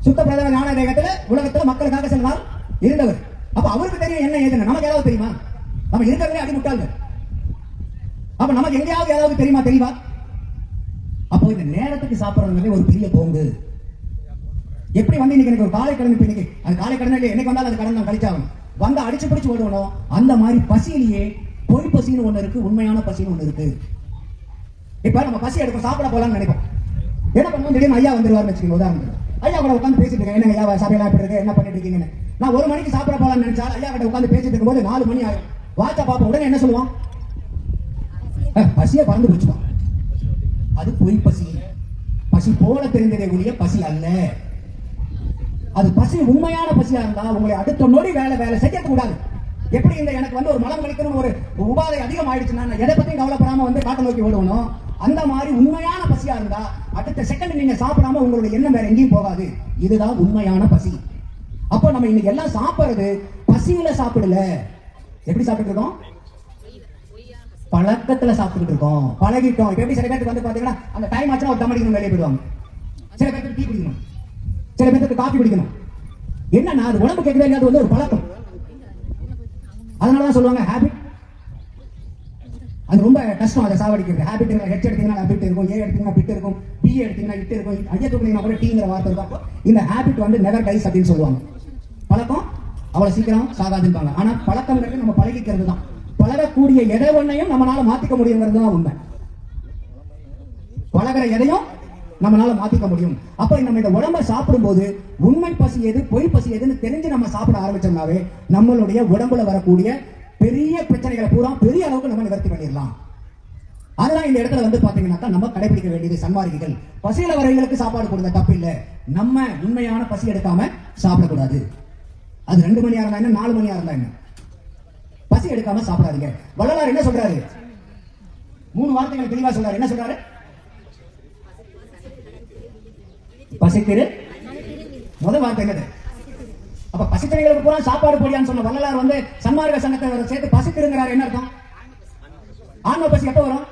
சுத்த பிரதம ஞான தேகத்துல உலகத்துல மக்களுக்காக செல்வார் இருந்தவர். அப்ப அவருக்கு தெரியும் என்ன ஏதுன்னு. நமக்கு ஏதாவது தெரியுமா? நம்ம இருக்கிறதே அடிமுட்டாள்கள். அப்ப நமக்கு எங்கேயாவது ஏதாவது தெரியுமா? தெளிவா? அப்போ இந்த நேரத்துக்கு சாப்பிடுறது ஒரு பெரிய போங்கு. எப்படி இன்னைக்கு எனக்கு ஒரு காலை கடன், இன்னைக்கு அது காலை கடன் இல்லை, என்னைக்கு வந்தாலும் அது கடன் நான் கழிச்சாகணும், அடிச்சு பிடிச்சு ஓடுவணும். அந்த மாதிரி பசியிலேயே பொய் பசின்னு ஒண்ணு இருக்கு, உண்மையான பசின்னு ஒண்ணு இருக்கு. இப்ப நம்ம பசி எடுக்கும், சாப்பிட போலாம்னு நினைப்போம். என்ன பண்ணுவோம்? திடீர்னு ஐயா வந்துருவாருன்னு வச்சுக்கோங்க. உதாரணத்துக்கு ஐயா கூட உட்காந்து பேசிட்டு இருக்கேன், என்ன ஐயா சபையெல்லாம் எப்படி இருக்கு, என்ன பண்ணிட்டு இருக்கீங்கன்னு. நான் 1 மணிக்கு சாப்பிட போலாம்னு நினைச்சா ஐயா கிட்ட உட்காந்து பேசிட்டு இருக்கும்போது 4 மணி ஆகும். வாட்சா பாப்போம். உடனே என்ன சொல்லுவான்? பசியை பறந்து பிடிச்சுவான். அது பொய் பசி. பசி போல தெரிந்ததே ஒழிய பசி அல்ல. அது பசி உண்மையான பசியா இருந்தா உங்களை அடுத்த நொடி வேலை செய்ய கூடாது. எப்படி எனக்கு ஒரு மலம் கழிக்கணும் ஒரு உபாதை அதிகம் ஆயிடுச்சுன்னா நான் எதை பத்தியும் கவலைப்படாம காட்டை நோக்கி ஓடுவணும். அந்த மாதிரி உண்மையான பசியா இருந்தா அடுத்த செகண்ட் நீங்க சாப்பிடாம உங்களுடைய எண்ணம் வேற எங்கேயும் போகாது. இதுதான் உண்மையான பசி. அப்போ நம்ம இன்னைக்கு எல்லாம் சாப்பிடுறது பசியில சாப்பிடல, எப்படி சாப்பிட்டு இருக்கோம்? பழக்கத்துல சாப்பிட்டு இருக்கோம், பழகிட்டோம். இப்ப எப்படி சில பேருக்கு வந்து பாத்தீங்கன்னா அந்த டைம் ஆச்சுன்னா ஒரு தம் அடிக்கணும் வெளியே போயிடுவாங்க. சில பேருக்கு டீ குடிக்கணும், சில பேருக்கு காஃபி குடிக்கணும். என்னன்னா அது உடம்பு கேட்கவே இல்லையா, அது வந்து ஒரு பழக்கம். அதனாலதான் சொல்லுவாங்க ஹேபிட். அது ரொம்ப கஷ்டம் அதை சாவடிக்கிறது. ஹேபிட் ஹெச் எடுத்தீங்கன்னா ஹேபிட் இருக்கும், ஏ எடுத்தீங்கன்னா பிட் இருக்கும், பி எடுத்தீங்கன்னா இட் இருக்கும், ஐயா தூக்கினா கூட டீங்கிற வார்த்தை இருக்கும். இந்த ஹேபிட் வந்து நெவர் டைஸ் அப்படின்னு சொல்லுவாங்க. பழக்கம் அவ்வளவு சீக்கிரம் சாகாதுன்பாங்க. ஆனா பழக்கம்ங்கிறது நம்ம பழகிக்கிறது தான். பழகக்கூடிய எதை ஒன்னையும் நம்மளால மாத்திக்க முடியுங்கிறது தான் உண்மை. பழகிற எதையும் நம்மளால மாத்திக்க முடியும். அப்ப நம்ம இந்த உடம்ப சாப்பிடும் போது உண்மை பசி எது, பொய் பசி எதுன்னு தெரிஞ்சு நம்ம சாப்பிட ஆரம்பிச்சோம்னாவே நம்மளுடைய உடம்புல வரக்கூடிய பெரிய பிரச்சனைகளை பூரா பெரிய அளவுக்கு நம்ம நிவர்த்தி பண்ணிடலாம். அதெல்லாம் இந்த இடத்துல வந்து பாத்தீங்கன்னாக்கா நம்ம கடைபிடிக்க வேண்டியது சன்மார்க்கிகள். பசியில வரவங்களுக்கு சாப்பாடு கொடுங்க, தப்பு இல்லை. நம்ம உண்மையான பசி எடுக்காம சாப்பிடக்கூடாது. அது 2 மணியா இருந்தா என்ன, 4 மணியா இருந்தா என்ன, பசி எடுக்காம சாப்பிடாதீங்க. வள்ளலார் என்ன சொல்றாரு? 3 வார்த்தைகள் தெளிவா சொல்றாரு. என்ன சொல்றாரு? பசித்திரு. முதல் வார்த்தை என்னது? அப்ப பசித்தனைகளுக்கு பூரா சாப்பாடு போடியான்னு சொன்ன வள்ளலார் வந்து சன்மார்க்க சங்கத்தை சேர்த்து பசித்திருங்கிறாரு. என்ன அர்த்தம்? ஆன்ம பசி எப்ப வரும்?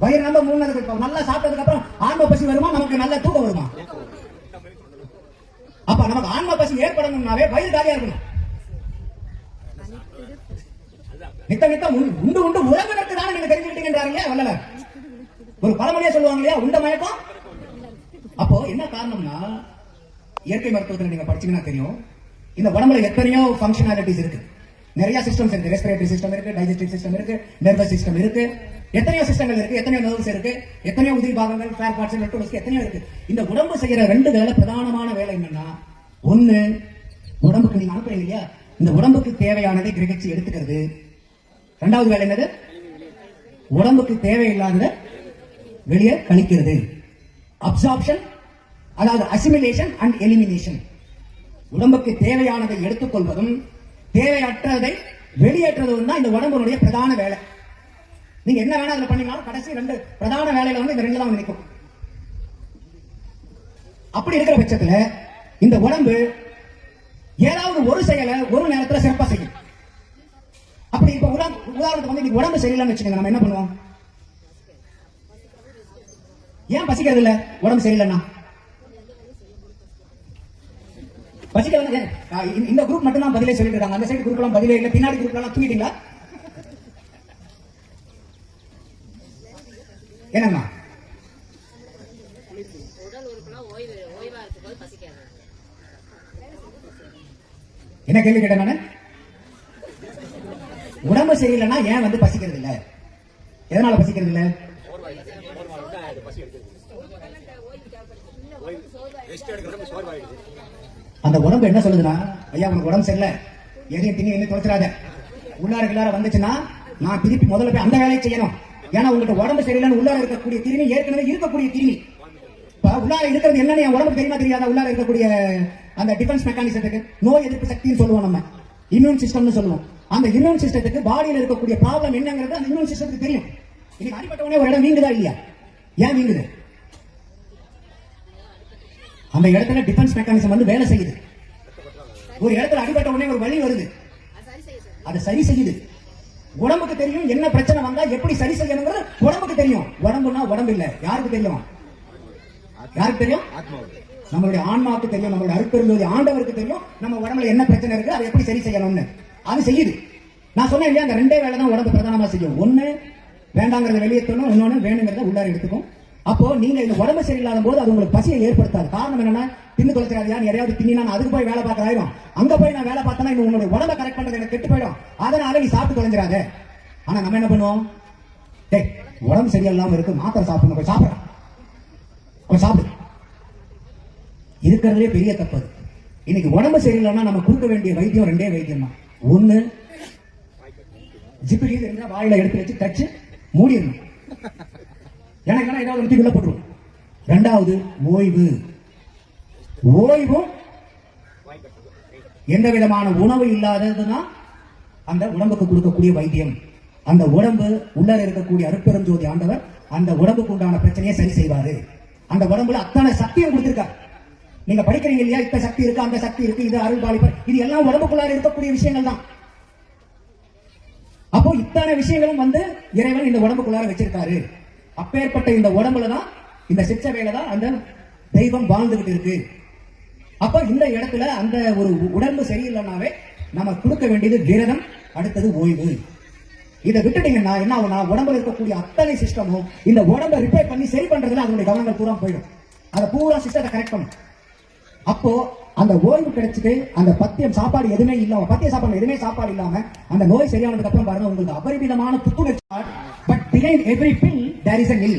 வயிறு நம்ம மூணதுக்கு நல்லா சாப்பிட்டதுக்கு அப்புறம் ஆன்ம பசி வருமா? நமக்கு நல்ல தூக்கம் வருமா? அப்ப நமக்கு ஆன்ம பசி ஏற்படணும்னாவே வயிறு காலியா இருக்கணும். நித்த நித்தம் உண்டு உண்டு உறங்குறதுக்கு தானே நீங்க தெரிஞ்சுக்கிட்டீங்கன்றாங்க வள்ளலார். ஒரு பழமொழியா சொல்லுவாங்க இல்லையா, உண்ட மயக்கம். அப்போ என்ன காரணம்னா, இயற்கை மருத்துவத்தில் நீங்க படிச்சீங்கன்னா தெரியும், இந்த உடம்புல எத்தனையோ ஃபங்க்ஷனாலிட்டிஸ் இருக்கு, நிறைய சிஸ்டம்ஸ் இருக்கு. ரெஸ்பிரேட்டரி சிஸ்டம் இருக்கு, டைஜஸ்டிவ் சிஸ்டம் இருக்கு, நர்வஸ் சிஸ்டம் இருக்கு, எத்தனையோ சிஸ்டங்கள் இருக்கு, எத்தனையோ நர்வ்ஸ் இருக்கு, எத்தனையோ உதிரி பாகங்கள், ஃபேர் பார்ட்ஸ், நெட்வொர்க்ஸ் எத்தனையோ இருக்கு. இந்த உடம்பு செய்யற 2 வேலை, பிரதானமான வேலை என்னன்னா, ஒண்ணு உடம்புக்கு நீங்க அனுப்புறீங்க இல்லையா, இந்த உடம்புக்கு தேவையானதை கிரகிச்சு எடுத்துக்கிறது. 2வது வேலை என்னது? உடம்புக்கு தேவையில்லாத வெளியே கழிக்கிறது. அப்சார்ப்ஷன், அதாவது அசிமிலேஷன் அண்ட் எலிமினேஷன். உடம்புக்கு தேவையானதை எடுத்துக்கொள்வதும் தேவையற்றதை வெளியேற்றுவதும் தான் இந்த உடம்புடைய பிரதான வேலை. நீங்க என்ன வேணா அதுல பண்ணீங்கன்னாலும் கடைசி 2 பிரதான வேலையில வந்து இந்த 2 தான் நிற்கும். அப்படி இருக்கிற பட்சத்துல இந்த உடம்பு ஏதாவது ஒரு செயலை ஒரு நேரத்துல சிறப்பா செய்யும். அப்படி இப்ப உதாரணத்துக்கு வந்து இன்னைக்கு உடம்பு சரியில்லைன்னு வச்சுக்கோங்க, நம்ம என்ன பண்ணுவோம்? ஏன் பசிக்கிறது இல்ல? உடம்பு சரியில்லைன்னா பசிக்கிறது. இந்த குரூப் மட்டும் தான் பதிலே சொல்லிட்டு இருக்காங்க, அந்த சைடு குரூப் எல்லாம் பதிலே இல்ல. பின்னாடி குரூப் எல்லாம் தூங்கிட்டீங்களா? என்னம்மா என்ன கேள்வி கேட்டேன் நானு? உடம்பு சரியில்லைன்னா ஏன் வந்து பசிக்கிறது இல்ல? எதனால பசிக்கிறது இல்ல? அந்த உடம்பு என்ன சொல்லுதுன்னா, ஐயா உனக்கு உடம்பு சரியில்லை, எதையும் திங்க என்ன துவைச்சிடாத, உள்ளார கிளார வந்துச்சுன்னா நான் திருப்பி முதல்ல போய் அந்த வேலையை செய்யணும். ஏன்னா உங்களுக்கு உடம்பு சரியில்லைன்னு உள்ளார இருக்கக்கூடிய கிருமி ஏற்கனவே இருக்கக்கூடிய கிருமி. உள்ளார இருக்கிறது என்னன்னு என் உடம்புக்கு தெரியுமா தெரியாதா? உள்ளார இருக்கக்கூடிய அந்த டிஃபென்ஸ் மெக்கானிசத்துக்கு, நோய் எதிர்ப்பு சக்தின்னு சொல்லுவோம், நம்ம இம்யூன் சிஸ்டம்னு சொல்லுவோம். அந்த இம்யூன் சிஸ்டத்துக்கு பாடியில் இருக்கக்கூடிய ப்ராப்ளம் என்னங்கிறது அந்த இம்யூன் சிஸ்டத்துக்கு தெரியும். இன்னைக்கு அடிப்பட்டவனே ஒரு இடம் வீங்குதா இல்லையா? ஏன் வீங்குது? அந்த இடத்துல டிஃபென்ஸ் மெக்கானிசம் வந்து வேலை செய்யுது. ஒரு இடத்துல அடிபட்ட உடனே ஒரு வலி வருது, அது சரி செய்யுது. உடம்புக்கு தெரியும் என்ன பிரச்சனை வந்தா எப்படி சரி செய்யணுங்கிறது உடம்புக்கு தெரியும். உடம்புனா உடம்பு இல்ல, யாருக்கு தெரியும்? யாருக்கு தெரியும்? நம்மளுடைய ஆன்மாவுக்கு தெரியும், நம்மளுடைய அருட்பெருஞ்சோதி ஆண்டவருக்கு தெரியும் நம்ம உடம்புல என்ன பிரச்சனை இருக்கு, அதை எப்படி சரி செய்யணும்னு. அது செய்யுது. நான் சொன்னேன் இல்லையா, அந்த 2 வேலை தான் உடம்பு பிரதானமா செய்யும். ஒண்ணு வேண்டாங்கிறத வெளியேற்றணும், இன்னொன்னு வேணுங்கிறத உள்ளார எடுத்துக்கும். அப்போ நீங்க இந்த உடம்பு சரியில்லாத போது அது உங்களுக்கு பசியை ஏற்படுத்தாது. காரணம் என்னன்னா, தின்னு தொலைச்சிடாதியா, யாரையாவது தின்னா அதுக்கு போய் வேலை பார்க்க ஆயிரும். அங்க போய் நான் வேலை பார்த்தேன்னா இன்னும் உங்களுடைய உடம்பை கரெக்ட் பண்றது எனக்கு கெட்டு போயிடும். அதனால நீ சாப்பிட்டு தொலைஞ்சிடாத. ஆனா நம்ம என்ன பண்ணுவோம்? டேய் உடம்பு சரியில்லாம இருக்கு, மாத்திரை சாப்பிடணும், போய் சாப்பிடலாம், போய் சாப்பிடு. இருக்கிறதுலே பெரிய தப்பு அது. இன்னைக்கு உடம்பு சரியில்லைன்னா நம்ம கொடுக்க வேண்டிய வைத்தியம் 2 வைத்தியம் தான். ஒண்ணு ஜிப்பு கீழே இருந்தா வாயில எடுத்து வச்சு தச்சு மூடிடணும், எனக்கு ஏதாவது ஒன்று உள்ள போட்டுருவோம். 2வது ஓய்வு. ஓய்வும் எந்த விதமான உணவு இல்லாததுதான் அந்த உடம்புக்கு கொடுக்கக்கூடிய வைத்தியம். அந்த உடம்பு உள்ளர இருக்கக்கூடிய அருட்பெருஞ்சோதி ஆண்டவர் அந்த உடம்புக்கு உண்டான பிரச்சனையை சரி செய்வாரு. அந்த உடம்புல அத்தனை சக்தியும் கொடுத்திருக்கார். நீங்க படிக்கிறீங்க இல்லையா, இந்த சக்தி இருக்கு, அந்த சக்தி இருக்கு, இது அருள் பாலிப்பர், இது எல்லாம் உடம்புக்குள்ளார இருக்கக்கூடிய விஷயங்கள் தான். அப்போ இத்தனை விஷயங்களும் வந்து இறைவன் இந்த உடம்புக்குள்ளார வச்சிருக்காரு. அப்பேற்பட்ட இந்த உடம்புலதான், இந்த சிற்சபையில தான் அந்த தெய்வம் வாழ்ந்துகிட்டு இருக்கு. அப்ப இந்த இடத்துல அந்த ஒரு உடம்பு சரியில்லைனாவே நம்ம கொடுக்க வேண்டியது விரதம், அடுத்தது ஓய்வு. இதை விட்டுட்டீங்கன்னா என்ன ஆகும்னா, உடம்புல இருக்கக்கூடிய அத்தனை சிஸ்டமும் இந்த உடம்பை ரிப்பேர் பண்ணி சரி பண்றதுல அதனுடைய கவனங்கள் பூரா போயிடும். அதை பூரா சிஸ்டத்தை கரெக்ட் பண்ணும். அப்போ அந்த ஓய்வு கிடைச்சிட்டு அந்த பத்தியம் சாப்பாடு எதுவுமே இல்லாம, பத்திய சாப்பாடு எதுவுமே சாப்பாடு இல்லாம அந்த நோய் சரியானதுக்கு அப்புறம் பாருங்க, உங்களுக்கு அபரிமிதமான புத்துணர்ச்சி. But behind every pill there is a pill.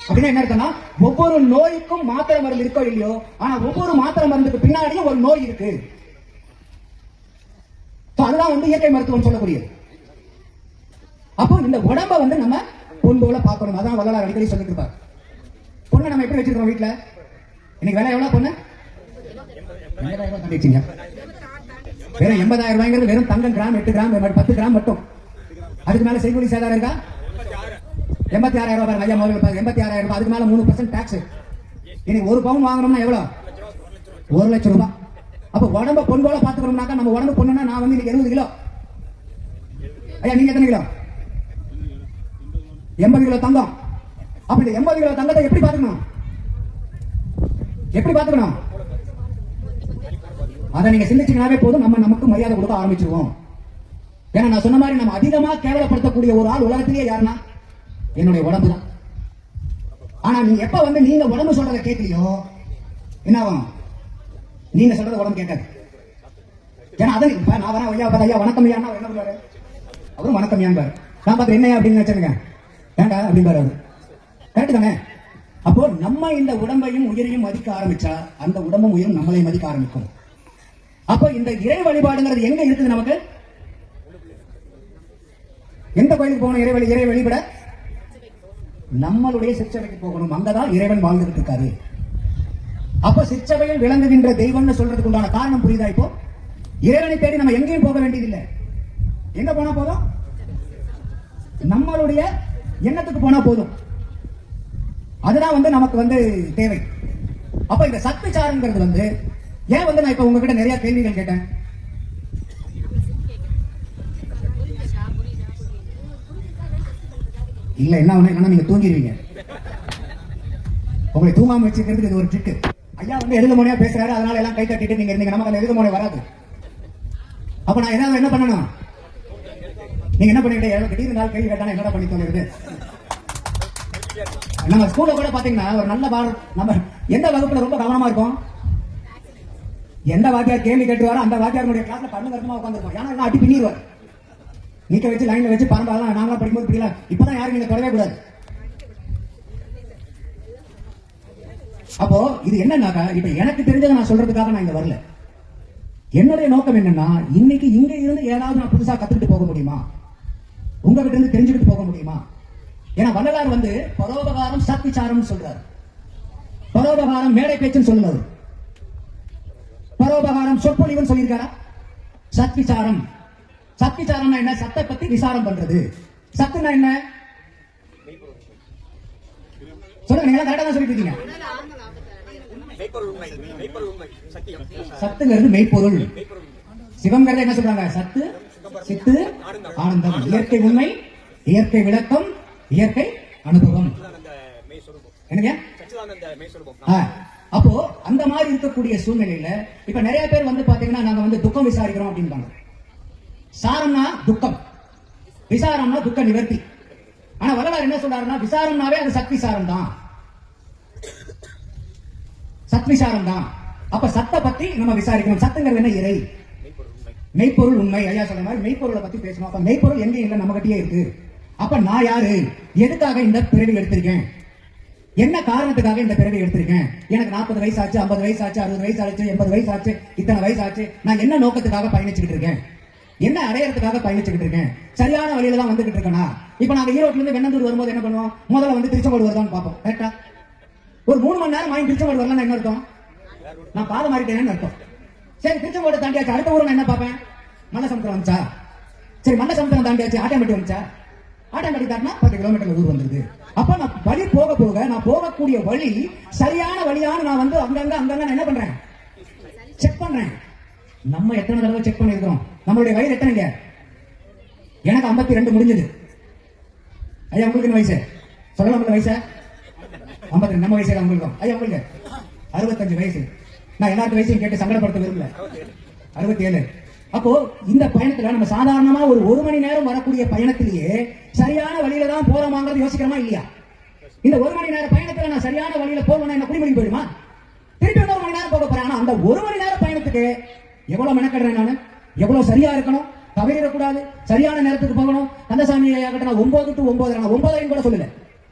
அப்படின்னா என்ன இருக்குன்னா, ஒவ்வொரு நோய்க்கும் மாத்திரை மருந்து இருக்கோ இல்லையோ, ஆனா ஒவ்வொரு மாத்திரை மருந்துக்கு பின்னாடியும் ஒரு நோய் இருக்கு. அதுதான் வந்து இயற்கை மருத்துவம் சொல்லக்கூடியது. அப்போ இந்த உடம்ப வந்து நம்ம பொன் போல பார்க்கணும். அதான் வள்ளலார் அடிக்கடி சொல்லிட்டு இருப்பார். பொண்ணை நம்ம எப்படி வச்சிருக்கோம் வீட்டுல? இன்னைக்கு வேலை எவ்வளவு பொண்ணு? 80,000 ரூபாய் வச்சுங்க. வெறும் 80,000 ரூபாய்ங்கிறது வெறும் தங்கம் கிராம் 8 கிராம் 10 கிராம் மட்டும். அதுக்கு மேல செய்கூலி சேதாரம் இருக்கா? 86,000 ரூபாய் ஐயா முதல்ல 86,000 ரூபாய். அதுக்கு மேல 3% டாக்ஸ். இன்னைக்கு ஒரு பவுன் வாங்கணும்னா எவ்வளவு? 1 லட்சம் ரூபாய். அப்ப உடம்ப பொன் போல பாத்துக்கணும்னாக்கா, நம்ம உடம்பு பொண்ணுன்னா நான் வந்து இன்னைக்கு 70 கிலோ. ஐயா நீங்க எத்தனை கிலோ? 80 கிலோ தங்கம். அப்ப இந்த 80 கிலோ தங்கத்தை எப்படி பாத்துக்கணும்? எப்படி பாத்துக்கணும்? அதை நீங்க சிந்திச்சீங்கன்னாவே போதும், நம்ம நமக்கு மரியாதை கொடுக்க ஆரம்பிச்சிருவோம். ஏன்னா நான் சொன்ன மாதிரி நம்ம அதிகமா கேவலப்படுத்தக்கூடிய ஒரு ஆள் உலகத்திலேயே யாருன்னா என்னுடைய உடம்பு தான். ஆனா நீங்க எப்ப வந்து நீங்க உடம்பு சொல்றதை கேட்கலையோ என்ன ஆகும்? நீங்க சொல்றத உடம்பு கேட்காது. ஏன்னா அதை நான் வரேன் ஐயா ஐயா வணக்கம் ஐயா என்ன பண்ணுவாரு? அவரும் வணக்கம் ஏன் பாரு. நான் பார்த்து என்னையா அப்படின்னு நினைச்சிருங்க ஏண்டா அப்படின்னு பாரு. அவரு கரெக்ட் தானே? அப்போ நம்ம இந்த உடம்பையும் உயிரையும் மதிக்க ஆரம்பிச்சா அந்த உடம்பும் உயிரும் நம்மளை மதிக்க ஆரம்பிக்கும். அப்போ இந்த இறை வழிபாடுங்கிறது எங்க இருக்குது? நமக்கு எந்த கோயிலுக்கு போகணும்? இறை வழிபட நம்மளுடைய சிற்சபைக்கு போகணும். அங்கதான் இறைவன் வாழ்ந்துகிட்டு இருக்காரு. அப்ப சிற்சபையில் விளங்குகின்ற தெய்வம்னு சொல்றதுக்கு உண்டான காரணம் புரியுதா? இப்போ இறைவனை தேடி நம்ம எங்கேயும் போக வேண்டியதில்லை. எங்க போனா போதும்? நம்மளுடைய எண்ணத்துக்கு போனா போதும். அதுதான் வந்து நமக்கு வந்து தேவை. அப்ப இந்த சக்தி சாரங்கிறது வந்து ஏன் வந்து நான் இப்ப உங்ககிட்ட நிறைய கேள்விகள் கேட்டேன். இல்ல என்ன ஒண்ணு நீங்க தூங்கிடுவீங்க. உங்களை தூங்காம வச்சுக்கிறதுக்கு இது ஒரு ட்ரிக். ஐயா வந்து எழுத மொழியா பேசுறாரு, அதனால எல்லாம் கை தட்டிட்டு நீங்க இருந்தீங்க. நமக்கு அந்த எழுத மொழி வராது. அப்ப நான் ஏதாவது என்ன பண்ணணும்? நீங்க என்ன பண்ணிக்கிட்டே திடீர்னு நாள் கேள்வி கேட்டானா என்னடா பண்ணி தோணுது? நம்ம ஸ்கூல்ல கூட பாத்தீங்கன்னா ஒரு நல்ல நம்ம எந்த வகுப்புல ரொம்ப கவனமா இருக்கும்? எந்த வாத்தியார் கேள்வி கேட்டுவாரோ அந்த வாத்தியாருடைய கிளாஸ்ல கண்ணு கருமா உட்காந்துருக்கோம். ஏன்னா அடி பின்னிடுவார். நீக்க வச்சு லைன்ல வச்சு பரம்பாலாம் நாங்களா படிக்கும்போது பிடிக்கல. இப்பதான் யாரும் நீங்க தொடவே கூடாது. அப்போ இது என்னன்னாக்கா, இப்ப எனக்கு தெரிஞ்சதை நான் சொல்றதுக்காக நான் இங்க வரல. என்னுடைய நோக்கம் என்னன்னா, இன்னைக்கு இங்க இருந்து ஏதாவது நான் புதுசா கத்துக்கிட்டு போக முடியுமா? உங்ககிட்ட இருந்து தெரிஞ்சுக்கிட்டு போக முடியுமா? ஏன்னா வள்ளலார் வந்து பரோபகாரம் சத்விச்சாரம் சொல்றாரு. பரோபகாரம் மேடை பேச்சுன்னு சொல்லுவாரு. பரோபகாரம் சொற்பொழிவுன்னு சொல்லியிருக்காரா? சத்விச்சாரம். சத்விச்சாரம்னா என்ன? சத்தை பத்தி விசாரம் பண்றது. சத்துனா என்ன சொல்லுங்க. நீங்க கரெக்டா தான் சொல்லிட்டு இருக்கீங்க. சத்துங்கிறது மெய்ப்பொருள். சிவங்கிறது என்ன சொல்றாங்க? சத்து, சித்து, ஆனந்தம். இயற்கை உண்மை, இயற்கை விளக்கம், இயற்கை அனுபவம். என்னங்க? அப்போ அந்த மாதிரி இருக்கக்கூடிய சூழ்நிலையில இப்ப நிறைய பேர் வந்து பாத்தீங்கன்னா நாங்க வந்து துக்கம் விசாரிக்கிறோம் அப்படின்பாங்க. சாரம்னா துக்கம், விசாரம்னா துக்க நிவர்த்தி. ஆனா வள்ளலார் என்ன சொல்றாருன்னா, விசாரம்னாவே அது சக்தி சாரம் தான், சத்விசாரம் தான். அப்ப சத்தை பத்தி நம்ம விசாரிக்கணும். சத்துங்கிறது என்ன? இறை, மெய்ப்பொருள் உண்மை. ஐயா சொல்ற மாதிரி மெய்ப்பொருளை பத்தி பேசணும். அப்ப மெய்ப்பொருள் எங்க இல்ல, நம்ம கிட்டயே இருக்கு. அப்ப நான் யாரு? எதுக்காக இந்த பிறவி எடுத்திருக்கேன்? என்ன காரணத்துக்காக இந்த பிறவி எடுத்திருக்கேன்? எனக்கு 40 வயசு ஆச்சு, 50 வயசு ஆச்சு, 60 வயசு ஆச்சு, 80 வயசு ஆச்சு, இத்தனை வயசு ஆச்சு. நான் என்ன நோக்கத்துக்காக பயணிச்சுக்கிட்டு இருக்கேன்? என்ன அடையறதுக்காக பயணிச்சுக்கிட்டு இருக்கேன்? சரியான வழியில தான் வந்துகிட்டு இருக்கேனா? இப்ப நாங்க ஈரோட்ல இருந்து வெண்ணந்தூர் வரும்போது என்ன பண்ணுவோம்? முதல்ல வந்து திருச்செங்கோடு வருதான்னு பார்ப்போம். கரெக்டா? ஒரு 3 மணி நேரம் வாங்கி திருச்செங்கோடு வரலாம். என்ன அர்த்தம்? நான் பாதை மாறிட்டேன்னு அர்த்தம். சரி, திருச்செங்கோடு தாண்டியாச்சு, அடுத்த ஊர் நான் என்ன பார்ப்பேன்? மல்லசமுத்திரம் வந்துச்சா? சரி, மல்லசமுத்திரம் தாண்டியாச்சு, ஆட்டாம்பட்டி வந்துச்சா? ஆட்டோமேட்டிக் 10 கிலோமீட்டர் ஊர் வந்துருது. அப்ப நான் வழி போக போக நான் போகக்கூடிய வழி சரியான வழியான நான் வந்து அங்கங்க நான் என்ன பண்றேன், செக் பண்றேன். நம்ம எத்தனை தடவை செக் பண்ணிருக்கோம்? நம்மளுடைய வயது எத்தனைங்க? எனக்கு 52 முடிஞ்சது. ஐயா உங்களுக்கு என்ன வயசு சொல்லலாம்? உங்களுக்கு வயசு 52. நம்ம வயசு உங்களுக்கும். ஐயா உங்களுக்கு 65 வயசு. நான் எல்லாருக்கும் வயசையும் கேட்டு சங்கடப்படுத்த விரும்பல. 67. அப்போ இந்த பயணத்துல நம்ம சாதாரணமா ஒரு மணி நேரம் வரக்கூடிய பயணத்திலேயே சரியான வழியில தான் போறோமாங்கிறது யோசிக்கிறோமா இல்லையா? இந்த 1 மணி நேர பயணத்துல நான் சரியான வழியில போகணும்னா என்ன குடிமொழி போயிடுமா? திருப்பி 1 மணி நேரம் போக போறேன். ஆனா அந்த 1 மணி நேர பயணத்துக்கு எவ்வளவு மெனக்கடுறேன் நானு, எவ்வளவு சரியா இருக்கணும், தவறிடக்கூடாது, சரியான நேரத்துக்கு போகணும். கந்தசாமி ஆகட்டும், நான் 9 to 9, நான் 9 கூட சொல்லல,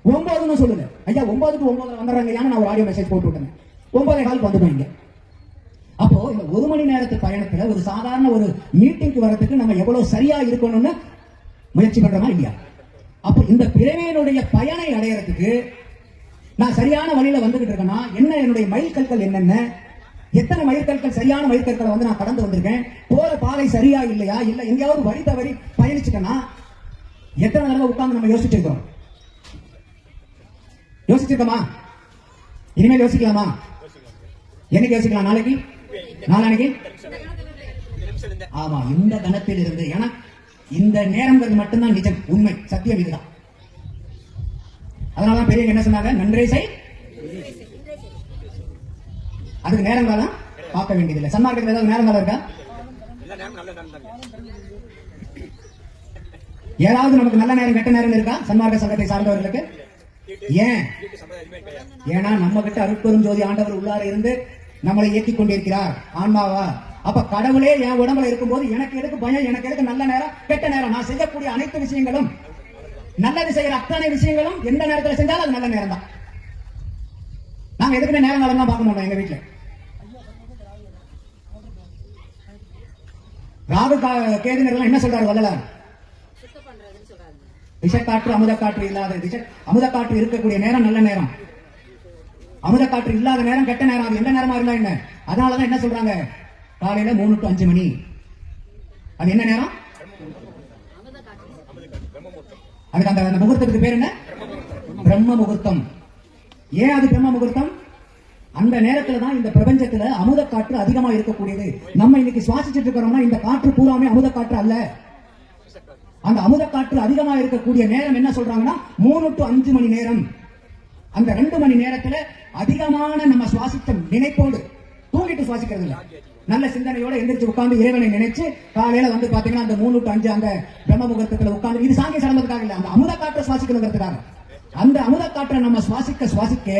9ன்னு சொல்லல. ஐயா 9 to 9 வந்துடுறாங்க. நான் ஒரு ஆடியோ மெசேஜ் போட்டு விட்டேன். 9:15 வந்துடுவாங்க. அப்போ இந்த 1 மணி நேரத்து பயணத்துல ஒரு சாதாரண ஒரு மீட்டிங்க்கு வரதுக்கு நம்ம எவ்வளவு சரியா இருக்கணும்னு முயற்சி பண்றோமா இல்லையா? அப்ப இந்த பிறவியினுடைய பயனை அடையறதுக்கு நான் சரியான வழியில வந்துகிட்டு இருக்கேன்னா என்ன, என்னுடைய மைல்கற்கள் என்னென்ன, எத்தனை மைல்கற்கள் சரியான மைல்கற்களை வந்து நான் கடந்து வந்திருக்கேன், போற பாதை சரியா இல்லையா, இல்ல எங்கேயாவது வழி தவறி பயணிச்சுட்டேன்னா எத்தனை தடவை உட்கார்ந்து நம்ம யோசிச்சிருக்கோம்? யோசிச்சிருக்கோமா? இனிமேல் யோசிக்கலாமா? என்னைக்கு யோசிக்கலாம்? நாளைக்கு, நாளானைக்கு? ஆமா, இந்த கணத்தில் இருந்து. ஏன்னா இந்த நேரங்கள் மட்டும்தான் நிஜம், உண்மை, சத்தியம் இதுதான். அதனாலதான் பெரியவங்க என்ன சொன்னாங்க, நன்றே செய். அதுக்கு நேரம் காலம் பார்க்க வேண்டியதில்லை. சன்மார்க்கத்தில் ஏதாவது நேரம் காலம் இருக்கா? ஏதாவது நமக்கு நல்ல நேரம் கெட்ட நேரம் இருக்கா சன்மார்க்க சங்கத்தை சார்ந்தவர்களுக்கு? ஏன்? ஏன்னா நம்ம கிட்ட அருட்பெரும் ஜோதி ஆண்டவர் உள்ளார இருந்து நம்மளை இயக்கிக் கொண்டிருக்கிறார். ஆன்மாவா? அப்ப கடவுளே என் உடம்புல இருக்கும்போது எனக்கு எதுக்கு பயம், எனக்கு எதுக்கு நல்ல நேரம் கெட்ட நேரம்? நான் செய்யக்கூடிய அனைத்து விஷயங்களும், நல்லது செய்யற அத்தனை விஷயங்களும் எந்த நேரத்தில் செஞ்சாலும் அது நல்ல நேரம் தான். நாங்க எதுக்குமே நேரம் காலம் தான் பார்க்க மாட்டோம். எங்க வீட்டுல ராகு கேதுனர்கள் என்ன சொல்றாரு வள்ளலார்? விஷக்காற்று அமுத காற்று இல்லாத, அமுத காற்று இருக்கக்கூடிய நேரம் நல்ல நேரம், அமுத காற்று இல்லாத நேரம் கெட்ட நேரம். அது எந்த நேரமா இருந்தா என்ன? அதனாலதான் என்ன சொல்றாங்க, காலையில 3 to 5 மணி. அது என்ன நேரம்? அதுக்கு அந்த முகூர்த்தத்துக்கு பேர் என்ன? பிரம்ம முகூர்த்தம். ஏன் அது பிரம்ம முகூர்த்தம்? அந்த நேரத்துல தான் இந்த பிரபஞ்சத்துல அமுத காற்று அதிகமா இருக்கக்கூடியது. நம்ம இன்னைக்கு சுவாசிச்சுட்டு இருக்கிறோம்னா இந்த காற்று பூராமே அமுத காற்று அல்ல. அந்த அமுத காற்று அதிகமா இருக்கக்கூடிய நேரம் என்ன சொல்றாங்கன்னா 3 to 5 மணி நேரம். அந்த 2 மணி நேரத்துல அதிகமான நம்ம சுவாசித்த நினைப்போடு, தூங்கிட்டு சுவாசிக்கிறது இல்ல, நல்ல சிந்தனையோட எந்திரிச்சு உட்கார்ந்து இறைவனை நினைச்சு காலையில வந்து பாத்தீங்கன்னா அந்த 3 to 5 அந்த பிரம்ம முகூர்த்தத்துல உட்கார்ந்து, இது சாங்கிய சடங்குக்காக இல்ல, அந்த அமுத காற்றை சுவாசிக்கணுங்கிறதுக்காக. அந்த அமுத காற்றை நம்ம சுவாசிக்க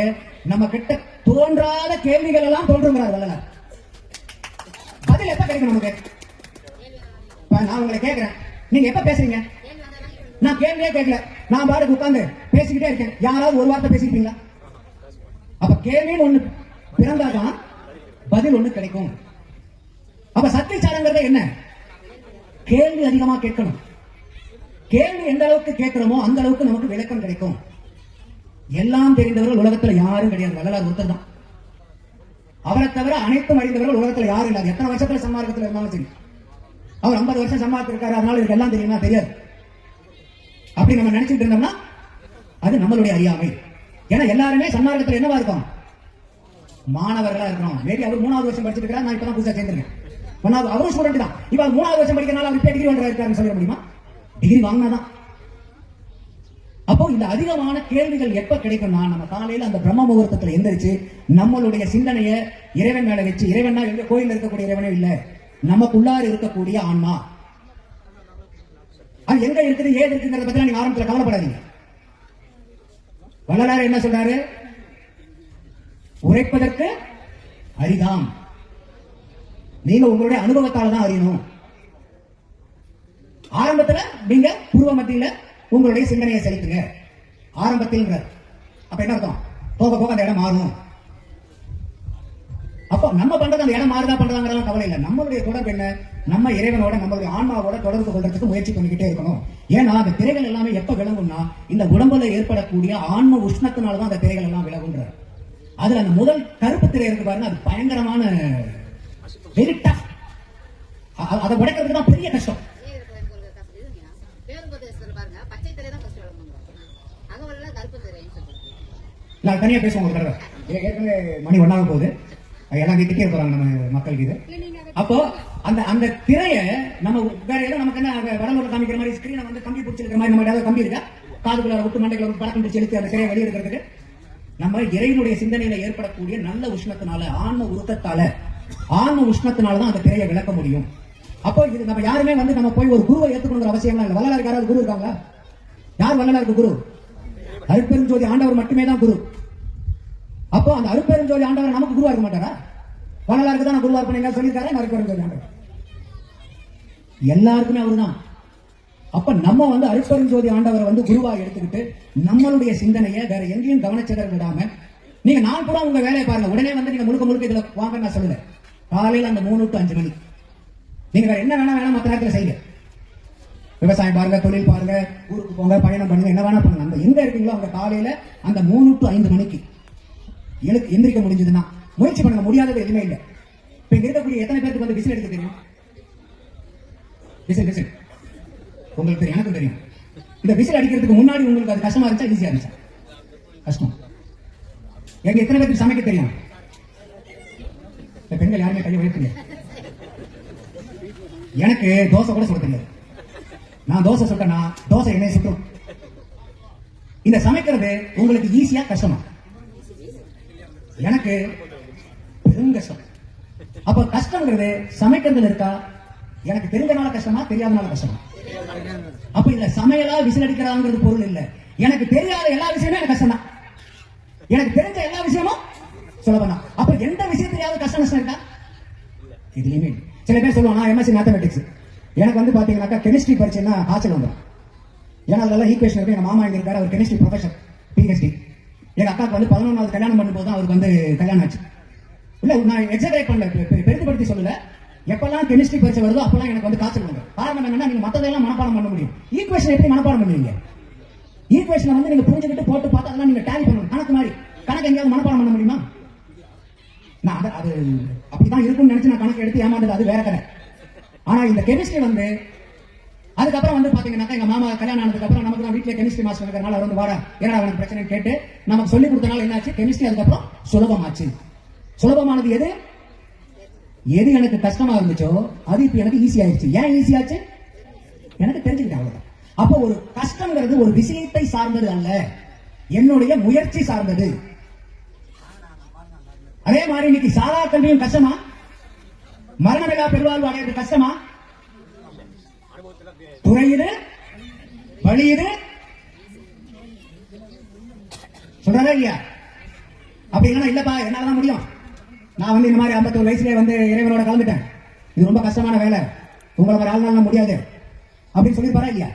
நம்ம கிட்ட தோன்றாத கேள்விகள் எல்லாம் தோன்றுங்கிறார் வள்ளலார். பதில் எப்ப கிடைக்கும் நமக்கு? நான் உங்களை கேட்கிறேன், நீங்க எப்ப பேசுறீங்க? நான் கேள்வியே கேட்கல, நான் பாட்டுக்கு உட்கார்ந்து பேசிக்கிட்டே இருக்கேன். யாராவது ஒரு வார்த்தை பேசிக்கிட்டீங்களா? அப்ப கேள்வின்னு ஒண்ணு பிறந்தாதான் பதில் ஒண்ணு கிடைக்கும். அப்ப சக்தி சாரங்கிறது என்ன? கேள்வி அதிகமா கேட்கணும். கேள்வி எந்த அளவுக்கு கேட்கிறோமோ அந்த அளவுக்கு நமக்கு விளக்கம் கிடைக்கும். எல்லாம் தெரிந்தவர்கள் உலகத்துல யாரும் கிடையாது, வள்ளலார் ஒருத்தர் தான். அவரை தவிர அனைத்தும் அறிந்தவர்கள் உலகத்துல யாரும் இல்லாது. எத்தனை வருஷத்துல சன்மார்க்கத்துல இருந்தாலும் சரி, அவர் 50 வருஷம் சன்மார்க்கம் இருக்காரு, அதனால இதுக்கு எல்லாம் தெரியுமா? தெரியாது. அப்படி நம்ம நினைச்சிட்டு இருந்தோம்னா அது நம்மளுடைய அறியாமை. ஏன்னா எல்லாருமே சன்மார்க்கத்துல என்னவா இருக்கும்? மாணவர்களா இருக்கிறோம். மேபி அவர் 3வது வருஷம் படிச்சிட்டு இருக்கிறார், நான் இப்பதான் புதுசா சேர்ந்திருக்கேன். அவரும் ஸ்டூடெண்ட் தான். இப்ப 3வது வருஷம் படிக்கிறனால அவர் டிகிரி வாங்குறாருன்னு சொல்ல முடியுமா? டிகிரி வாங்கினாதான். அப்போ இந்த அதிகமான கேள்விகள் எப்ப கிடைக்கும்னா நம்ம காலையில அந்த பிரம்ம முகூர்த்தத்துல எந்திரிச்சு நம்மளுடைய சிந்தனையை இறைவன் மேல வச்சு, இறைவனா எங்க கோயில் இருக்கக்கூடிய இறைவனே இல்ல, நமக்குள்ளார இருக்கக்கூடிய ஆன்மா அது எங்க இருக்குது, ஏது இருக்குங்கிறத பத்தி நீங்க ஆரம்பத்துல கவலைப்படாதீங்க. வள்ளலார் என்ன சொல்றாரு? உரைப்பதற்கு அரிதாம், நீங்க உங்களுடைய அனுபவத்தால தான் அறியணும். ஆரம்பத்துல நீங்க பூர்வ மத்தியில உங்களுடைய சிந்தனையை செலுத்துங்க. ஆரம்பத்தில் அப்ப என்ன அர்த்தம்? போக போக அந்த இடம் மாறும். அப்போ நம்ம பண்றது அந்த இடம் மாறுதா பண்றதாங்கிறதெல்லாம் கவலை இல்லை. நம்மளுடைய தொடர்பு என்ன? நம்ம இறைவனோட நம்மளுடைய ஆன்மாவோட தொடர்பு கொள்றதுக்கு முயற்சி பண்ணிக்கிட்டே இருக்கணும். ஏன்னா அந்த திரைகள் எல்லாமே எப்ப விளங்கும்னா இந்த உடம்புல ஏற்படக்கூடிய ஆன்ம உஷ்ணத்தினாலதான் அந்த திரைகள் எல்லாம் விலகுன்ற. அதுல அந்த முதல் கருப்பு திரை இருக்கு பாருங்க, அது பயங்கரமான வெரி டஃப். அதை உடைக்கிறதுக்கு தான் பெரிய கஷ்டம். இல்ல அது தனியா பேசுவோம் ஒரு தடவை. ஏற்கனவே மணி ஒன்னாக போகுது, எல்லாம் திட்டிக்க போறாங்க நம்ம மக்களுக்கு இது. அப்போ அந்த அந்த திரைய நம்ம வேற ஏதோ நமக்கு என்ன வடலூர்ல காமிக்கிற மாதிரி ஸ்கிரீனை வந்து கம்பி பிடிச்சிருக்கிற மாதிரி நம்ம ஏதாவது கம்பி இருக்கா, காதுக்குள்ள விட்டு மண்டைக்குள்ள ஒரு பழக்கம் பிடிச்சி எழுத்து அந்த திரையை வெளியெடுக்கிறதுக்கு? நம்ம இறைவனுடைய சிந்தனையில ஏற்படக்கூடிய நல்ல உஷ்ணத்தினால, ஆன்ம உருக்கத்தால, ஆன்ம உஷ்ணத்தினாலதான் அந்த திரையை விளக்க முடியும். அப்போ இது நம்ம யாருமே வந்து நம்ம போய் ஒரு குருவை ஏற்றுக்கணுங்கிற அவசியம் இல்லை. வள்ளலாருக்கு யாராவது குரு இருக்காங்களா? யார் வள்ளலாருக்கு குரு? அருட்பெருஞ்சோதி ஆண்டவர் மட்டுமே தான் குரு. அப்போ அந்த அருட்பெருஞ்சோதி ஆண்டவர் நமக்கு குருவா இருக்க மாட்டாரா? வள்ளலாருக்கு தான் குருவா இருப்பேன் சொல்லியிருக்காரு. அருட்பெருஞ்சோதி ஆண்டவர் எல்லாருக்குமே அவருதான். அப்ப நம்ம வந்து அருட்பெருஞ்சோதி ஆண்டவரை வந்து குருவா எடுத்துக்கிட்டு நம்மளுடைய சிந்தனையை வேற எங்கேயும் கவனச்சிதற விடாம, நீங்க நாள் கூட உங்க வேலையை பாருங்க. உடனே வந்து நீங்க முழுக்க முழுக்க இதுல வாங்க நான் சொல்லுங்க. காலையில அந்த 3 to 5 மணி நீங்க வேற என்ன வேணா மற்ற நேரத்தில் செய்யுங்க. விவசாயம் பாருங்க, தொழில் பாருங்க, ஊருக்கு போங்க, பயணம் பண்ணுங்க, என்ன வேணா பண்ணுங்க. அந்த எங்க இருக்கீங்களோ அந்த காலையில அந்த 3 to 5 மணிக்கு எந்திரிக்க முடிஞ்சதுன்னா முயற்சி பண்ணுங்க. முடியாதது எதுவுமே இல்லை. இப்ப இங்க இருக்கக்கூடிய எத்தனை பேருக்கு வந்து விசில் எடுக்க தெரியும்? விசில் உங்களுக்கு தெரியும், எனக்கும் தெரியும். இந்த விசில் அடிக்கிறதுக்கு முன்னாடி உங்களுக்கு அது கஷ்டமா இருந்துச்சா ஈஸியா இருந்துச்சா? கஷ்டம். எங்க எத்தனை பேருக்கு சமைக்க தெரியும்? பெண்கள் யாருமே கையை உயர்த்துங்க. எனக்கு தோசை கூட சுட தெரியாது. நான் தோசை சுட்டேன்னா தோசை என்னைய சுட்டும். இந்த சமைக்கிறது உங்களுக்கு ஈஸியா கஷ்டமா? எனக்கு பெரும் கஷ்டம். அப்ப கஷ்டங்கிறது சமைக்கிறதுல இருக்கா? எனக்கு தெரிஞ்சனால கஷ்டமா, தெரியாதனால கஷ்டமா? அப்ப இல்ல சமையலா விசில் அடிக்கிறாங்கிறது பொருள் இல்ல. எனக்கு தெரியாத எல்லா விஷயமும் எனக்கு கஷ்டம் தான். எனக்கு தெரிஞ்ச எல்லா விஷயமும் சுலபம் தான். அப்ப எந்த விஷயத்திலேயாவது கஷ்டம் நஷ்டம் இருக்கா? இதுலயுமே சில பேர் சொல்லுவாங்க எம்எஸ்சி மேத்தமெட்டிக்ஸ், எனக்கு வந்து பாத்தீங்கன்னாக்கா கெமிஸ்ட்ரி படிச்சேன்னா காய்ச்சல் வந்துடும். ஏன்னா அதெல்லாம் ஈக்குவேஷன் இருக்கு. எங்க மாமா இங்க இருக்காரு, அவர் கெமிஸ்ட்ரி ப்ரொஃபசர், PhD. எங்க அக்காவுக்கு வந்து 11வது கல்யாணம் பண்ணும்போது தான் அவருக்கு வந்து கல்யாணம் ஆச்சு. இல்ல நான் எக்ஸாக்ட் பண்ணல, பெருமைப்படுத்தி சொல்லல. எப்பெல்லாம் கெமிஸ்ட்ரி பரிசை வருதோ அப்பெல்லாம் எனக்கு வந்து காய்ச்சல் வரும். காரணம் என்னன்னா நீங்க மத்ததெல்லாம் மனப்பாடம் பண்ண முடியும். ஈக்குவேஷன் எப்படி மனப்பாடம் பண்ணுவீங்க? ஈக்குவேஷன் வந்து நீங்க புரிஞ்சுக்கிட்டு போட்டு பார்த்து அதெல்லாம் நீங்க டேலி பண்ணணும். கணக்கு மாதிரி கணக்கு எங்கேயாவது மனப்பாடம் பண்ண முடியுமா? நான் அது அப்படிதான் இருக்கும்னு நினைச்சு நான் கணக்கு எடுத்து ஏமாந்தது, அது வேற கதை. ஆனா இந்த கெமிஸ்ட்ரி வந்து அதுக்கப்புறம் வந்து பாத்தீங்கன்னா எங்க மாமா கல்யாணம் ஆனதுக்கு அப்புறம் நமக்கு தான் வீட்டுல கெமிஸ்ட்ரி மாஸ்டர் இருக்கிறனால அவர் வந்து வாடா என்னடா அவனுக்கு பிரச்சனை கேட்டு நமக்கு சொல்லி கொடுத்தனால என்னாச்சு, கெமிஸ்ட்ரி அதுக்கப்புறம் சுலபமாச்சு. சுலபமானது எது? எது எனக்கு கஷ்டமா இருந்துச்சோ அது இப்ப எனக்கு ஈஸி ஆயிடுச்சு. ஏன் ஈஸி ஆச்சு? எனக்கு தெரிஞ்சுக்கிட்டேன், அவ்வளவுதான். அப்போ ஒரு கஷ்டங்கிறது ஒரு விஷயத்தை சார்ந்தது அல்ல, என்னுடைய முயற்சி சார்ந்தது. அதே மாதிரி இன்னைக்கு சாரா கல்வியும் கஷ்டமா? மரணமில்லா பெருவாழ்வு அடையிறது கஷ்டமா? துறையுது, வழியுது, சொல்றதா இல்லையா? அப்படி இல்லைன்னா இல்லப்பா என்னாலதான் முடியும், நான் வந்து இந்த மாதிரி 51 வயசுல வந்து இறைவனோட கலந்துட்டேன், இது ரொம்ப கஷ்டமான வேலை, உங்களை ஒரு ஆள்னால முடியாது அப்படின்னு சொல்லிப்பாரா இல்லையா?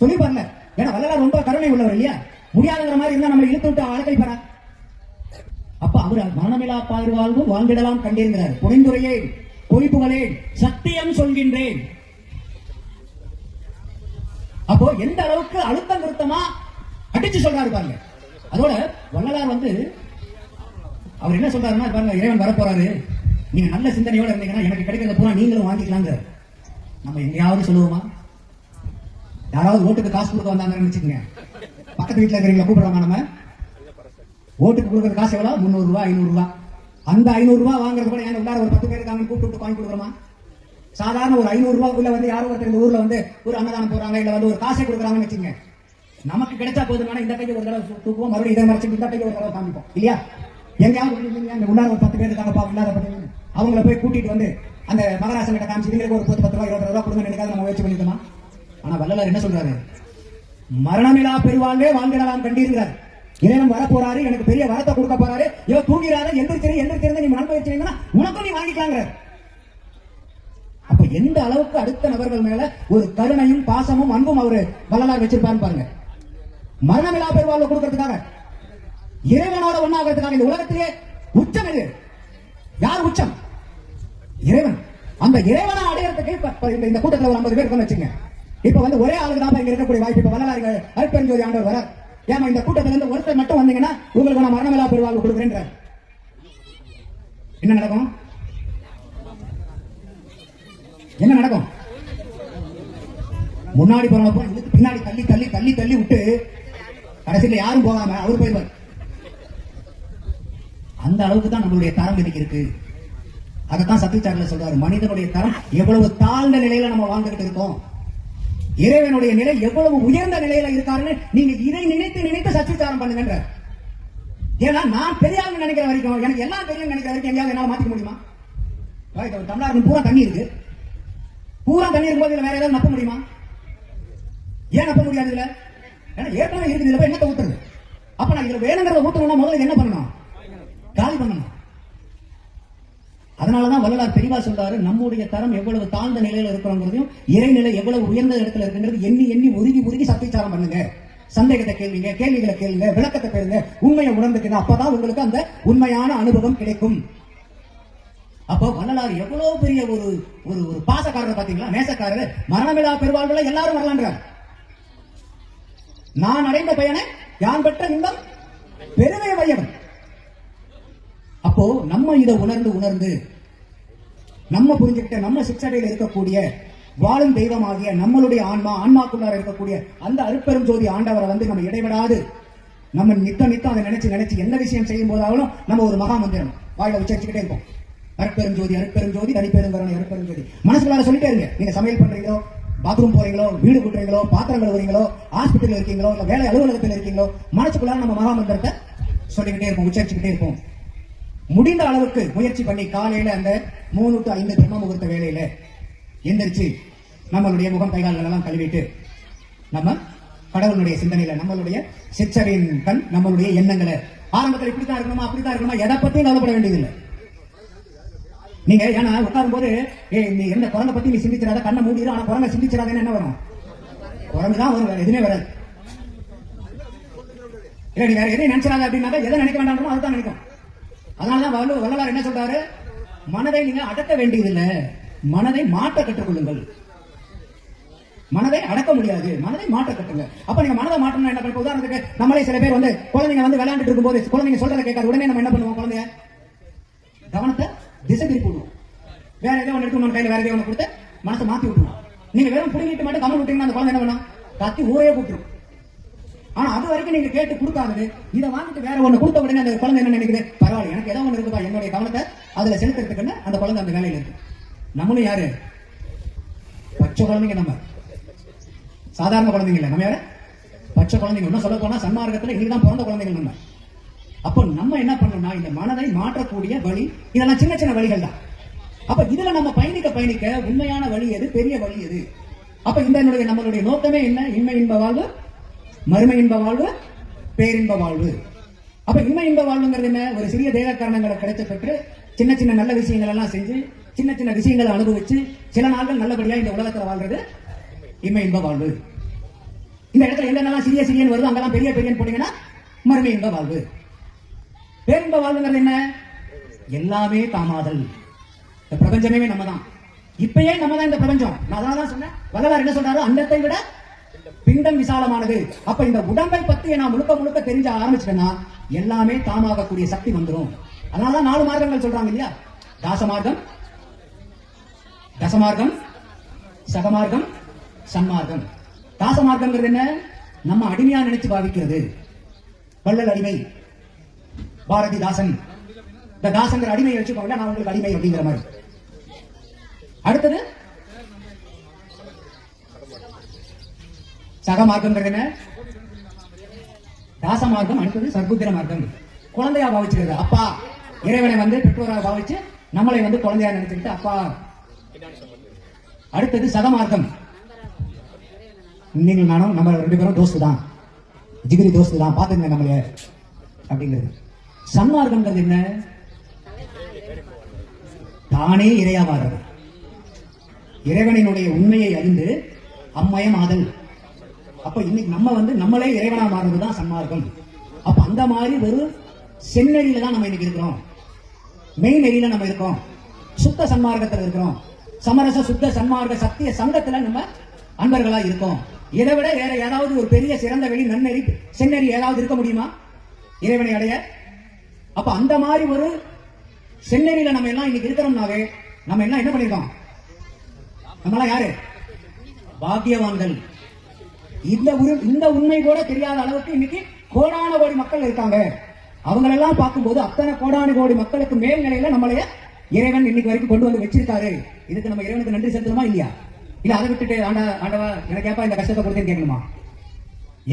சொல்லிப்பார்ல. ஏன்னா வள்ளலார் ரொம்ப கருணை உள்ளவர் இல்லையா? முடியாதுங்கிற மாதிரி இருந்தா நம்மளை இழுத்து விட்டு அழகைப்பாரா? அப்ப அவர் மரணமில்லா பாதுவாழ்வு வாழ்ந்திடலாம் கண்டிருக்கிறார். புரிந்துரையே பொய்ப்புகளே சத்தியம் சொல்கின்றேன். அப்போ எந்த அளவுக்கு அழுத்தம் நிறுத்தமா அடிச்சு சொல்றாரு பாருங்க. அதோட வள்ளலார் வந்து அவர் என்ன சொல்றாருன்னா பாருங்க, இறைவன் வரப்போறாரு, நீங்க நல்ல சிந்தனையோட இருந்தீங்கன்னா எனக்கு கிடைக்கிறத பூரா நீங்களும் வாங்கிக்கலாங்க. நம்ம எங்கேயாவது சொல்லுவோமா? யாராவது ஓட்டுக்கு காசு கொடுக்க வந்தாங்கன்னு வச்சுக்கோங்க, பக்கத்து வீட்டுல இருக்கிறவங்களை கூப்பிடுறாங்க, நம்ம ஓட்டுக்கு கொடுக்குற காசு எவ்வளவு? 300 ரூபாய் 500 ரூபாய். அந்த 500 ரூபாய் வாங்குறது கூட ஏன் உள்ளார ஒரு 10 பேர் இருக்காங்க கூப்பிட்டு வாங்கி கொடுக்குறோமா? சாதாரண ஒரு 500 ரூபாய்க்குள்ள வந்து யாரோ ஒருத்தர் இந்த ஊர்ல வந்து ஒரு அன்னதானம் போறாங்க, இல்ல வந்து ஒரு காசை கொடுக்குறாங்கன்னு வச்சுங்க, நமக்கு கிடைச்சா போதுமான இந்த கையை ஒரு தடவை தூக்குவோம், மறுபடியும் இதை மறைச்சு இந்த கையை ஒரு தடவை காமிப்போம் இல்லையா? எங்கேயாவது உள்ளார ஒரு 10 பேர் இருக்காங்கப்பா இல்லாத அவங்கள போய் கூட்டிட்டு வந்து அந்த மகராசன் கிட்ட காமிச்சு இவங்களுக்கு ஒரு 10 ரூபாய் 20 ரூபாய் கொடுங்க நினைக்காத நம்ம முயற்சி பண்ணிட்டோமா? ஆனா வள்ளலார் என்ன சொல்றாரு? மரணமில்லா பெருவாழ்வே வாழ்ந்திடலாம் கண்டிருக்கிறார். இறைவன் வரப்போறாரு, எனக்கு பெரிய வரத்தை கொடுக்க போறாரு, இவ தூங்கிறாரு, எந்திரிச்சிருந்து நீ மனம் பயிற்சிங்கன்னா உனக்கும் நீ வாங்கிக்கலாங்க. அப்ப எந்த அளவுக்கு அடுத்த நபர்கள் மேல ஒரு கருணையும் பாசமும் அன்பும் அவரு வள்ளலார் வச்சிருப்பாரு பாருங்க. மரணமில்லா பெருவாழ்வு கொடுக்கறதுக்காக, இறைவனோட ஒன்னாகிறதுக்காக. இந்த உலகத்திலே உச்சம் எது? யார் உச்சம்? இறைவன். அந்த இறைவனை அடையறதுக்கு இந்த கூட்டத்தில் ஒரு 50 பேர் இருக்குன்னு வச்சுங்க. இப்ப வந்து ஒரே ஆளுக்கு தான் இங்க இருக்கக்கூடிய வாய்ப்பு. இப்ப வள்ளலார் அருட்பெருஞ்சோதி ஆண்டவர் வர, ஏமா இந்த கூட்டத்துல இருந்து ஒருத்தர் மட்டும் வந்தீங்கன்னா உங்களுக்கு நான் மரணமில்லா பெருவாழ்வு கொடுக்குறேன், என்ன நடக்கும்? என்ன நடக்கும்? முன்னாடி போறவங்க பின்னாடி தள்ளி தள்ளி தள்ளி தள்ளி விட்டு கடைசியில யாரும் போகாம அவரு போயிடுவார். அந்த அளவுக்கு தான் நம்மளுடைய தரம் இன்னைக்கு இருக்கு. அதைத்தான் சத்தியச்சாரல சொல்றாரு, மனிதனுடைய தரம் எவ்வளவு தாழ்ந்த நிலையில நம்ம வாழ்ந்துகிட்டு இருக்கோம், இறைவனுடைய நிலை எவ்வளவு உயர்ந்த நிலையில இருக்காருன்னு நீங்க இதை நினைத்து நினைத்து சத்தியச்சாரம் பண்ணுங்க. ஏன்னா நான் பெரியாள் நினைக்கிற வரைக்கும், எனக்கு எல்லாம் பெரிய நினைக்கிற வரைக்கும் எங்கேயாவது என்னால மாத்திக்க முடியுமா? தமிழ்நாடு பூரா தண்ணி இருக்கு, பூரா தண்ணி இருக்கும்போது இதுல வேற ஏதாவது நப்ப முடியுமா? ஏன் நப்ப முடியாது? இதுல ஏன்னா ஏற்கனவே இருக்குது, இதுல போய் என்னத்தை ஊத்துறது? அப்ப நான் இதுல வேணுங்கிறத ஊத்தணும்னா முதல்ல என்ன பண்ணணும்? காலி பண்ணணும். அதனாலதான் வள்ளலார் தெளிவா சொல்றாரு, நம்முடைய தரம் எவ்வளவு தாழ்ந்த நிலையில இருக்கிறோங்கிறதையும் இறைநிலை எவ்வளவு உயர்ந்த இடத்துல இருக்குங்கிறது எண்ணி எண்ணி உருகி உருகி சத்தியச்சாரம் பண்ணுங்க. சந்தேகத்தை கேள்விங்க, கேள்விகளை கேளுங்க, விளக்கத்தை கேளுங்க, உண்மையை உணர்ந்துக்குங்க. அப்பதான் உங்களுக்கு அந்த உண்மையான அனுபவம் கிடைக்கும். அப்போ வள்ளலார் எவ்வளவு பெரிய ஒரு ஒரு ஒரு பாசக்காரர் பாத்தீங்களா, நேசக்காரர். மரணமில்லா பெருவாழ்வுல எல்லாரும் வரலான்றார். நான் அடைந்த பயனை யான் பெற்ற இன்பம் பெருமை வையவன். அப்போ நம்ம இதை உணர்ந்து உணர்ந்து நம்ம புரிஞ்சுக்கிட்ட நம்ம சிக்ஷடையில் இருக்கக்கூடிய வாழும் தெய்வமாகிய நம்மளுடைய ஆன்மாக்குள்ளார இருக்கக்கூடிய அந்த அருட்பெரும் ஜோதி ஆண்டவரை வந்து நம்ம இடைவிடாது நம்ம நித்தம் அதை நினைச்சு எந்த விஷயம் செய்யும் போதாலும் நம்ம ஒரு மகா மந்திரம் வாயில உச்சரிச்சுக்கிட்டே இருப்போம். அருட்பெரும் ஜோதி அருட்பெரும் ஜோதி தனிப்பெருங்கருணை அருட்பெரும் ஜோதி மனசுக்குள்ளார சொல்லிட்டே இருங்க. நீங்க சமையல் பண்றீங்களோ, பாத்ரூம் போறீங்களோ, வீடு கூட்டுறீங்களோ, பாத்திரம் கழுவுறீங்களோ, ஹாஸ்பிட்டல் இருக்கீங்களோ, இல்ல வேலை அலுவலகத்தில் இருக்கீங்களோ, மனசுக்குள்ளார நம்ம மகா மந்திரத்தை சொல்லிக்கிட்டே இருப்போம், உச்சரிச்சுக்கிட்டே இருப்போம். முடிந்த அளவுக்கு முயற்சி பண்ணி காலையில அந்த 3 to 5 பிரம்ம முகூர்த்த வேலையில எந்திரிச்சு நம்மளுடைய முகம் கைகால்கள் எல்லாம் கழுவிட்டு நம்ம கடவுளுடைய சிந்தனையில நம்மளுடைய சிற்றறிவின் கண் நம்மளுடைய எண்ணங்களை ஆரம்பத்தில் இப்படித்தான் இருக்கணுமா அப்படித்தான் இருக்கணுமா எதை பத்தியும் கவலைப்பட வேண்டியதில்லை. நீங்க ஏன்னா உட்காரும் போது நீ எந்த குரங்க பத்தி நீ சிந்திச்சிடாத, கண்ணை மூடிடும். ஆனா குரங்க சிந்திச்சிடாதேன்னு என்ன வரும்? குரங்கு தான் வரும், வேற எதுவுமே வராது. இல்ல நீ வேற எதையும் நினைச்சிடாத அப்படின்னா எதை நினைக்க வேண்டாமோ அதுதான் நினைக்கும். அதனாலதான் வள்ளலார் என்ன சொல்றாரு, மனதை நீங்க அடக்க வேண்டியதில்லை, மனதை மாற்ற கற்றுக்கொள்ளுங்கள். மனதை அடக்க முடியாது, மனதை மாற்ற கட்டுங்க. அப்ப நீங்க மனதை மாற்றணும் என்ன பண்ண? உதாரணத்துக்கு நம்மளே சில பேர் வந்து குழந்தைங்க வந்து விளையாண்டுட்டு இருக்கும்போது குழந்தைங்க சொல்றதை கேட்காது, உடனே நம்ம என்ன பண்ணுவோம்? குழந்தைய கவனத்தை திசை திருப்பி விடுவோம். வேற ஏதோ ஒன்று எடுத்து கையில வேற ஏதோ ஒன்று கொடுத்து மனசை மாத்தி விட்டுருவோம். நீங்க வெறும் புடிங்கிட்டு மட்டும் கமல் விட்டீங்கன்னா அந்த குழந்தை என்ன பண்ணும்? கத்தி ஊரே கூப்பிடும். ஆனா அது வரைக்கும் நீங்க கேட்டு கொடுக்காது, இதை வாங்கிட்டு வேற ஒண்ணு கொடுத்த உடனே அந்த குழந்தை என்ன நினைக்குது? பரவாயில்ல, எனக்கு ஏதோ ஒண்ணு இருக்குதா, என்னுடைய கவனத்தை அதுல செலுத்துறதுக்குன்னு அந்த குழந்தை அந்த வேலையில இருக்கு. நம்மளும் யாரு? பச்சை குழந்தைங்க. நம்ம சாதாரண குழந்தைங்க இல்ல, நம்ம யாரு? பச்சை குழந்தைங்க. இன்னும் சொல்ல போனா சன்மார்க்கத்துல இன்னைக்குதான் பிறந்த குழந்தைகள் நம்ம. அப்போ நம்ம என்ன பண்ணணும்னா இந்த மனதை மாற்றக்கூடிய வழி, இதெல்லாம் சின்ன சின்ன வழிகள் தான். அப்ப இதுல நம்ம பயணிக்க உண்மையான வழி எது, பெரிய வழி எது? அப்ப இந்த நம்மளுடைய நோக்கமே என்ன? இன்மை இன்ப வாழ்வு, மறுமை இன்ப வாழ்வு, பேரின்ப வாழ்வு. அப்ப இன்மை இன்ப வாழ்வுங்கிறது என்ன? ஒரு சிறிய தேக காரணங்களை கிடைச்ச பெற்று சின்ன சின்ன நல்ல விஷயங்கள் எல்லாம் செஞ்சு சின்ன சின்ன விஷயங்களை அனுபவிச்சு சில நாட்கள் நல்லபடியா இந்த உலகத்துல வாழ்றது இன்மை இன்ப வாழ்வு. இந்த இடத்துல என்னென்னலாம் சிறிய சிறியன்னு வருது அங்கெல்லாம் பெரிய பெரியன்னு போட்டீங்கன்னா மறுமை இன்ப வாழ்வு. பேரின்ப வாழ்வுங்கிறது என்ன? எல்லாமே தாமாதல். இந்த பிரபஞ்சமே நம்ம தான், இப்பயே நம்ம தான் இந்த பிரபஞ்சம். நான் அதனால சொன்னேன், வள்ளலார் என்ன சொல்றாரு? அண்டத்தை விட பிண்டம் விசாலமானது. அப்ப இந்த உடம்பை பத்தி நான் முழுக்க முழுக்க தெரிஞ்ச ஆரம்பிச்சிட்டேன்னா எல்லாமே தாமாகக்கூடிய சக்தி வந்துடும். அதனாலதான் 4 மார்க்கங்கள் சொல்றாங்க இல்லையா? தாசமார்க்கம், தசமார்க்கம், சகமார்க்கம், சன்மார்க்கம். தாசமார்க்கம்ங்கிறது என்ன? நம்ம அடிமையா நினைச்சு பாவிக்கிறது. வள்ளல் அடிமை, பாரதி தாசன். இந்த தாசங்கிற அடிமையை வச்சுக்கோங்க, நான் உங்களுக்கு அடிமை அப்படிங்கிற மாதிரி. அடுத்தது சகமார்க்கம் என்ன? தாசமார்க்கம். அடுத்தது சர்புத்திர மார்க்கம். குழந்தையா பாவிச்சுக்கிறது. அப்பா இறைவனை வந்து பெற்றோராக பாவிச்சு நம்மளை வந்து குழந்தையா நினைச்சுக்கிட்டு அப்பா. அடுத்தது சகமார்க்கம். நீங்கள் நானும் நம்ம 2 பேரும் தோஸ்து தான், ஜிகிரி தோஸ்து தான், பாத்துங்க நம்மள அப்படிங்கிறது. சன்மார்க்கம்ங்கிறது என்ன? தானே இறையா மாறுறது. இறைவனினுடைய உண்மையை அறிந்து அம்மயம் ஆதல். அப்ப இன்னைக்கு நம்ம வந்து நம்மளே இறைவனா மாறுறதுதான் சன்மார்க்கம். அப்ப அந்த மாதிரி ஒரு செந்நெறியில தான் நம்ம இன்னைக்கு இருக்கிறோம், மெய் நெறியில நம்ம இருக்கோம், சுத்த சன்மார்க்கத்தில் இருக்கிறோம், சமரச சுத்த சன்மார்க்க சத்திய சங்கத்துல நம்ம அன்பர்களா இருக்கோம். இதை விட வேற ஏதாவது ஒரு பெரிய சிறந்த வெளி நன்னெறி செந்நெறி ஏதாவது இருக்க முடியுமா இறைவனை அடைய? அப்ப அந்த மாதிரி ஒரு செந்நெறியில நம்ம எல்லாம் இன்னைக்கு இருக்கிறோம்னாவே நம்ம எல்லாம் என்ன பண்ணிருக்கோம்? நம்மளாம் யாரு? பாக்கியவான்கள். இந்த உண்மை கூட தெரியாத அளவுக்கு இன்னைக்கு கோடான கோடி மக்கள் இருக்காங்க. அவங்களெல்லாம் பார்க்கும்போது அத்தனை கோடானு கோடி மக்களுக்கு மேல்நிலையில நம்மளைய இறைவன் இன்னைக்கு வரைக்கும் கொண்டு வந்து வச்சிருக்காரு. இதுக்கு நம்ம இறைவனுக்கு நன்றி செலுத்தணுமா இல்லையா? இல்ல அதை விட்டுட்டு ஆண்டவா எனக்கு ஏப்பா இந்த கஷ்டத்தை கொடுத்தேன்னு கேட்கணுமா?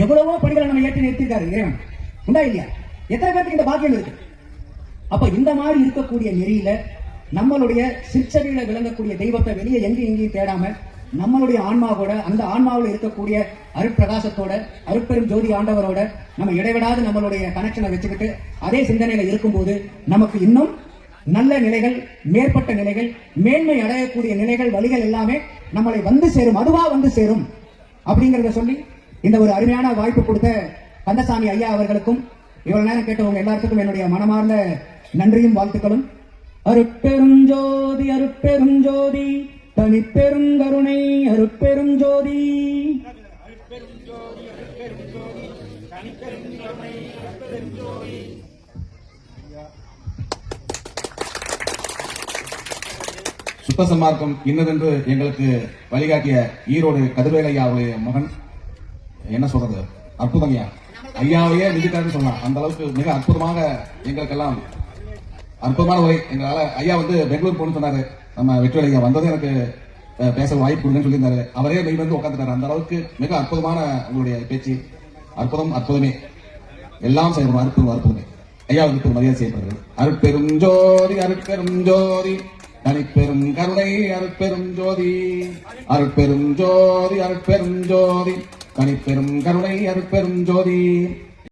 எவ்வளவோ படிகளை நம்ம ஏற்றி நிறுத்திருக்காரு இறைவன், உண்டா இல்லையா? எத்தனை பேருக்கு இந்த பாக்கியம் இருக்கு? அப்ப இந்த மாதிரி இருக்கக்கூடிய நெறியில நம்மளுடைய சிற்சபையில விளங்கக்கூடிய தெய்வத்தை வெளியே எங்கேயும் தேடாம நம்மளுடைய ஆன்மாவோட, அந்த ஆன்மாவில் இருக்கக்கூடிய அருட்பிரகாசத்தோட, அருட்பெரும் ஜோதி ஆண்டவரோட நம்ம இடைவிடாது நம்மளுடைய கனெக்ஷனை வச்சுக்கிட்டு அதே சிந்தனையில இருக்கும்போது நமக்கு இன்னும் நல்ல நிலைகள், மேற்பட்ட நிலைகள், மேன்மை அடையக்கூடிய நிலைகள், வழிகள் எல்லாமே நம்மளை வந்து சேரும், அதுவா வந்து சேரும் அப்படிங்கறத சொல்லி இந்த ஒரு அருமையான வாய்ப்பு கொடுத்த கந்தசாமி ஐயா அவர்களுக்கும் இவ்வளவு நேரம் கேட்டவங்க எல்லாத்துக்கும் என்னுடைய மனமார்ந்த நன்றியும் வாழ்த்துக்களும். அருட்பெருஞ்சோதி அருட்பெருஞ்சோதி தனிப்பெருங்கருணை அருட்பெருஞ்சோதி. சுத்த சன்மார்க்கம் இன்னதென்று எங்களுக்கு வழிகாட்டிய ஈரோடு கதிர்வேலையாவுடைய மகன், என்ன சொல்றது, அற்புதம் ஐயா. ஐயாவையே நிதிக்காருன்னு சொல்லலாம். அந்த அளவுக்கு மிக அற்புதமாக எங்களுக்கெல்லாம் அற்புதமான உரை. எங்களால ஐயா வந்து பெங்களூர் போகணும்னு சொன்னாரு. நம்ம வெற்றி ஐயா வந்ததும் எனக்கு பேச வாய்ப்பு கொடுங்கன்னு சொல்லியிருந்தாரு. அவரே மெய் வந்து உட்காந்துட்டாரு. அந்த அளவுக்கு மிக அற்புதமான உங்களுடைய பேச்சு. அற்புதம், அற்புதமே. எல்லாம் செய்யணும். அற்புதம், அற்புதமே. ஐயா வந்து மரியாதை செய்யப்படுறது. அருட்பெரும் ஜோதி அருட்பெரும் ஜோதி தனிப்பெரும் கருணை அருட்பெரும் ஜோதி அருட்பெரும் ஜோதி அருட்பெரும் ஜோதி தனிப்பெரும் கருணை அருட்பெரும் ஜோதி.